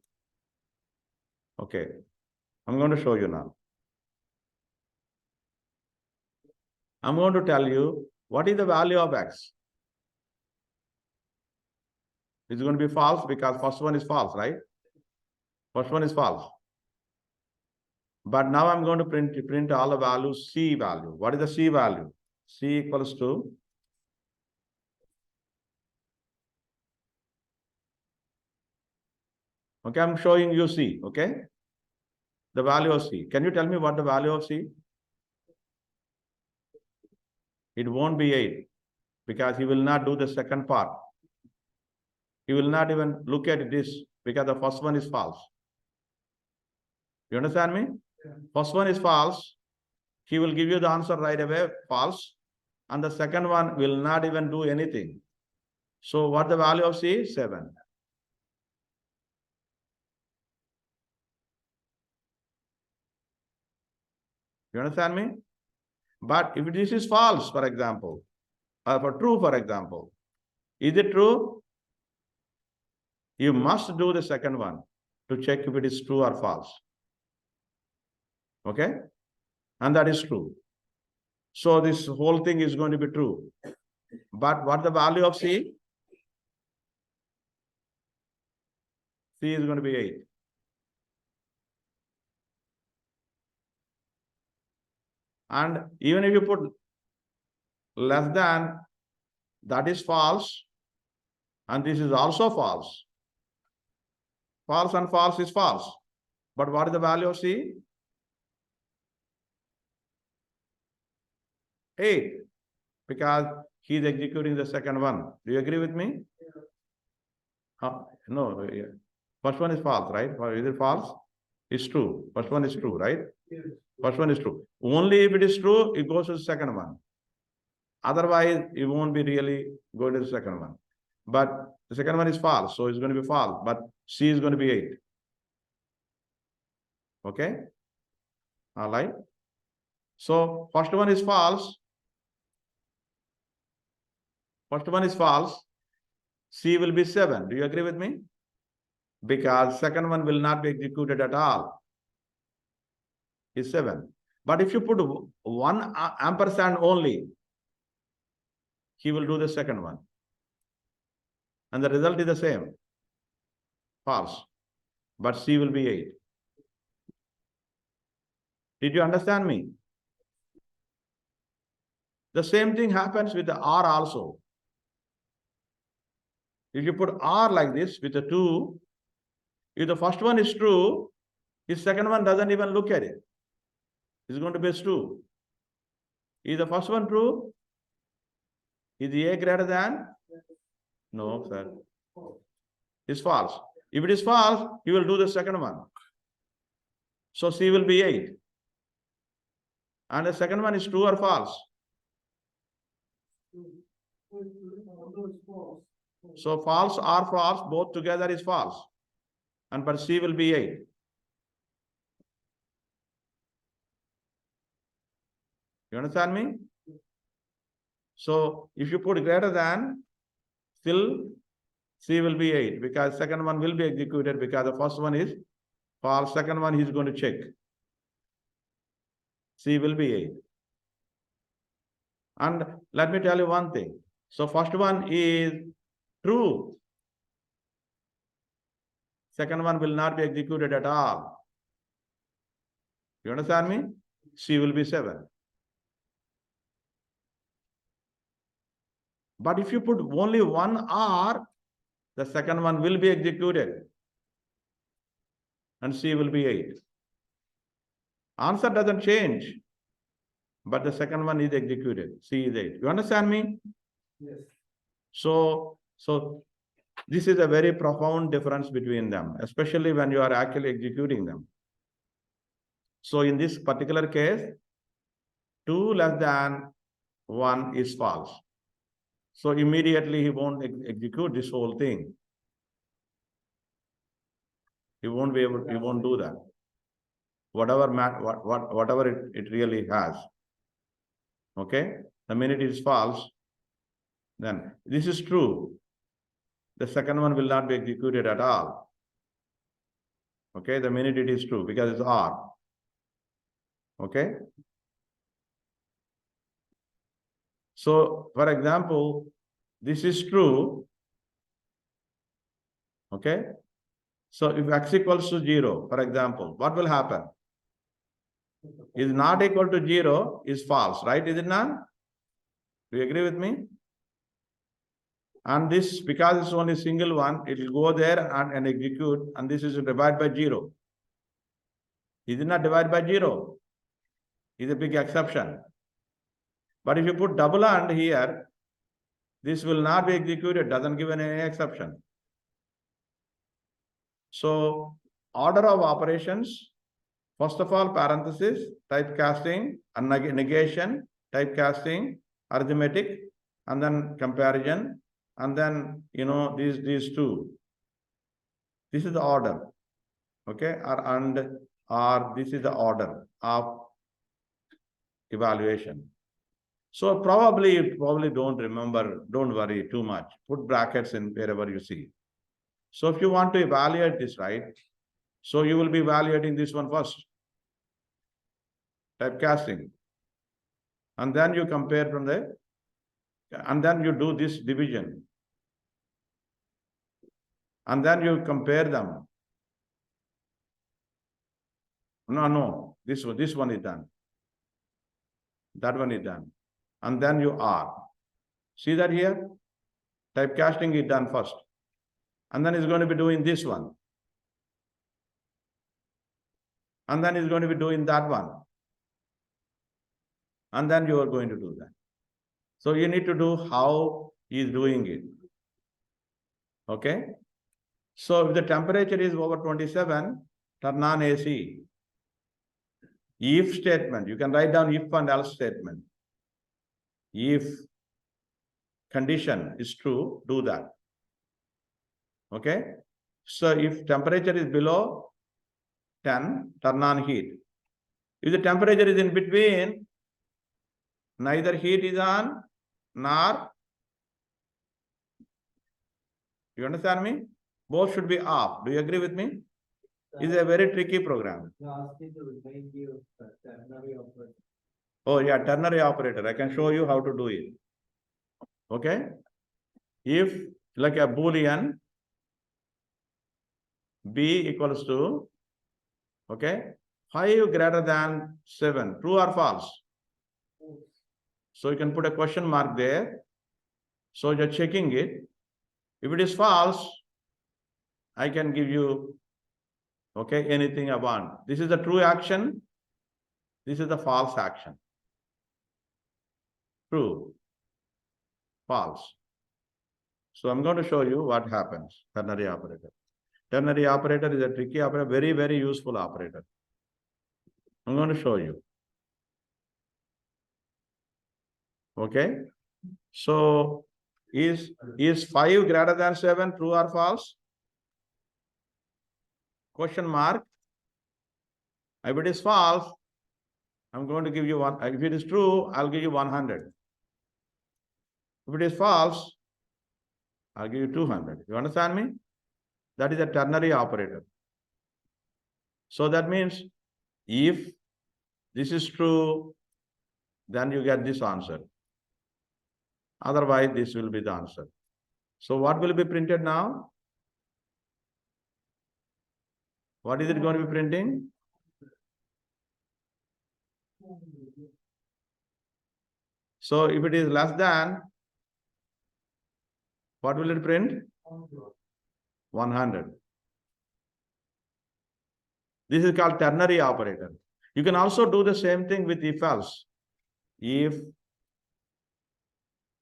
Okay, I'm going to show you now. I'm going to tell you what is the value of X. It's going to be false because first one is false, right? First one is false. But now I'm going to print all the values, C value. What is the C value? C equals to, okay, I'm showing you C, okay? The value of C. Can you tell me what the value of C? It won't be 8 because he will not do the second part. He will not even look at this because the first one is false. You understand me? Yeah. First one is false. He will give you the answer right away, false. And the second one will not even do anything. So what the value of C is? 7. You understand me? But if this is false, for example, or for true, for example, is it true? You must do the second one to check if it is true or false. Okay? And that is true. So this whole thing is going to be true. But what the value of C? C is going to be 8. And even if you put less than, that is false. And this is also false. False and false is false. But what is the value of C? 8. Because he is executing the second one. Do you agree with me? No. First one is false, right? Is it false? It's true. First one is true, right? First one is true. Only if it is true, it goes to the second one. Otherwise, it won't be really going to the second one. But the second one is false, so it's going to be false. But C is going to be 8. Okay? All right. So first one is false. First one is false. C will be 7. Do you agree with me? Because second one will not be executed at all. Is 7. But if you put 1 ampersand only, he will do the second one. And the result is the same. False. But C will be 8. Did you understand me? The same thing happens with the R also. If you put R like this with the 2, if the first one is true, his second one doesn't even look at it. It's going to be true. Is the first one true? Is A greater than? No, sir. It's false. If it is false, he will do the second one. So C will be 8. And the second one is true or false? So false or false, both together is false. And but C will be 8. You understand me? So if you put greater than, still C will be 8 because second one will be executed because the first one is false, second one he is going to check. C will be 8. And let me tell you one thing. So first one is true. Second one will not be executed at all. You understand me? C will be 7. But if you put only one R, the second one will be executed. And C will be 8. Answer doesn't change. But the second one is executed. C is 8. You understand me? Yes. So this is a very profound difference between them, especially when you are actually executing them. So in this particular case, 2 less than 1 is false. So immediately he won't execute this whole thing. He won't be able, he won't do that. Whatever it really has. Okay? The minute it is false, then this is true. The second one will not be executed at all. Okay? The minute it is true because it's R. Okay? So, for example, this is true. Okay? So, if x equals to 0, for example, what will happen? Is not equal to 0 is false, right? Is it not? Do you agree with me? And this, because it's only single one, it will go there and execute, and this is divided by 0. Is it not divided by 0? Is a big exception. But if you put double and here, this will not be executed, doesn't give any exception. So, order of operations, first of all, parenthesis, typecasting, and negation, typecasting, arithmetic, and then comparison, and then, these two. This is the order, okay? Or this is the order of evaluation. So probably don't remember, don't worry too much. Put brackets in wherever you see. So if you want to evaluate this, right? So you will be evaluating this one first. Typecasting. And then you compare from there. And then you do this division. And then you compare them. No. This one is done. That one is done. And then you are. See that here? Typecasting is done first. And then it's going to be doing this one. And then it's going to be doing that one. And then you are going to do that. So you need to do how he is doing it. Okay? So if the temperature is over 27, turn on AC. If statement, you can write down if and else statement. If condition is true, do that. Okay? So if temperature is below 10, turn on heat. If the temperature is in between, neither heat is on, nor, you understand me? Both should be off. Do you agree with me? It's a very tricky program. Oh yeah, ternary operator. I can show you how to do it. Okay? If like a Boolean, B equals to, okay, 5 greater than 7, true or false? So you can put a question mark there. So you're checking it. If it is false, I can give you, okay, anything I want. This is the true action. This is the false action. True. False. So I'm going to show you what happens. Ternary operator. Ternary operator is a tricky operator, very, very useful operator. I'm going to show you. Okay. So is 5 greater than 7 true or false? Question mark. If it is false, I'm going to give you one. If it is true, I'll give you 100. If it is false, I'll give you 200. You understand me? That is a ternary operator. So that means if this is true, then you get this answer. Otherwise, this will be the answer. So what will be printed now? What is it going to be printing? So if it is less than, what will it print? 100. This is called ternary operator. You can also do the same thing with if else. If,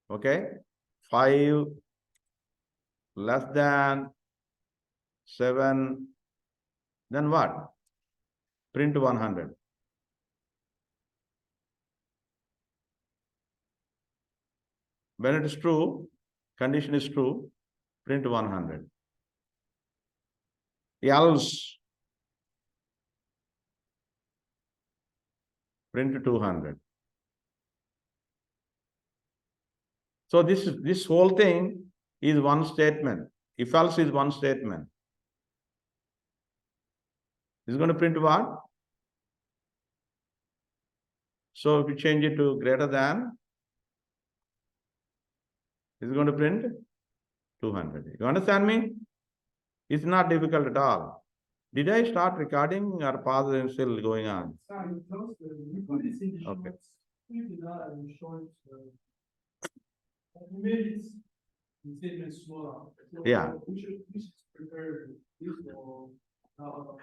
okay, 5 less than 7, then what? Print 100. When it is true, condition is true, print 100. Else, print 200. So this whole thing is one statement. If else is one statement. It's going to print what? So if you change it to greater than, it's going to print 200. You understand me? It's not difficult at all. Did I start recording or pause and still going on? Sorry, those, you put this in the Okay. shorts. You did not in the shorts. You made it, the statement smaller. So Yeah. We should prepare this for,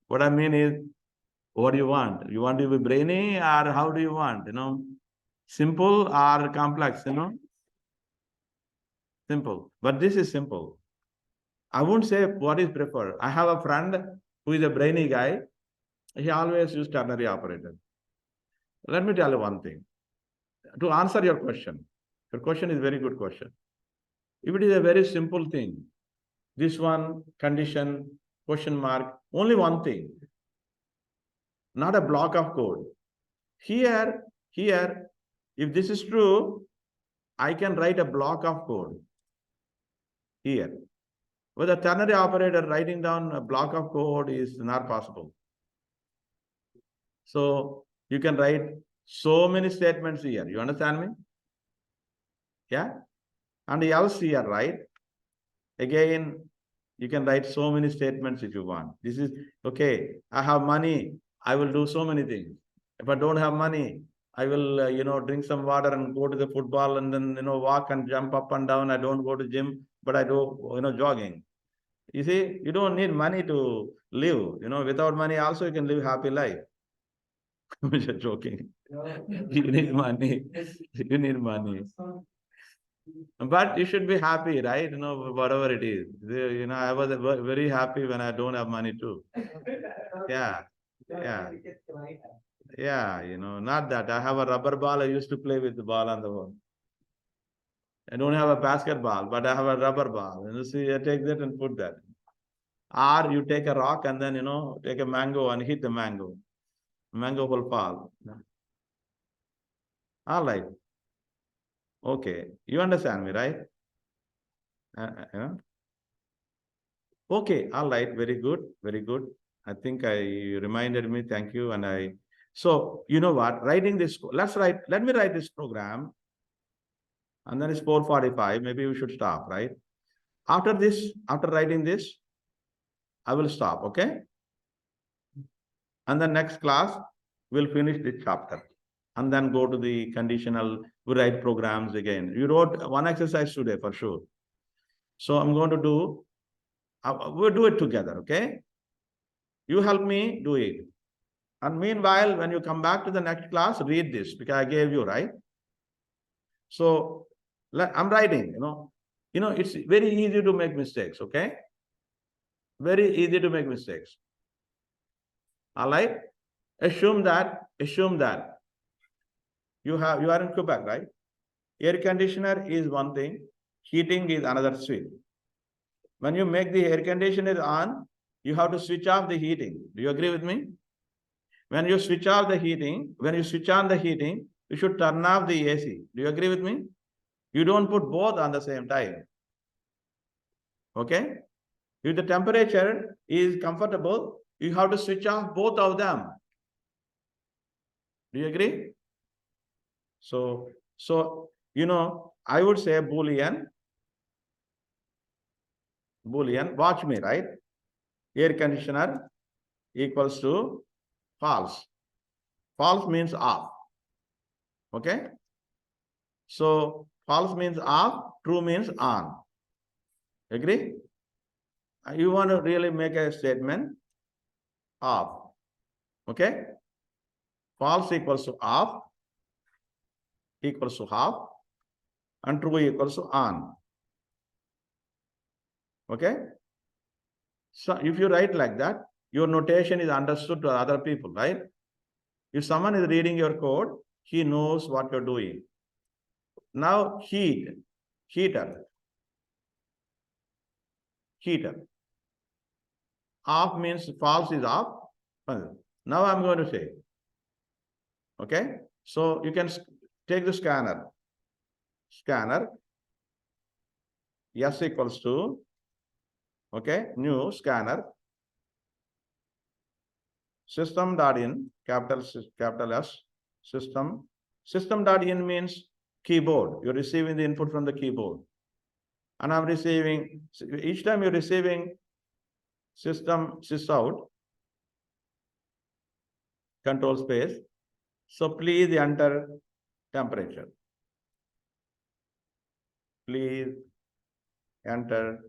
What I mean is, what do you want? You want to be brainy or how do you want? Simple or complex, Simple. But this is simple. I won't say what is preferred. I have a friend who is a brainy guy. He always uses ternary operator. Let me tell you one thing. To answer your question is a very good question. If it is a very simple thing, this one, condition, question mark, only one thing, not a block of code. Here, if this is true, I can write a block of code here. With a ternary operator, writing down a block of code is not possible. So you can write so many statements here. You understand me? Yeah? And else here, right? Again, you can write so many statements if you want. This is, okay, I have money, I will do so many things. If I don't have money, I will, drink some water and go to the football and then, walk and jump up and down. I don't go to gym, but I do, jogging. You see, you don't need money to live. Without money also you can live happy life. I'm just joking. You need money. You need money. But you should be happy, right? Whatever it is. I was very happy when I don't have money too. Yeah. Yeah. Yeah, not that. I have a rubber ball. I used to play with the ball on the wall. I don't have a basketball, but I have a rubber ball. See, I take that and put that. Or you take a rock and then, take a mango and hit the mango. Mango will fall. All right. Okay. You understand me, right? Okay. All right. Very good. Very good. I think you reminded me. Thank you. And so you know what? Writing this, let me write this program. And then it's 4:45. Maybe we should stop, right? After writing this, I will stop, okay? And the next class, we'll finish this chapter. And then go to the conditional, we write programs again. You wrote one exercise today for sure. So I'm going to do, we'll do it together, okay? You help me do it. And meanwhile, when you come back to the next class, read this because I gave you, right? So I'm writing, it's very easy to make mistakes, okay? Very easy to make mistakes. All right? Assume that you are in Quebec, right? Air conditioner is one thing, heating is another switch. When you make the air conditioner on, you have to switch off the heating. Do you agree with me? When you switch off the heating, you should turn off the AC. Do you agree with me? You don't put both on the same time. Okay? If the temperature is comfortable, you have to switch off both of them. Do you agree? So, I would say Boolean, watch me, right? Air conditioner equals to false. False means off. Okay? So, false means off, true means on. Agree? You want to really make a statement? Off. Okay? False equals to off, equals to half, and true equals to on. Okay? So if you write like that, your notation is understood to other people, right? If someone is reading your code, he knows what you're doing. Now heater. Off means false is off. Now I'm going to say, okay? So you can take the scanner. S equals to, okay, new scanner. System.in, capital S, system. System.in means keyboard. You're receiving the input from the keyboard. And I'm receiving, each time you're receiving system sysout, control space. So please enter temperature. Please enter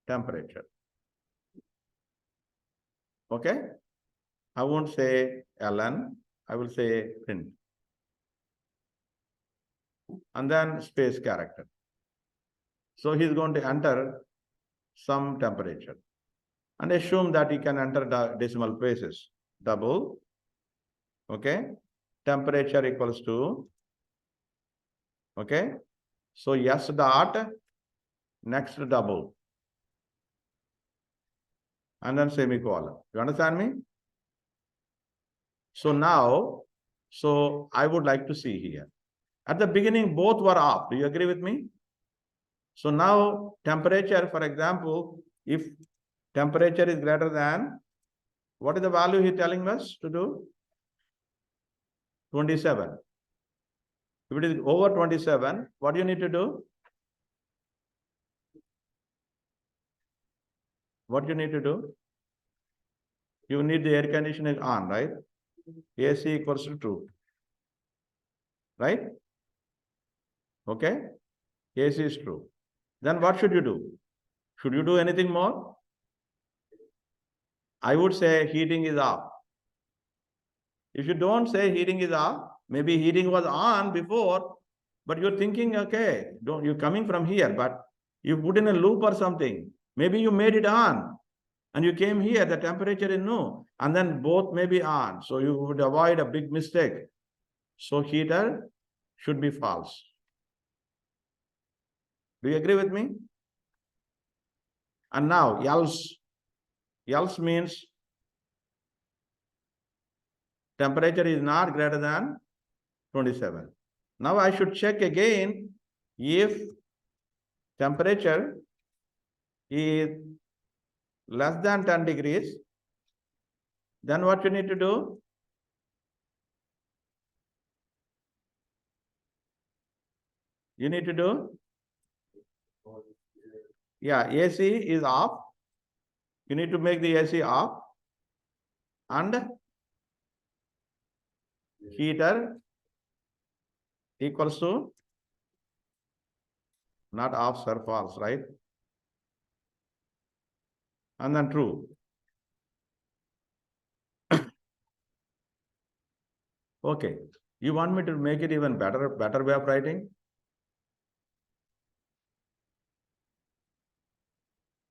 temperature. Okay? I won't say ln, I will say print. And then space character. So he's going to enter some temperature. And assume that he can enter the decimal places. Double. Okay? Temperature equals to, okay? So S dot, next double. And then semicolon. You understand me? So now, I would like to see here. At the beginning, both were off. Do you agree with me? So now temperature, for example, if temperature is greater than, what is the value he's telling us to do? 27. If it is over 27, what do you need to do? What you need to do? You need the air conditioner on, right? AC equals to true. Right? Okay? AC is true. Then what should you do? Should you do anything more? I would say heating is off. If you don't say heating is off, maybe heating was on before, but you're thinking, okay, you're coming from here, but you put in a loop or something. Maybe you made it on and you came here, the temperature is no, and then both may be on. So you would avoid a big mistake. So heater should be false. Do you agree with me? And now else means temperature is not greater than 27. Now I should check again if temperature is less than 10 degrees, then what you need to do? You need to do? Yeah, AC is off. You need to make the AC off. And heater equals to not off, sir, false, right? And then true. Okay. You want me to make it even better way of writing?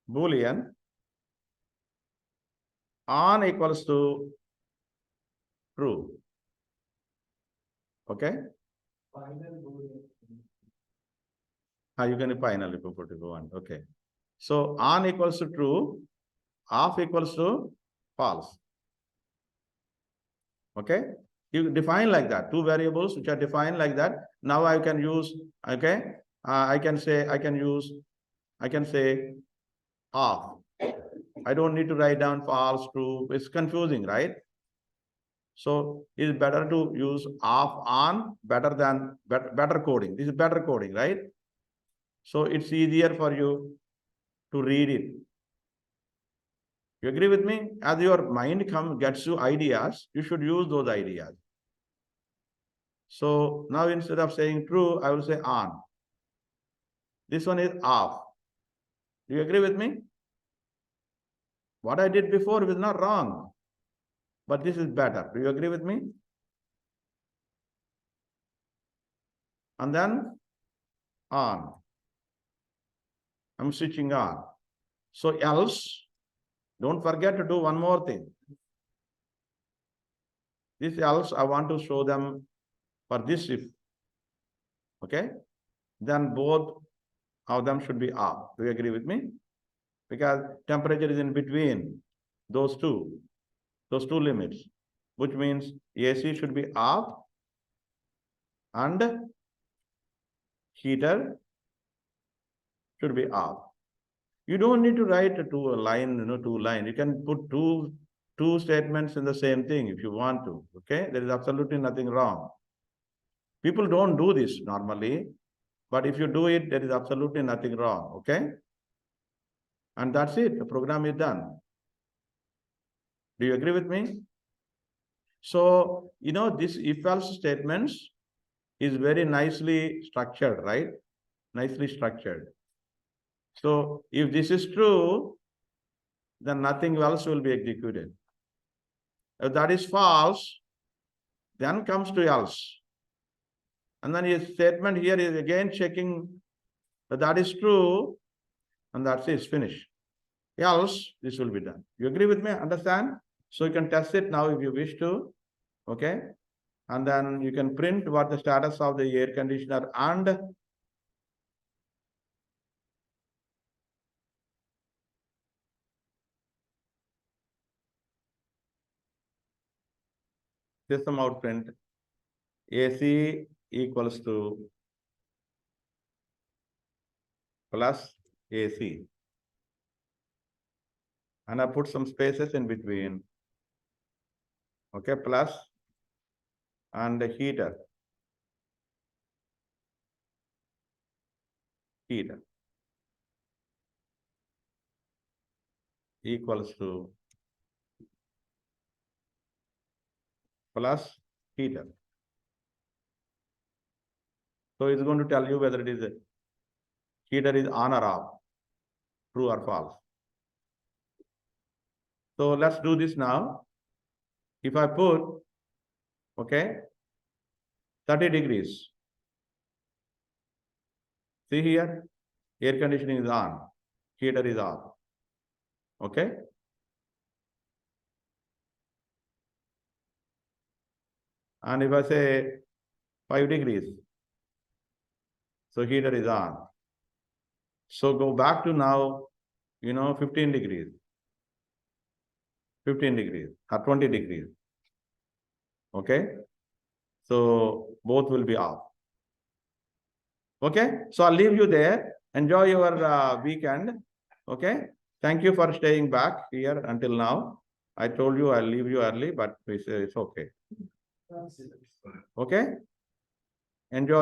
Boolean on equals to true. Okay? You can finally put it on. Okay. So on equals to true, off equals to false. Okay? You define like that, two variables which are defined like that. Now I can use, okay, I can say off. I don't need to write down false, true. It's confusing, right? So it's better to use off, on, better than better coding. This is better coding, right? So it's easier for you to read it. You agree with me? As your mind gets you ideas, you should use those ideas. So now instead of saying true, I will say on. This one is off. Do you agree with me? What I did before was not wrong, but this is better. Do you agree with me? And then on. I'm switching on. So else, don't forget to do one more thing. This else, I want to show them for this if. Okay? Then both of them should be off. Do you agree with me? Because temperature is in between those two limits, which means AC should be off and heater should be off. You don't need to write two lines. You can put two statements in the same thing if you want to. Okay, there is absolutely nothing wrong. People don't do this normally, but if you do it, there is absolutely nothing wrong. Okay, and that's it. The program is done. Do you agree with me? So this if-else statements is very nicely structured, right? Nicely structured. So if this is true, then nothing else will be executed. If that is false, then comes to else. And then his statement here is again checking that that is true, and that's it, it's finished. Else, this will be done. You agree with me? Understand? So you can test it now if you wish to. Okay? And then you can print what the status of the air conditioner and system out print AC equals to plus AC. And I put some spaces in between. Okay, plus and the heater. Equals to plus heater. So it's going to tell you whether it is heater is on or off, true or false. So let's do this now. If I put, okay, 30 degrees. See here, air conditioning is on, heater is off. Okay. And if I say 5 degrees, so heater is on. So go back to now, 15 degrees. 15 degrees or 20 degrees. Okay. So both will be off. Okay. So I'll leave you there. Enjoy your weekend. Okay. Thank you for staying back here until now. I told you I'll leave you early, but it's okay. Okay. Enjoy.